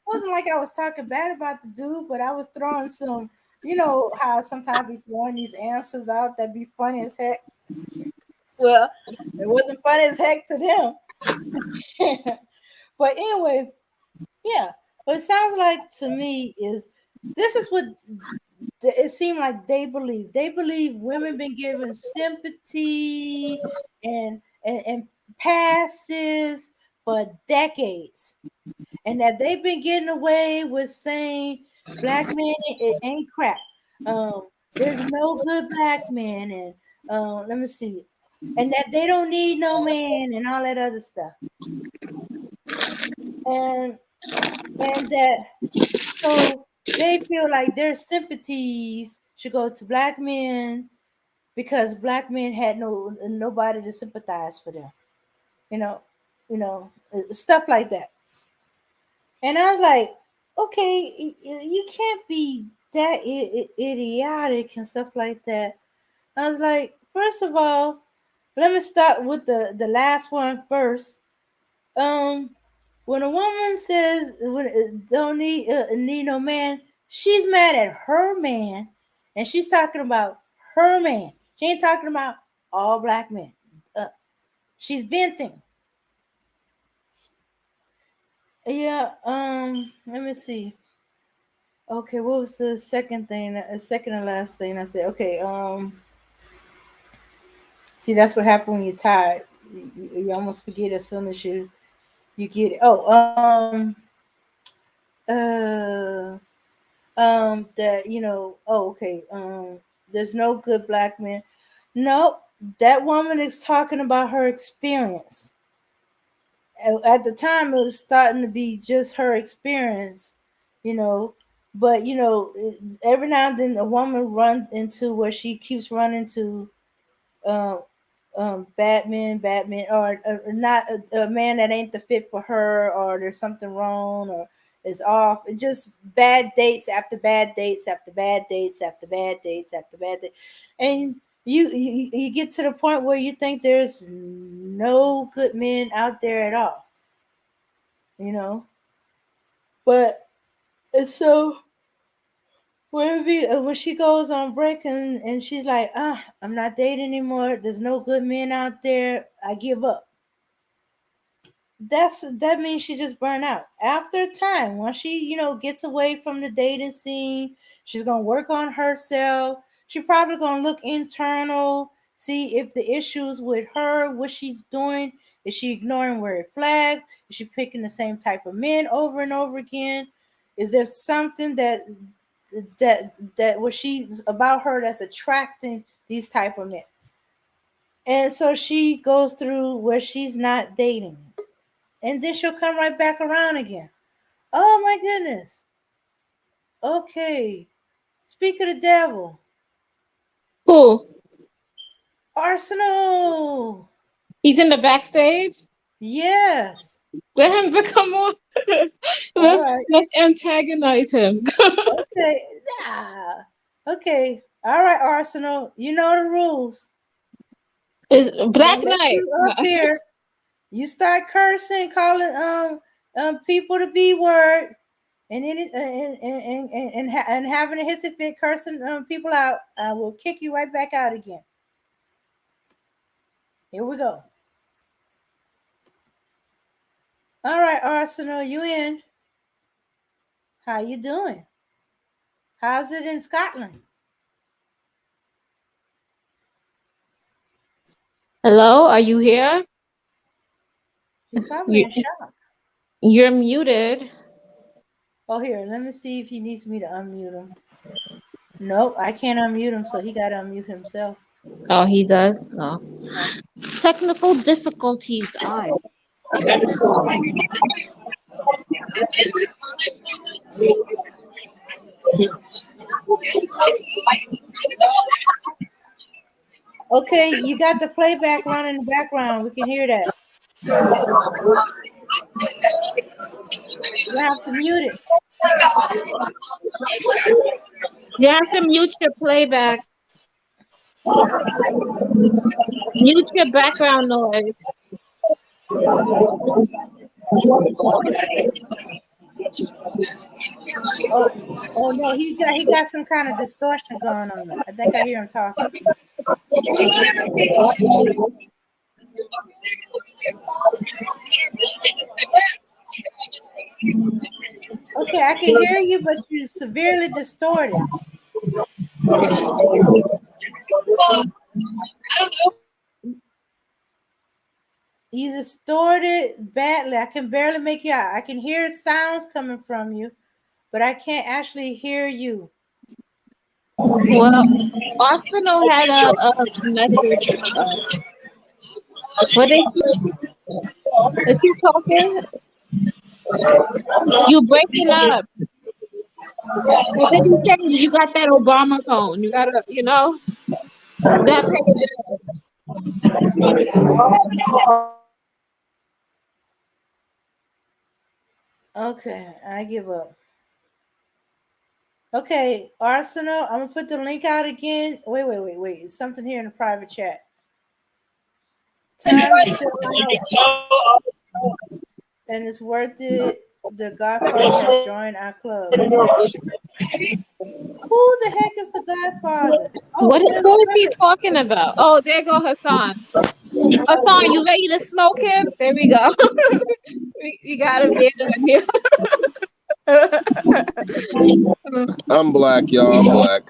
D: wasn't like I was talking bad about the dude, but I was throwing some, how sometimes be throwing these answers out that be funny as heck. Well, it wasn't funny as heck to them. But anyway, yeah. What it sounds like to me is this is what it seemed like they believe. They believe women been given sympathy and passes for decades, and that they've been getting away with saying black men it ain't crap. There's no good black men, and let me see, and that they don't need no man and all that other stuff, and that so they feel like their sympathies should go to black men because black men had nobody to sympathize for them, you know, stuff like that. And I was like, okay, you can't be that idiotic and stuff like that. I was like, first of all, let me start with the last one first. Um, when a woman says don't need no man, she's mad at her man, and she's talking about her man. She ain't talking about all black men. Uh, she's venting. Yeah. Let me see. Okay, what was the second thing? Second and last thing I said. Okay. See, that's what happened when you're tired. You almost forget as soon as you get it. Oh. Uh. That Oh, okay. There's no good black men. No, that woman is talking about her experience. At the time, it was starting to be just her experience, you know. But every now and then, a woman runs into where she keeps running to uh, Batman, or not a man that ain't the fit for her, or there's something wrong, or is off. It's just bad dates after bad dates after bad dates after bad dates after bad dates, and you get to the point where you think there's no good men out there at all, you know. But and so when she goes on break and she's like, I'm not dating anymore. There's no good men out there. I give up. That means she just burned out. After a time, once she gets away from the dating scene, she's gonna work on herself. She probably gonna look internal, see if the issues with her, what she's doing. Is she ignoring red flags? Is she picking the same type of men over and over again? Is there something that what she's about her that's attracting these type of men? And so she goes through where she's not dating, and then she'll come right back around again. Oh my goodness. Okay. Speak of the devil.
H: Who?
D: Arsenal.
H: He's in the backstage.
D: Yes.
H: Let him become more.
D: All
H: let's
D: right.
H: let's antagonize him.
D: Okay. Ah. Okay. All right, Arsenal. You know the rules.
H: It's
D: I'm gonna
H: Black
D: let
H: Knight.
D: you up here. You start cursing, calling people the B word, and then and having a hissy fit, cursing people out. I will kick you right back out again. Here we go. All right, Arsenal, you in? How you doing? How's it in Scotland?
H: Hello, are you here?
D: He's probably
H: You,
D: in shock.
H: you're muted.
D: Oh, here, let me see if he needs me to unmute him. Nope, I can't unmute him, so he got to unmute himself.
H: Oh, he does. Oh.
D: Uh,
H: Technical difficulties. I.
D: Okay, you got the playback running in the background. We can hear that. You have to mute it.
H: You have to mute your playback. Mute your background noise.
D: Oh, oh no, he got some kind of distortion going on. I think I hear him talking. Okay, I can hear you, but you're severely distorted. You distorted badly. I can barely make you out. I can hear sounds coming from you, but I can't actually hear you.
H: Well, Arsenal had a message. What is he talking? You breaking up? What did he say? You got that Obama phone. You gotta, gotta pay your
D: Okay, I give up. Okay, Arsenal, I'm gonna put the link out again. Wait. Something here in the private chat. Time to sell out, and it's worth it. The Godfather has joined our club. Who the heck is the Godfather? Oh, there's
H: Who is he
D: Frederick.
H: talking about? Oh, there go Hassan. Hassan,
D: Okay.
H: you ready to smoke him? There we go. we got him there in here.
F: I'm black, y'all. I'm black.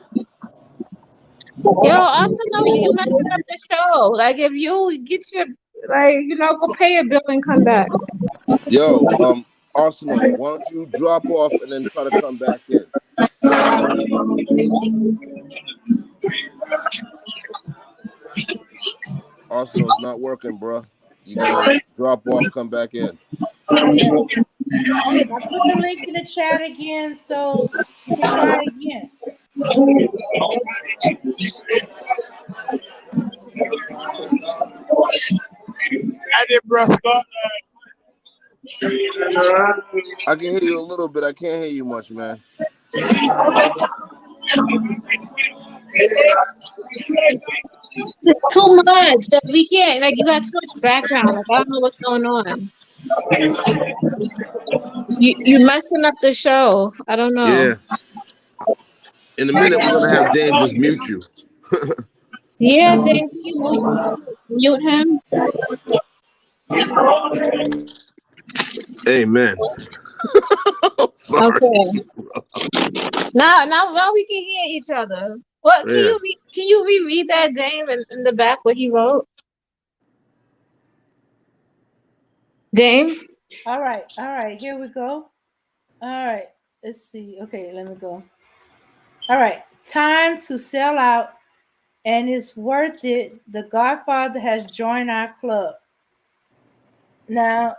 H: Yo, Arsenal, you messing up the show. Like, if you get your, go pay your bill and come back.
F: Yo, Arsenal, why don't you drop off and then try to come back in? Arsenal's not working, bro. You gotta drop off, come back in.
D: Yeah. I put the link in the chat again so you can try again.
F: I can hear you a little bit. I can't hear you much, man.
H: Too much. We can't. Like, you got too much background. Like, I don't know what's going on. You messing up the show. I don't know.
F: Yeah. In a minute, we're gonna have Dame just mute you.
H: Yeah, Dame, can you mute him?
F: Amen. Sorry.
H: Okay. Now we can hear each other. What can
F: Yeah.
H: you reread that, Dame, in the back what he wrote? Dame?
D: All right, here we go. All right, let's see. Okay, let me go. All right, time to sell out, and it's worth it. The Godfather has joined our club. Now,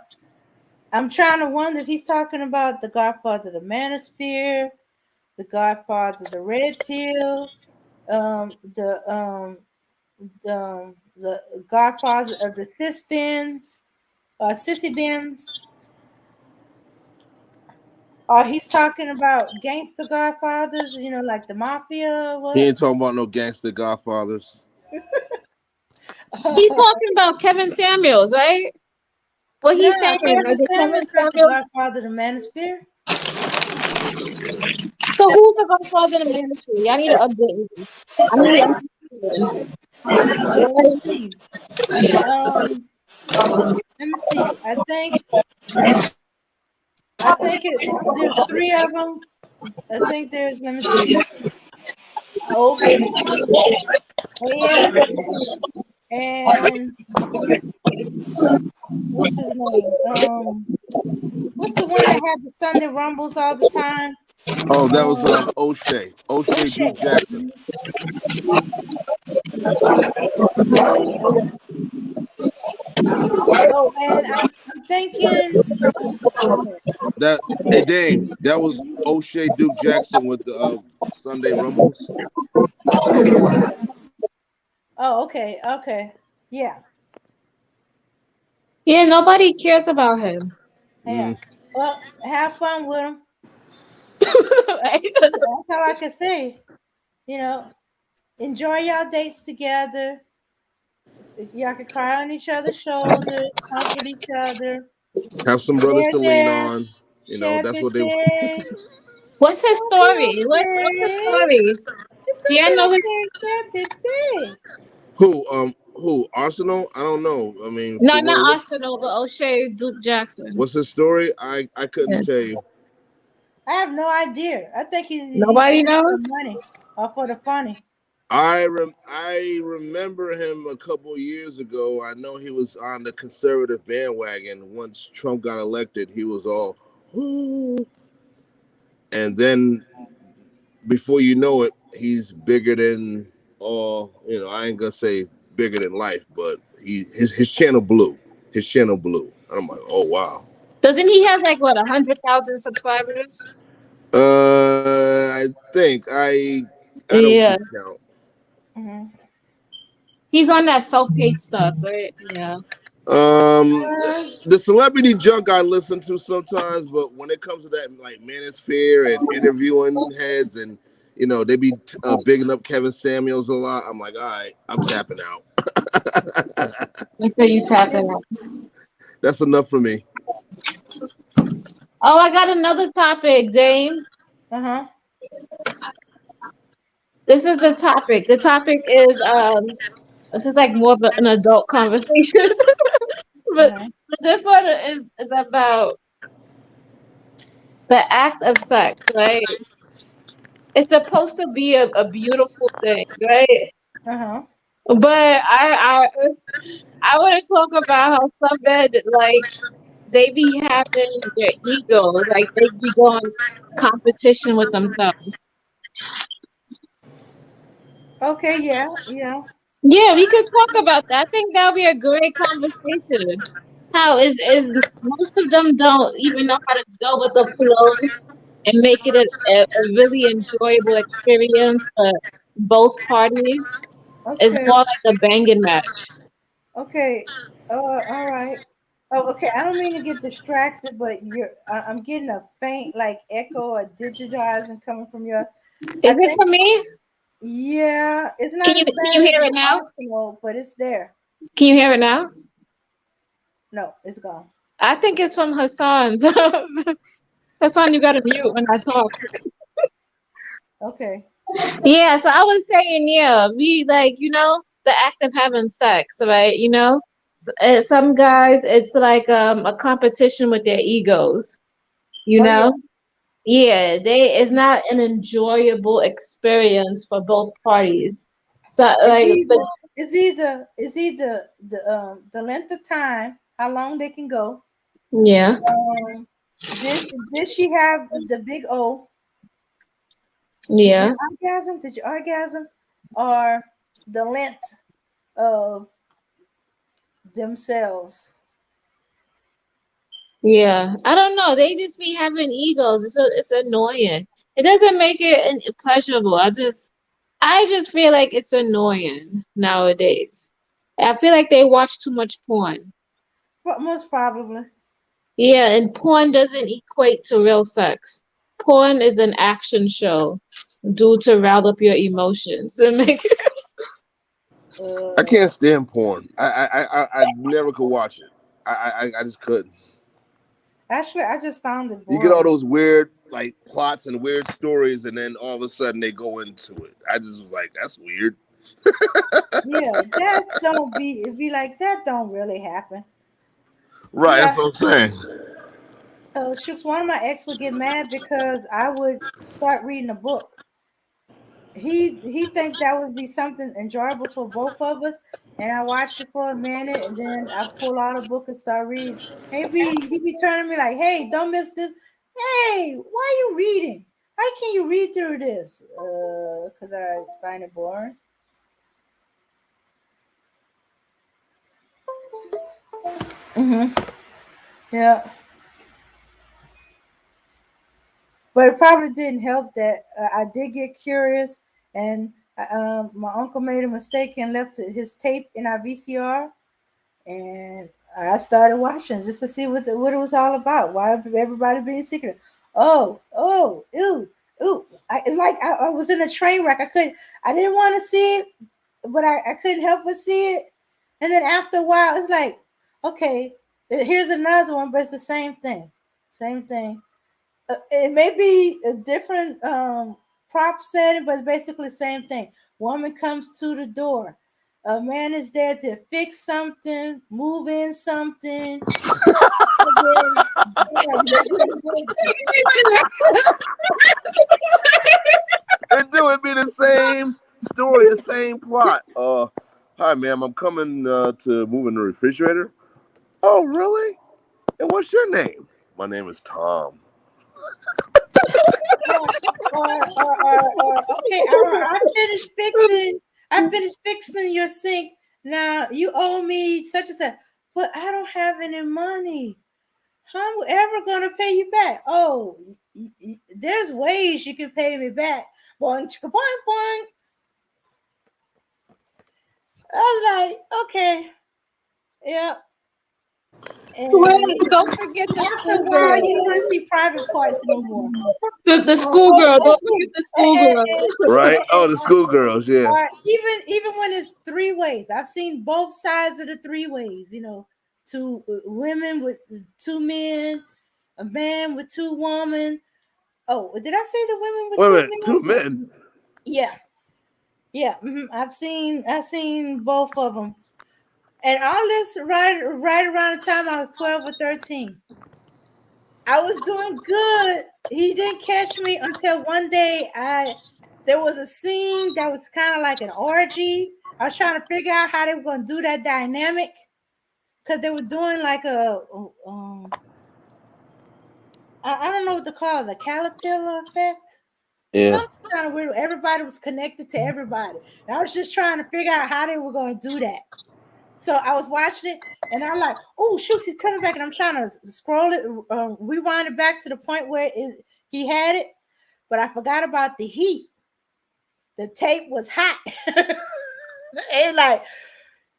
D: I'm trying to wonder if he's talking about the Godfather, the Manosphere, the Godfather, the Red Pill, the Godfather of the Sissy Bims. Or he's talking about gangster Godfathers, like the mafia. Or
F: He
D: what?
F: ain't talking about no gangster Godfathers.
H: He's talking about Kevin Samuels, right? What
D: No,
H: he's saying,
D: Kevin
H: like the Kevin
D: Samuels not the
H: Samuels.
D: Godfather of the Manosphere.
H: So who's the Godfather in the ministry? I need to update me. I need.
D: Let me see. Let me see. I think there's three of them. I think there's. Let me see. Obi, Ed, and what's his name? What's the one that had the Sunday Rumbles all the time?
F: Oh, that was
D: Um,
F: O'Shea
D: O'Shea.
F: Duke Jackson.
D: Oh, and I'm thinking. Wait a minute.
F: That Hey Dame, that was O'Shea Duke Jackson with the Sunday Rumbles.
D: Oh, okay. Yeah.
H: Yeah, nobody cares about him.
D: Yeah. Well, have fun with them.
H: Right?
D: That's all I can say. Enjoy y'all dates together. Y'all can cry on each other's shoulders, comfort each other.
F: Have some brothers to lean
D: There,
F: on. That's what they.
D: Chevy.
H: What's his
D: It's gonna
H: story?
D: be
H: What's the
D: okay.
H: story?
D: It's
H: Do
D: gonna
H: you
D: be
H: know his?
D: okay, Chevy.
F: Who? Arsenal? I don't know. I mean,
H: No,
F: for real,
H: not Arsenal, but O'Shea Duke Jackson.
F: what's his story? I couldn't
H: Yeah.
F: tell you.
D: I have no idea. I think he's
H: Nobody
D: saying it for
H: knows.
D: money or for the funny.
F: I remember him a couple of years ago. I know he was on the conservative bandwagon. Once Trump got elected, he was all, "Ooh." And then before you know it, he's bigger than all. You know, I ain't gonna say bigger than life, but his channel blew. His channel blew. And I'm like, oh wow.
H: Doesn't he have like what 100,000 subscribers?
F: I think I don't
H: Yeah,
F: keep count.
D: Mhm.
H: he's on that self-paid stuff, right? Yeah.
F: Um,
D: Uh,
F: the celebrity junk I listen to sometimes, but when it comes to that like manosphere and interviewing heads, and they be bigging up Kevin Samuels a lot. I'm like, all right, I'm tapping out.
H: Make sure you tap
D: yeah.
H: it out.
F: That's enough for me.
H: Oh, I got another topic, Dame.
D: Uh-huh.
H: This is the topic. The topic is this is like more of an adult conversation, but,
D: Uh-huh.
H: but this one is about the act of sex, right? It's supposed to be a beautiful thing, right?
D: Uh-huh.
H: But I want to talk about how some men like they be having their egos, like they be going competition with themselves.
D: Okay, yeah, yeah.
H: Yeah, we could talk about that. I think that'll be a great conversation. How is most of them don't even know how to go with the flow and make it a really enjoyable experience for both parties. It's
D: Okay.
H: more like a banging match.
D: Okay. All right. Oh, okay. I don't mean to get distracted, but I'm getting a faint like echo or digitizing coming from your.
H: Is
D: I
H: it
D: think
H: for me?
D: yeah, it's
H: Can
D: not
H: you
D: as
H: can
D: bad
H: you
D: as
H: hear
D: the
H: it now?
D: Arsenal, but it's there.
H: Can you hear it now?
D: No, it's gone.
H: I think it's from Hassan's. Hassan, you gotta mute when I talk.
D: Okay.
H: Yeah, so I was saying, yeah, we like, the act of having sex, right? Some guys, it's like a competition with their egos, you
D: Oh yeah.
H: know? Yeah, it's not an enjoyable experience for both parties. So
D: It's
H: like,
D: either the length of time, how long they can go.
H: yeah,
D: Um, did she have the big O? Did you
H: yeah,
D: orgasm? Did you orgasm? Or the length of themselves?
H: yeah. I don't know. They just be having egos. It's annoying. It doesn't make it pleasurable. I just feel like it's annoying nowadays. I feel like they watch too much porn.
D: Well, most probably.
H: Yeah, and porn doesn't equate to real sex. Porn is an action show due to rile up your emotions and make
F: I
D: Uh,
F: can't stand porn. I never could watch it. I just couldn't.
D: actually, I just found it
F: You get all
D: boring.
F: those weird like plots and weird stories, and then all of a sudden they go into it. I just was like, that's weird.
D: Yeah, that's don't be it be like that. Don't really happen.
F: Right,
D: Yeah.
F: that's what I'm saying.
D: Shooks. One of my ex would get mad because I would start reading a book. He think that would be something enjoyable for both of us, and I watched it for a minute, and then I pull out a book and start reading. He be turning me like, "Hey, don't miss this. Hey, why are you reading? How can you read through this? Because I find it boring." Mm-hmm. Yeah, but it probably didn't help that I did get curious, and my uncle made a mistake and left his tape in our VCR, and I started watching just to see what it was all about. Why everybody being secret? Oh, ooh, ooh! It's like I was in a train wreck. I didn't want to see it, but I couldn't help but see it. And then after a while, it's like, okay, here's another one, but it's the same thing, same thing. It may be a different prop setting, but it's basically the same thing. Woman comes to the door. A man is there to fix something, move in something, and then
F: It do it be the same. story, the same plot. Hi, ma'am. I'm coming to move in the refrigerator. Oh, really? And what's your name? My name is Tom.
D: Or okay, I finished fixing. I finished fixing your sink. Now you owe me such and such, but I don't have any money. How am I ever gonna pay you back? Oh, there's ways you can pay me back. Boing, chicka, boing, boing. I was like, okay, yeah. And
H: Wait, don't forget the
D: after a while,
H: schoolgirl.
D: you don't want to see private parts no more.
H: The
D: Oh, oh,
H: schoolgirl. Don't
D: oh,
H: forget the
D: and, and,
H: schoolgirl.
D: and,
F: Right?
D: and,
F: Oh, the schoolgirls. Yeah.
D: or even when it's three ways. I've seen both sides of the three ways. Two women with two men, a man with two women. Oh, did I say the women with
F: Wait a
D: two
F: minute. Two
D: men?
F: men.
D: Yeah, yeah. I've seen both of them, and all this right around the time I was 12 or 13. I was doing good. He didn't catch me until one day there was a scene that was kind of like an orgy. I was trying to figure out how they were going to do that dynamic because they were doing like I don't know what to call it, the caterpillar effect.
F: Yeah.
D: Something kind of weird. Everybody was connected to everybody. And I was just trying to figure out how they were going to do that. So I was watching it, and I'm like, "Oh, shoot, he's coming back!" And I'm trying to scroll it, rewind it back to the point where he had it, but I forgot about the heat. The tape was hot, and like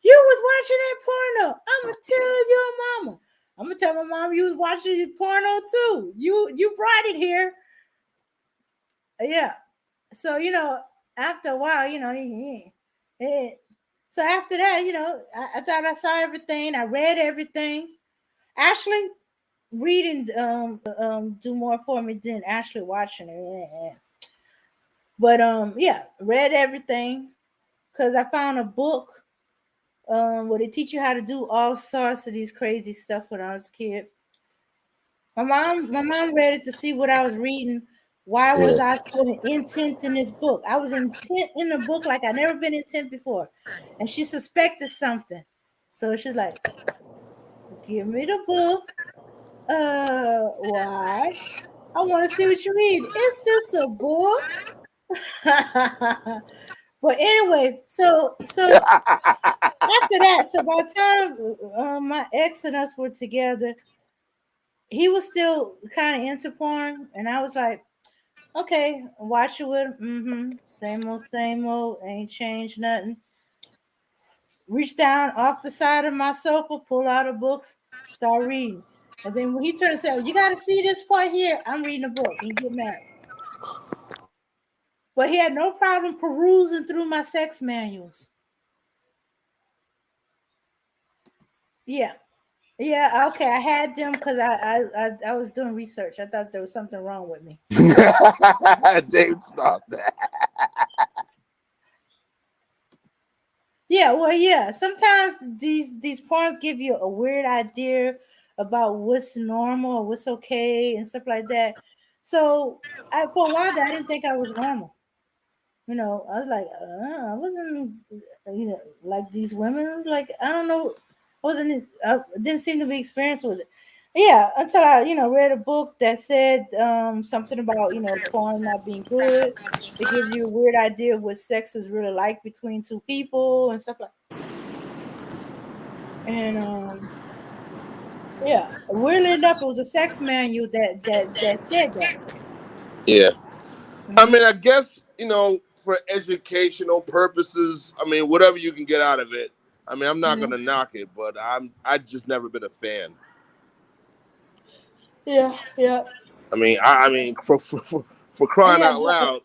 D: you was watching that porno. I'm gonna tell your mama. I'm gonna tell my mom you was watching porno too. You brought it here, yeah. So after a while, so after that, I thought I saw everything. I read everything. Actually, reading do more for me than actually watching it. Yeah. But yeah, read everything because I found a book where they teach you how to do all sorts of these crazy stuff when I was a kid. My mom read it to see what I was reading. Why was
F: Yeah.
D: I so intent in this book? I was intent in the book like I never been intent before, and she suspected something. So she's like, "Give me the book." Why? I want to see what you read. It's just a book. But anyway, so after that, so by the time my ex and us were together, he was still kind of into porn, and I was like, okay, watch it with him. Same old, ain't changed nothing. Reach down off the side of my sofa, pull out a book, start reading. And then when he turned and said, "You got to see this part here," I'm reading a book. He get mad. But he had no problem perusing through my sex manuals. Yeah. Yeah, okay. I had them because I was doing research. I thought there was something wrong with me.
F: Dave, stop that.
D: Yeah, well, yeah. Sometimes these porns give you a weird idea about what's normal or what's okay and stuff like that. So for a while there, I didn't think I was normal. I was like, I wasn't, like these women. Like, I don't know, I didn't seem to be experienced with it. Yeah, until I, read a book that said something about, porn not being good. It gives you a weird idea of what sex is really like between two people and stuff like. And yeah, weirdly enough, it was a sex manual that said that.
F: Yeah. I
D: Hmm.
F: mean, I guess, for educational purposes, I mean, whatever you can get out of it. I mean, I'm not
D: Yeah,
F: gonna knock it, but I just never been a fan.
D: yeah, yeah,
F: I mean, for crying
D: yeah.
F: out loud,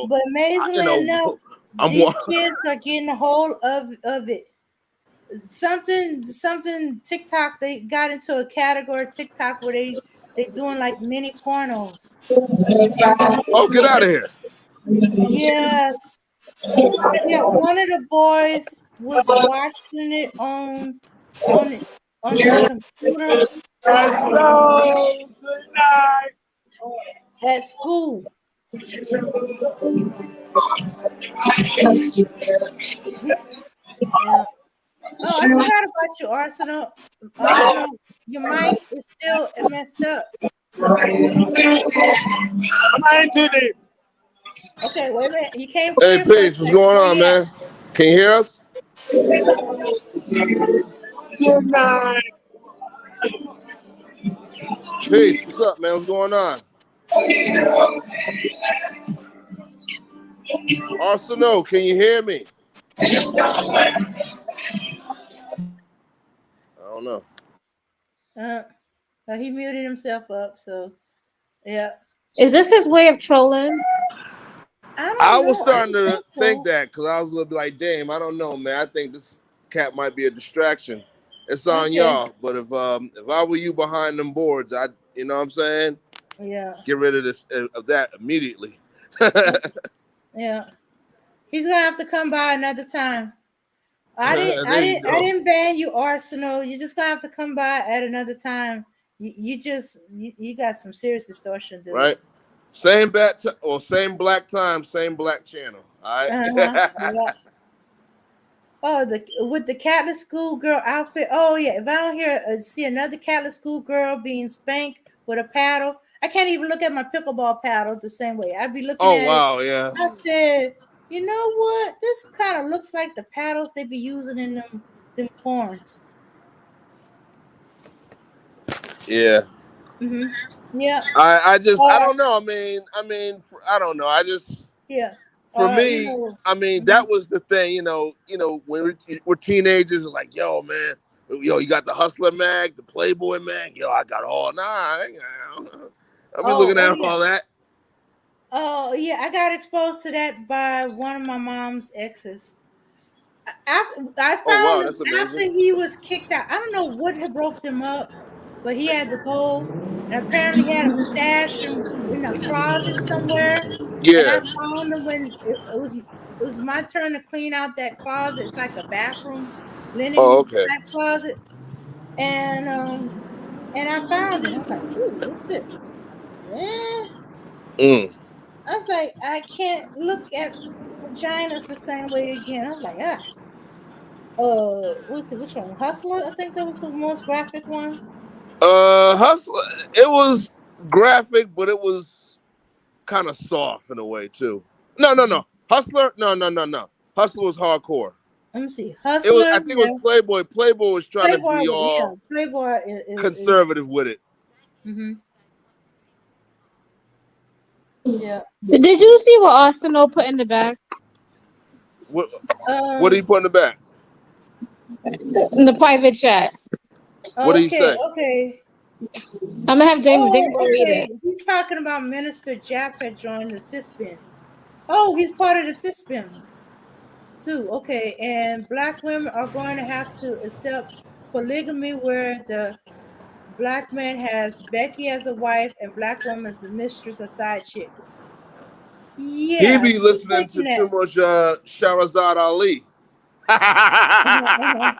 D: But amazingly enough,
F: I'm
D: these
F: one.
D: kids are getting a hold of it. Something TikTok, they got into a category TikTok where they doing like mini pornos.
F: Oh, get out of here!
D: Yes. Yeah, one of the boys was watching it on on his computer
F: Hello, good night.
D: at school. Yeah. Oh, I forgot about you, Arsenal. Arsenal, your mic is still messed up. Okay, wait a minute. You came
F: Hey,
D: clear for a
F: Peace, what's
D: second.
F: going
D: Where
F: on,
D: you at?
F: man? Can you hear us? Peace, what's up, man? What's going on? Arsenal, can you hear me? I don't know.
D: He muted himself up, so yeah.
H: Is this his way of trolling?
D: I
F: I
D: don't
F: was
D: know. I
F: starting
D: don't
F: to
D: think
F: think
D: so.
F: that because I was gonna be like, damn, I don't know, man. I think this cat might be a distraction. It's on
D: Okay.
F: y'all. But if I were you behind them boards, I'd, you know what I'm saying,
D: Yeah.
F: get rid of this of that immediately.
D: Yeah. He's gonna have to come by another time. I didn't I
F: There you
D: didn't I
F: go.
D: didn't ban you, Arsenal. You just gonna have to come by at another time. You got some serious distortion, dude.
F: Right? Same or same black time, same black channel. All
D: Uh-huh.
F: right.
D: Yeah. Oh, the with the Catholic schoolgirl outfit. Oh yeah, if I don't see another Catholic schoolgirl being spanked with a paddle, I can't even look at my pickleball paddle the same way. I'd be looking
F: Oh
D: at it.
F: wow, yeah.
D: I said, you know what? This kind of looks like the paddles they be using in them porns.
F: Yeah.
D: Mm-hmm. Yeah.
F: I
D: Or
F: don't know. I don't know.
D: yeah.
F: For
D: Or
F: me,
D: mhm.
F: that was the thing. When we're teenagers, like, yo, man, yo, you got the Hustler mag, the Playboy mag. Yo, I got all. Nah, I'll be looking
D: Oh
F: at
D: yeah.
F: all that.
D: Oh yeah. I got exposed to that by one of my mom's exes. I
F: Oh
D: found
F: wow,
D: him
F: that's
D: after
F: amazing.
D: he was kicked out. I don't know what had broke them up, but he had to go, and apparently he had him stashed in a closet somewhere. And I
F: Yeah.
D: found him when it was my turn to clean out that closet. It's like a bathroom
F: Oh,
D: linen
F: okay.
D: type closet, and I found it. I was like, "Ooh, what's this?" Eh,
F: Mm.
D: I was like, "I can't look at vaginas the same way again." I was like, "Ah." What's it? Which one? Hustler. I think that was the most graphic one.
F: Hustler. It was graphic, but it was kind of soft in a way too. No, no, no. Hustler. No, no, no, no. Hustler was hardcore.
D: Let me see.
F: It was.
D: Hustler.
F: I think it was
D: Yeah.
F: Playboy. Playboy was trying to
D: Playboy.
F: be
D: Yeah.
F: all
D: Playboy is
F: conservative with it.
D: mm-hmm. Yeah.
H: Did you see what Arsenal put in the bag?
F: What? What did he
D: Um.
F: put in the back?
H: In the private chat.
F: What did he
D: Okay.
F: say?
D: Okay.
H: I'm gonna have
D: Oh,
H: Dembo read it.
D: okay. He's talking about Minister Japp had joined the CISPEN. Oh, he's part of the CISPEN too. Okay. And black women are going to have to accept polygamy, where the black man has Becky as a wife and black woman as the mistress or side chick.
F: He
D: Yeah,
F: be
D: keep
F: listening to
D: thinking
F: too
D: that.
F: much Shahrazad Ali.
D: Uh-huh, uh-huh.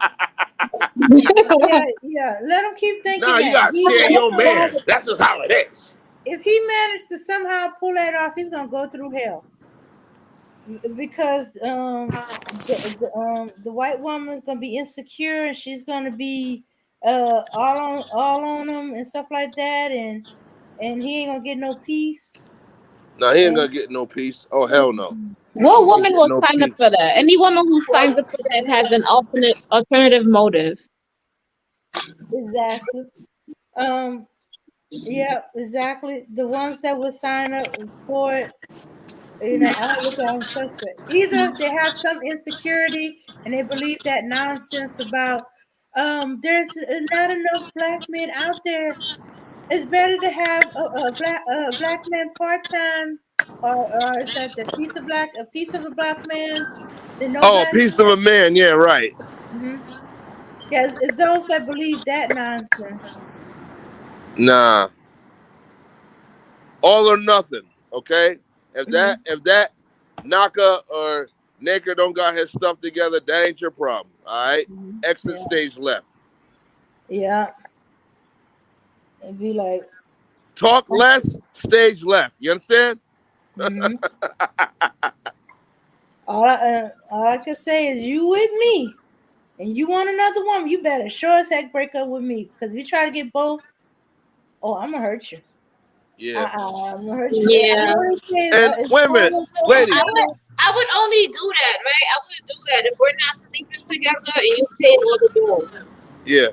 D: Yeah, yeah. Let him keep thinking
F: Nah, you
D: that.
F: gotta stand your man. That's just how it is.
D: If he managed to somehow pull that off, he's gonna go through hell because the white woman's gonna be insecure and she's gonna be all on him and stuff like that, and he ain't gonna get no peace.
F: Nah, he ain't
D: And
F: gonna get no peace. Oh hell no.
H: What
F: He ain't
H: woman
F: getting
H: will
F: no
H: sign up
F: peace.
H: for that? Any woman who signs up for that has an alternative motive.
D: exactly. Um, yeah, exactly. The ones that would sign up for it, I don't look at them suspect. Either they have some insecurity and they believe that nonsense about there's not enough black men out there. It's better to have a black man part time, or is that a piece of a black man than no
F: Oh, a
D: black
F: piece of a man. Yeah, right.
D: man. Yeah, it's those that believe that nonsense.
F: Nah, all or nothing. Okay.
D: Hmm.
F: If that Naka or Naker don't got his stuff together, that ain't your problem. All right. Exit
D: Yeah,
F: stage left.
D: yeah. It'd be like,
F: Talk less. Stage left. You understand?
D: Hmm. All I can say is you with me, and you want another woman, you better sure as heck break up with me. Because if you try to get both, oh, I'm gonna hurt you.
F: Yeah.
D: I'm gonna hurt you. And I
H: Yeah.
D: know they say
F: And
D: it's
F: wait a minute,
D: normal for a
F: ladies.
H: I would only do that, right? I would do that if we're not sleeping together and you paying all the bills.
F: Yeah.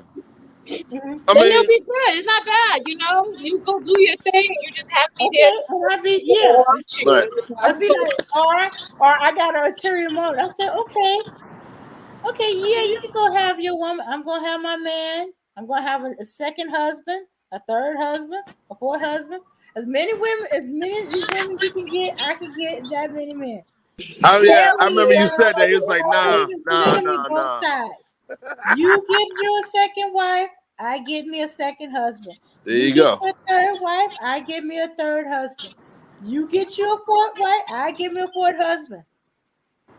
D: Mhm.
F: I
H: Then it'll
F: mean,
H: be good. It's not bad, you know. You go do your thing. You just have me there
D: Okay,
H: just
D: and I'd be
H: to
D: yeah,
H: watch you.
F: right.
H: You
D: I'd be
H: know?
D: like, or I got an ulterior motive. I said, okay, yeah, you can go have your woman. I'm gonna have my man. I'm gonna have a second husband, a third husband, a fourth husband. As many women you can get, I can get that many men.
F: Oh yeah,
H: Hell
F: I remember you
H: yeah.
F: said that. He was like,
D: I believe
F: nah,
D: in
F: nah,
D: polygamy
F: nah,
D: both
F: nah.
D: sides. You get you a second wife, I get me a second husband.
F: There
D: You
F: you
D: get
F: go.
D: you a third wife, I get me a third husband. You get you a fourth wife, I get me a fourth husband.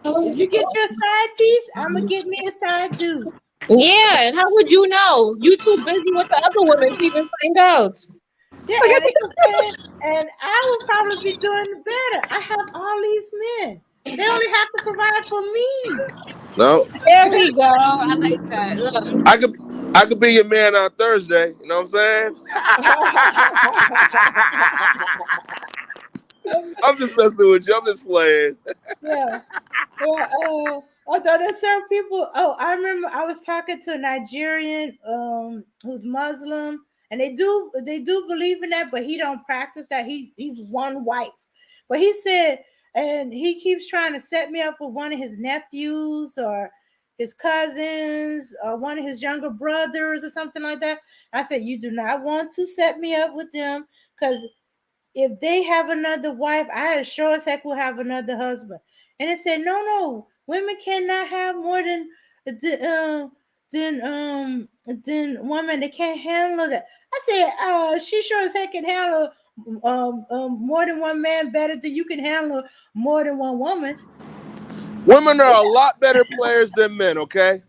D: If you get your side piece, I'm gonna get me a side dude.
H: Yeah, and how would you know? You too busy with the other women to even find out.
D: Yeah, and I would probably be doing better. I have all these men. They only have to provide for me.
F: No,
H: There we go. I like that. Look.
F: I could, I could be your man on Thursday. You know what I'm saying? I'm just messing with you. I'm just playing.
D: Yeah. Yeah, although there's certain people. Oh, I remember I was talking to a Nigerian who's Muslim, and they do believe in that, but he don't practice that. He's one wife, but he said, and he keeps trying to set me up with one of his nephews or his cousins or one of his younger brothers or something like that. I said, you do not want to set me up with them because if they have another wife, I sure as heck will have another husband. And it said, no, women cannot have more than women. They can't handle that. I said, she sure as heck can handle more than one man better than you can handle more than one woman.
F: Women are a lot better players than men. Okay,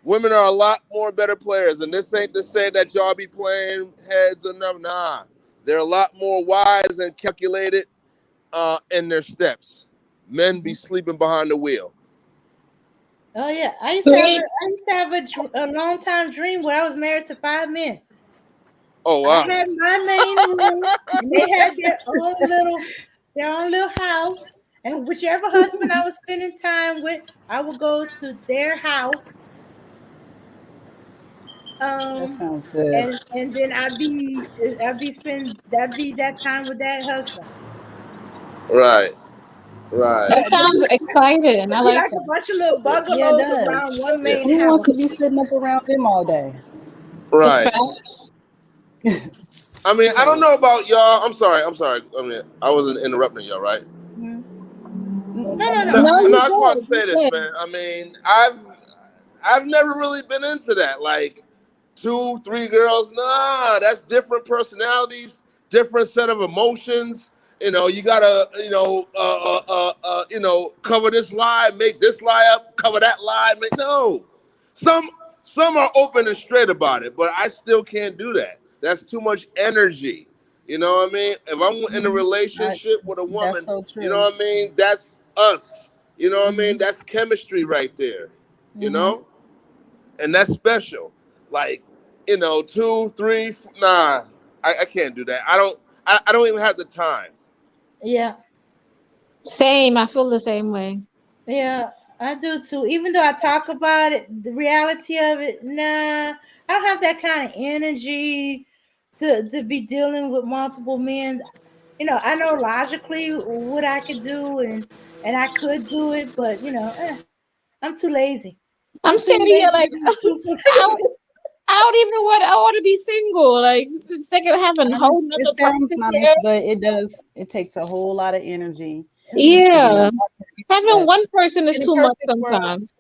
F: women are a lot more better players, and this ain't to say that y'all be playing heads or nothing. Nah, they're a lot more wise and calculated in their steps. Men be
D: Mhm.
F: sleeping behind the wheel.
D: Oh yeah,
H: Sweet.
D: I used to have a long time dream where I was married to 5 men.
F: Oh
D: I
F: wow.
D: had my main room, and they had their own little house. And whichever husband I was spending time with, I would go to their house.
G: That
D: Um,
G: sounds good.
D: and then I'd be that time with that husband.
F: Right. Right.
H: That
D: Yeah,
H: sounds exciting. I
D: it'd be
H: like
D: like a
H: that.
D: bunch of little
G: Yeah, it
D: bungalows
G: does.
D: around one
F: Yeah.
D: main
G: Who wants to be
D: house.
G: sitting up around them all day?
F: Right.
H: Facts.
F: I mean, I don't
G: Right.
F: know about y'all. I'm sorry. I'm sorry. I mean, I wasn't interrupting y'all, right?
D: Mhm. No, no,
G: Mm-mm.
F: No,
D: no.
H: No,
F: no.
H: you
F: I just want to
H: good. You
F: say this,
H: good.
F: man. I mean, I've never really been into that. Like two, three girls. Nah, that's different personalities, different set of emotions. You know, you gotta, cover this lie, make this lie up, cover that lie. Make no. Some some are open and straight about it, but I still can't do that. That's too much energy. You know what I mean? If I'm in a
G: Mhm. I,
F: relationship with a
G: that's
F: woman,
G: so
F: you know
G: true.
F: what I mean? That's us. You know what I mean?
D: Hmm.
F: That's chemistry right there. You
D: Hmm.
F: know? And that's special. Like, two, three, nah, I can't do that. I don't even have the time.
D: Yeah.
H: Same. I feel the same way.
D: Yeah, I do too. Even though I talk about it, the reality of it, nah, I don't have that kind of energy to be dealing with multiple men. I know logically what I could do, and I could do it, but I'm too lazy.
H: I'm
D: I'm too
H: standing here
D: lazy
H: like
D: to be too
H: I, I don't even want. I want to be single. Like instead of having a whole
G: It
H: nother
G: sounds
H: person
G: nice,
H: here.
G: but it does. It takes a whole lot of energy just to be
H: Yeah,
G: married.
H: having
G: But
H: one person is
G: in a
H: too much
G: perfect world,
H: sometimes.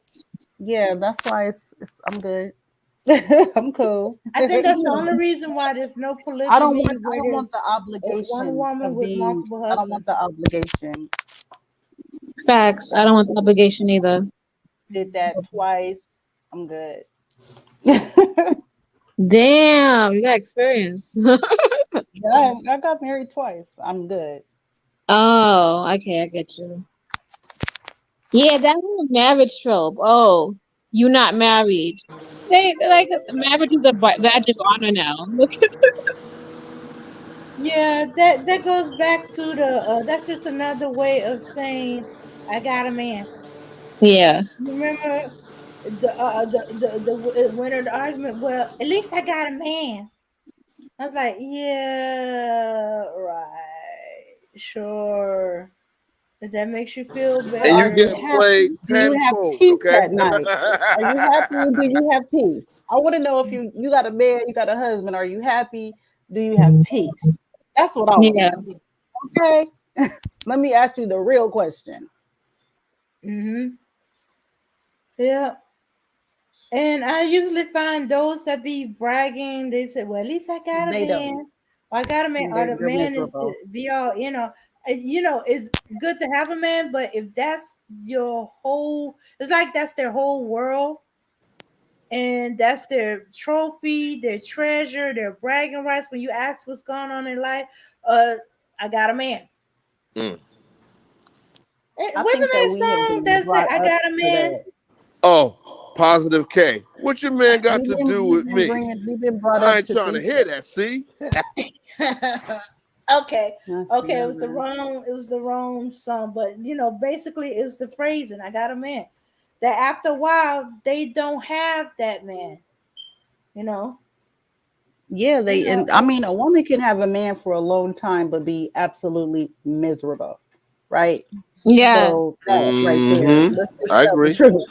G: yeah, that's why it's I'm good. I'm cool.
D: I think that's the only reason why there's no polygamy
G: I
D: where
G: don't want
D: there's
G: the
D: one
G: obligation
D: woman
G: of
D: with
G: being.
D: multiple
G: I don't want
D: husbands.
G: the obligation.
H: Facts. I don't want the obligation either.
G: Did that twice. I'm good. Yeah,
H: Damn, you got experience.
G: I got married twice. I'm good.
H: Oh, okay, I get you. Yeah, that whole marriage trope. Oh, you not married. They like marriage is a badge of honor now. Look,
D: Yeah, that goes back to the. That's just another way of saying I got a man.
H: yeah,
D: You remember the winner of the argument? Well, at least I got a man. I was like, yeah, right, sure. If that makes you feel
F: And you
G: Are
D: better.
G: you
F: getting played
G: happy? Do you have
F: tenfold,
G: peace
F: okay?
G: at night? Are you happy? Do you have peace? I want to know if you got a man, you got a husband. Are you happy? Do you have peace? That's what I want to
H: yeah,
G: know. Okay. Let me ask you the real question.
D: Mm-hmm. Yeah. And I usually find those that be bragging, they say, well, at least I got a
G: They don't.
D: man. Or I got a man. Or the
G: They're
D: man is to
G: miserable.
D: be all, it's good to have a man, but if that's your whole, it's like that's their whole world and that's their trophy, their treasure, their bragging rights. When you ask what's going on in life, uh, I got a man.
F: Mm.
G: I
D: Wasn't
G: think that
D: there a
G: we have
D: song
G: been
D: that said,
G: brought
D: I
G: up
D: got a
G: to
D: man?
G: that.
F: Oh, positive K. What your man got to do with me?
G: We've been brought
F: I
G: up
F: ain't
G: to
F: trying to
G: think
F: hear
G: that.
F: that. See?
D: Okay.
G: That's
D: Okay,
G: never.
D: it was the wrong song, but basically it's the phrasing. I got a man. That after a while they don't have that man, you know.
G: Yeah,
D: You
G: they
D: know,
G: and I mean a woman can have a man for a long time but be absolutely miserable, right?
H: yeah,
G: So that right there,
F: Mm-hmm.
G: let's just
F: I
G: tell the
F: agree.
G: truth.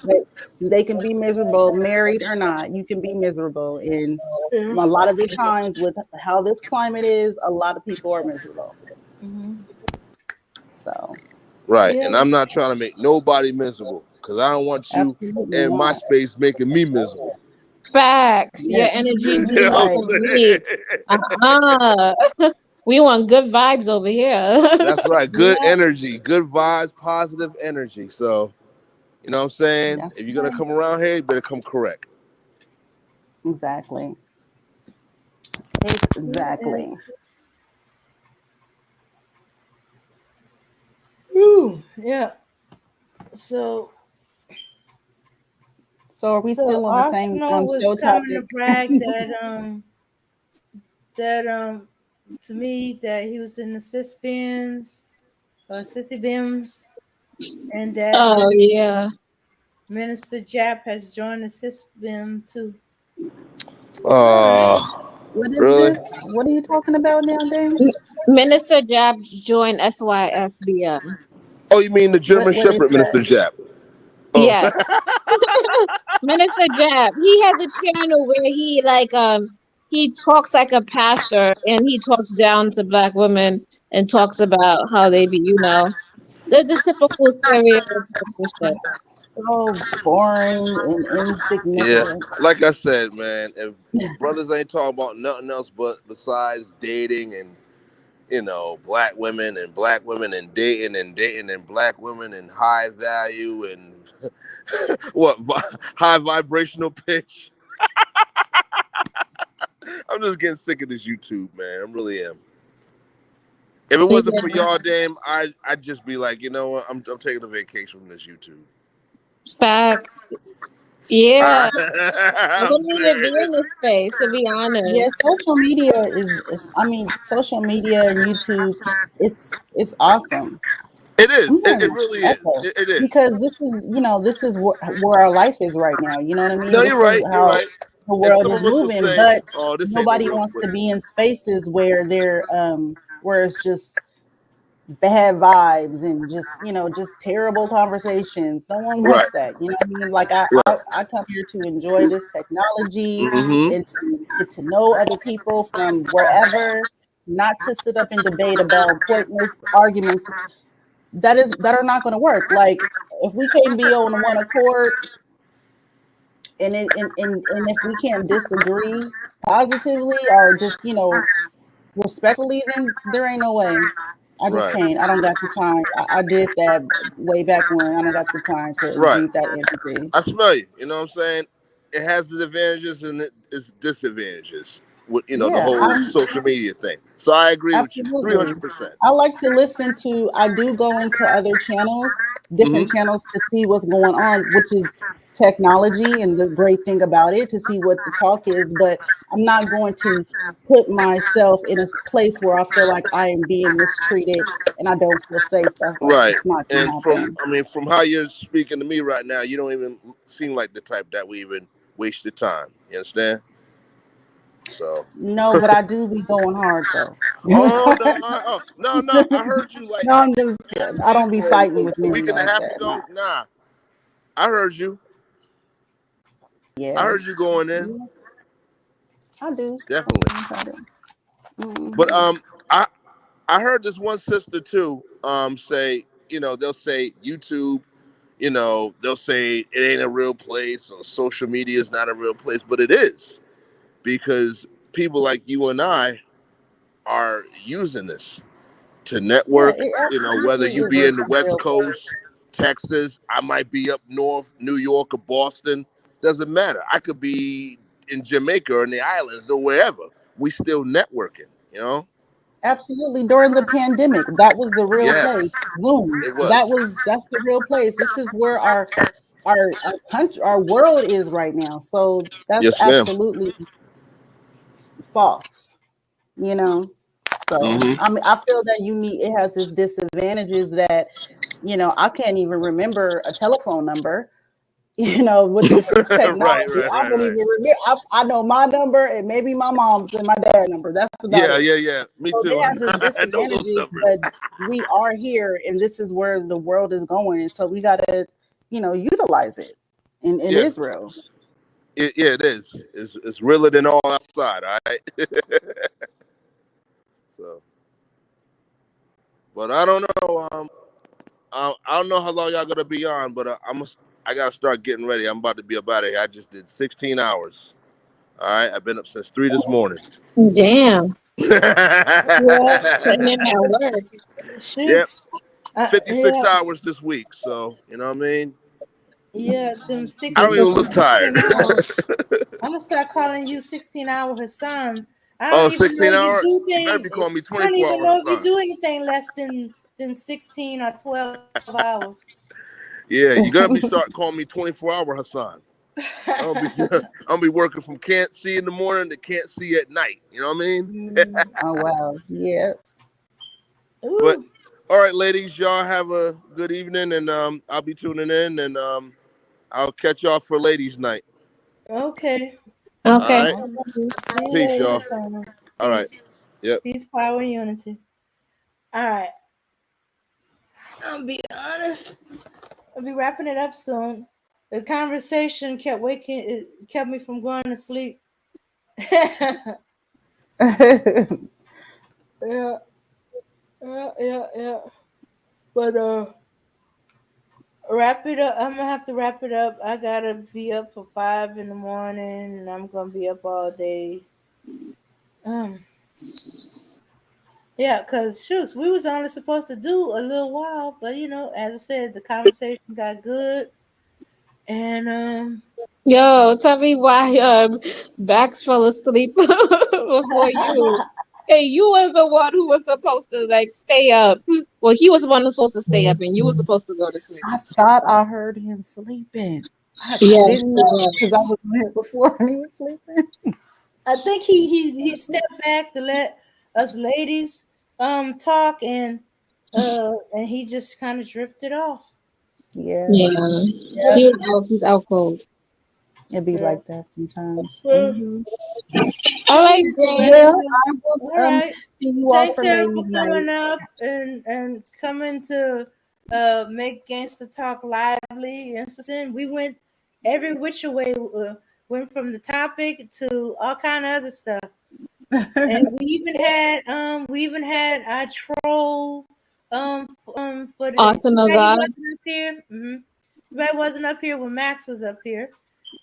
G: They can be miserable, married or not. You can be miserable, and
D: yeah.
G: a lot of the times with how this climate is, a lot of people are miserable.
D: Hmm.
G: So
F: Right.
D: Yeah.
F: And I'm not trying to make nobody miserable because I don't want you
G: absolutely
F: in my
G: not.
F: space making me miserable.
H: facts.
G: Yeah,
H: Your energy
F: You
H: bleed
F: know
H: off
G: right.
H: of
F: what I'm
H: me.
F: saying?
H: Uh-huh. We want good vibes over here.
F: That's right. Good
G: Yeah,
F: energy, good vibes, positive energy. So, you know what I'm saying?
G: that's
F: If you're going to
G: right.
F: come around here, you better come correct.
G: Exactly.
D: Yeah.
G: Exactly.
D: Ooh, yeah. So
G: So are we
D: so
G: still on the same
D: Arsenal was
G: show
D: coming to
G: topic?
D: brag that to me that he was in the sissy bims, and that
H: Oh yeah.
D: Minister Jap has joined the system too.
G: All right.
F: Oh,
G: What is
F: really?
G: this? What are you talking about now, Dame?
H: Minister Jab joined SYSBM.
F: Oh, you mean the German
G: What is
F: Shepherd,
G: that?
F: Minister Jap? Oh,
H: Yes. Minister Jab. He has a channel where he talks like a pastor and he talks down to black women and talks about how they be, the typical stereotypical shit.
G: So boring and
F: yeah.
G: insignificant.
F: Like I said, man, if brothers ain't talking about nothing else but besides dating and black women and dating and black women and high value and what high vibrational pitch. I'm just getting sick of this YouTube, man. I really am. If it wasn't for
H: Yeah.
F: y'all, damn, I'd just be like, you know what? I'm taking a vacation from this YouTube.
H: Facts. Yeah. I
F: I'm
H: wouldn't even be
F: serious.
H: in this space, to be
G: Yeah,
H: honest.
G: social media is I mean, social media and YouTube, it's awesome.
F: It
G: I'm
F: is. It
G: hearing
F: really
G: an
F: is.
G: echo
F: It is.
G: because this is where our life is right now. You know what I mean?
F: No, you're
G: This is
F: right. You're
G: how
F: right.
G: the
F: And
G: world
F: some
G: is
F: of us will
G: moving,
F: say,
G: but
F: "Oh, this ain't no
G: nobody
F: real
G: wants to
F: Twitter."
G: be in spaces where it's just bad vibes and just terrible conversations. No one
F: Right.
G: wants that. You know what I mean? Like
F: Right.
G: I come here to enjoy this technology
F: Mm-hmm.
G: and to get to know other people from wherever, not to sit up and debate about pointless arguments that are not going to work. Like if we can't be on one accord and if we can't disagree positively or just respectfully, then there ain't no way. I just
F: Right.
G: can't. I don't got the time. I did that way back when. I don't got the time to
F: Right.
G: exude that energy.
F: I smell you. You know what I'm saying? It has its advantages and its disadvantages. with the
G: Yeah,
F: whole social media thing. So I agree with you
G: absolutely.
F: 300%.
G: I like to listen to, I do go into other channels,
F: Hmm.
G: different channels to see what's going on, which is technology and the great thing about it to see what the talk is. But I'm not going to put myself in a place where I feel like I am being mistreated and I don't feel safe. That's like,
F: Right.
G: it's not going to
F: And from
G: happen.
F: I mean, from how you're speaking to me right now, you don't even seem like the type that we even waste your time. You understand? So.
G: No, but I do be going hard though.
F: Oh no! No! I heard you like
G: No, I'm just kidding. I don't be fighting with
F: a
G: men
F: week and a
G: like
F: half
G: that.
F: ago.
G: Nah.
F: Nah, I heard you. I
G: Yeah.
F: heard you going in.
G: Yeah, I do.
F: Definitely.
G: Sometimes I do.
F: But
G: Mhm.
F: I heard this one sister too. Say they'll say YouTube. They'll say it ain't a real place or social media is not a real place, but it is because people like you and I are using this to
G: Yeah,
F: network.
G: it
F: Whether
G: absolutely
F: you
G: is
F: be in the
G: a
F: West
G: real place.
F: Coast, Texas, I might be up north, New York or Boston. Doesn't matter. I could be in Jamaica or in the islands or wherever. We still networking.
G: Absolutely. During the pandemic, that was the real place.
F: Yes,
G: Zoom.
F: it was.
G: That's the real place. This is where our country, our world is right now. So that's
F: Yes, ma'am.
G: absolutely false, you know. So
F: Hmm.
G: I mean, I feel that it has its disadvantages that, I can't even remember a telephone number. With this
F: Right,
G: technology,
F: right,
G: I
F: right,
G: don't
F: right.
G: even remember. I know my number and maybe my mom's and my dad's number. That's about
F: Yeah,
G: it.
F: yeah, yeah. Me
G: So it
F: too.
G: has its
F: I know those
G: disadvantages,
F: numbers.
G: but we are here and this is where the world is going. And so we gotta, utilize it in
F: Yeah,
G: Israel.
F: it is. It's realer than all outside. All right. So, but I don't know. I don't know how long y'all gonna be on, but I gotta start getting ready. I'm about to be up out of here. I just did 16 hours. All right, I've been up since 3 this morning.
H: Damn.
F: Yep,
H: Yeah, putting in that work.
D: Shoots.
F: 56
D: Yeah,
F: hours this week. So you know what I mean.
D: yeah, them
F: I don't
D: 16,
F: even look tired.
D: 16 hours. I'm gonna start calling you 16-hour Hassan. I
F: Oh,
D: don't even know
F: 16
D: if you
F: hour.
D: do
F: You better be
D: things.
F: calling me
D: I don't
F: 24
D: even
F: hours,
D: know if you
F: son.
D: do anything less than 16 or 12 hours.
F: Yeah, you're gonna be start calling me 24-hour Hassan. I'll be I'll be working from can't see in the morning to can't see at night. You know what I mean?
D: Mm,
G: Oh wow. Yeah.
F: But
D: ooh,
F: all right, ladies, y'all have a good evening, and I'll be tuning in, and I'll catch y'all for ladies' night.
D: okay.
F: All
H: Okay.
F: right,
H: Alrighty.
D: See you
F: peace,
D: later,
F: y'all.
D: Hassan.
F: All right,
D: Peace.
F: yep.
D: Peace, power, and unity. All right. I'll be honest. I'll be wrapping it up soon. The conversation it kept me from going to sleep. Yeah, yeah, yeah. But wrap it up. I'm gonna have to wrap it up. I gotta be up for 5 in the morning, and I'm gonna be up all day. Um, yeah, cause shoots, we was only supposed to do a little while, but as I said, the conversation got good, and
H: Yo, tell me why Bax fell asleep before you. Hey, you was the one who was supposed to like stay up. Well, he was the one who was supposed to stay up, and you were supposed to go to sleep.
G: I thought I heard him sleeping. I
H: Yes,
G: didn't know
H: yes.
G: because I was on here before and he was sleeping.
D: I think he stepped back to let us ladies talk, and he just kind of drifted off.
G: Yeah.
H: Yeah.
G: Yeah.
H: He's out cold.
G: It be
D: Yeah.
G: like that sometimes.
D: Uh,
H: All right,
D: anyway,
H: Jane.
G: Well, I
D: all
G: will
D: right.
G: see you all
D: Thanks
G: for
D: Sarah
G: ladies'
D: for
G: night.
D: coming up and coming to make Gangsta Talk lively and interesting. We went every which way. Went from the topic to all kind of other stuff. And we even had our troll for the
H: Austin
D: too bad he
H: Azar.
D: wasn't up here. Too bad he wasn't up here when Max was up here.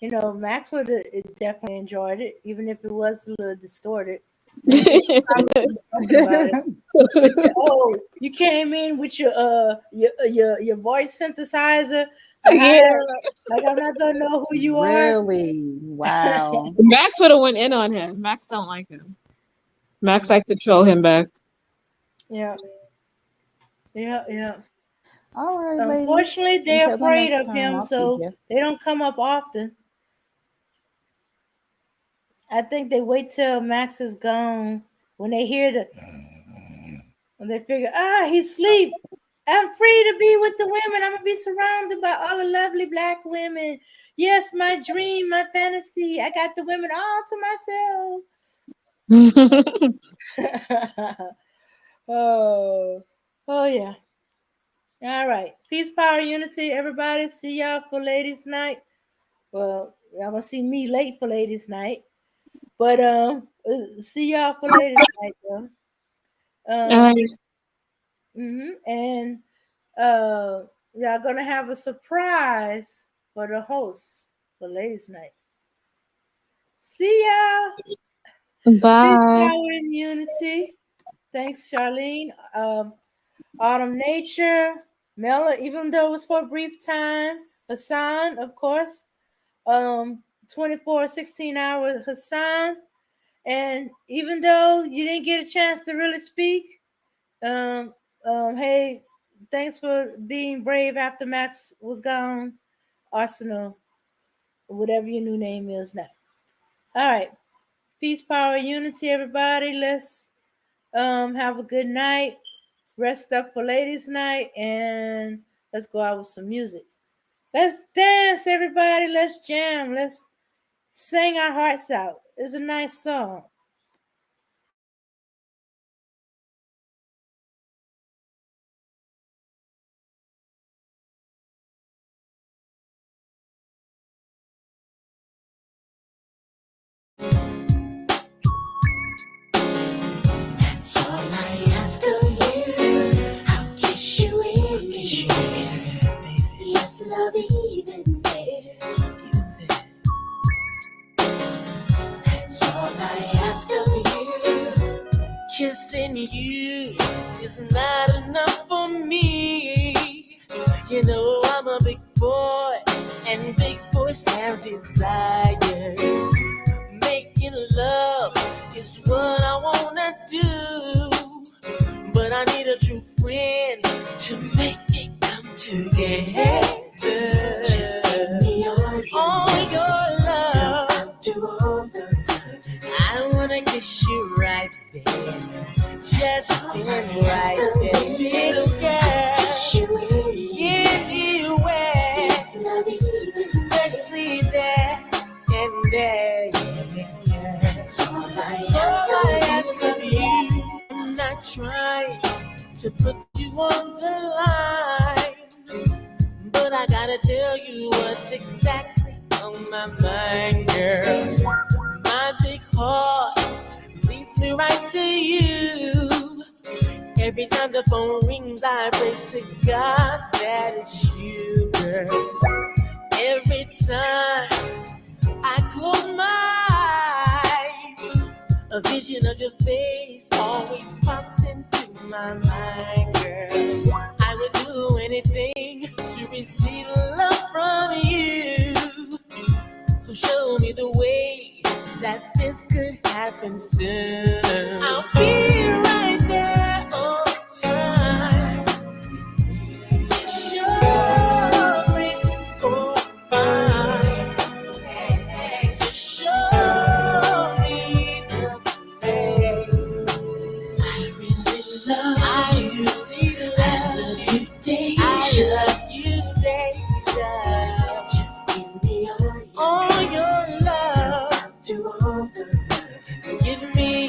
D: Max would have definitely enjoyed it, even if it was a little distorted. And he could probably be talking about it. He said, "Oh, you came in with your voice synthesizer. I
H: Yeah.
D: heard, like I'm not gonna know who you are.
G: Really? Wow.
H: Max would have went in on him. Max don't like him. Max likes to troll him back.
D: Yeah, yeah, yeah.
G: All right, ladies.
D: Unfortunately, they're
G: Until the
D: afraid
G: next
D: of
G: time,
D: him,
G: I'll see
D: so
G: you.
D: they don't come up often. I think they wait till Max is gone when they hear the, when they figure, he's asleep. I'm free to be with the women. I'm gonna be surrounded by all the lovely black women. Yes, my dream, my fantasy. I got the women all to myself. Oh, oh yeah. All right. Peace, power, unity, everybody. See y'all for ladies' night. Well, y'all gonna see me late for ladies' night, but see y'all for ladies' night though.
H: Uh,
D: And y'all gonna have a surprise for the hosts for ladies' night. See y'all. Peace,
H: bye.
D: power, and unity. Thanks, Charlene. Autumn Nature, Mela, even though it was for a brief time. Hassan, of course. 24, 16 hours, Hassan. And even though you didn't get a chance to really speak, um, hey, thanks for being brave after Max was gone. Arsenal, whatever your new name is now. All right. Peace, power, unity, everybody. Let's have a good night. Rest up for ladies' night, and let's go out with some music. Let's dance, everybody. Let's jam. Let's sing our hearts out. It's a nice song.
B: That's all I ask of you. I'll kiss you in the air. Yes, love even there. That's all I ask of you.
C: Kissing you is not enough for me. You know I'm a big boy, and big boys have desires. Making love is what I wanna do, but I need a true friend to make it come together.
B: Just give me all
C: your love.
B: I'll do all the
C: I wanna kiss you right there, just in right there, little girl.
B: kiss you in
C: Anywhere,
B: Yes, love even
C: especially there and there.
B: That's all I
C: So I ask
B: ask
C: of you. I'm not trying to put you on the line, but I gotta tell you what's exactly on my mind, girl. My big heart leads me right to you. Every time the phone rings, I pray to God that it's you, girl. Every time I close my eyes, a vision of your face always pops into my mind, girl. I would do anything to receive love from you. So show me the way that this could happen soon. I'll be right there all the time. It's your place for mine. Just show me the way. I love you, Deja. I love you, Deja.
B: Just give me
C: All your love.
B: do all the
C: Give me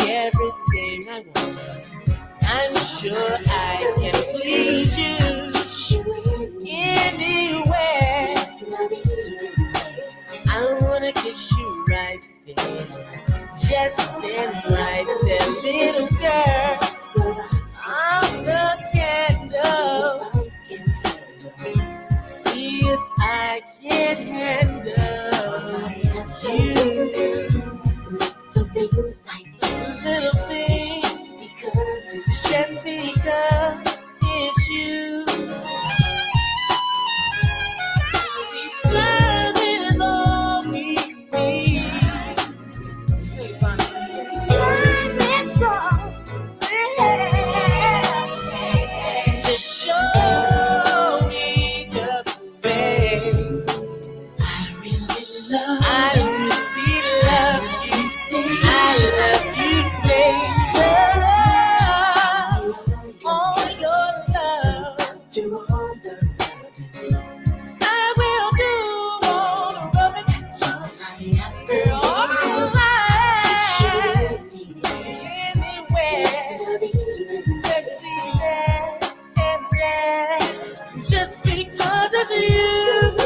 C: Just show me the way. I really love you. I love you, baby. All your love. I will do all the rubbing. That's all I ask of you. Anywhere, especially there and there. Just because it's you.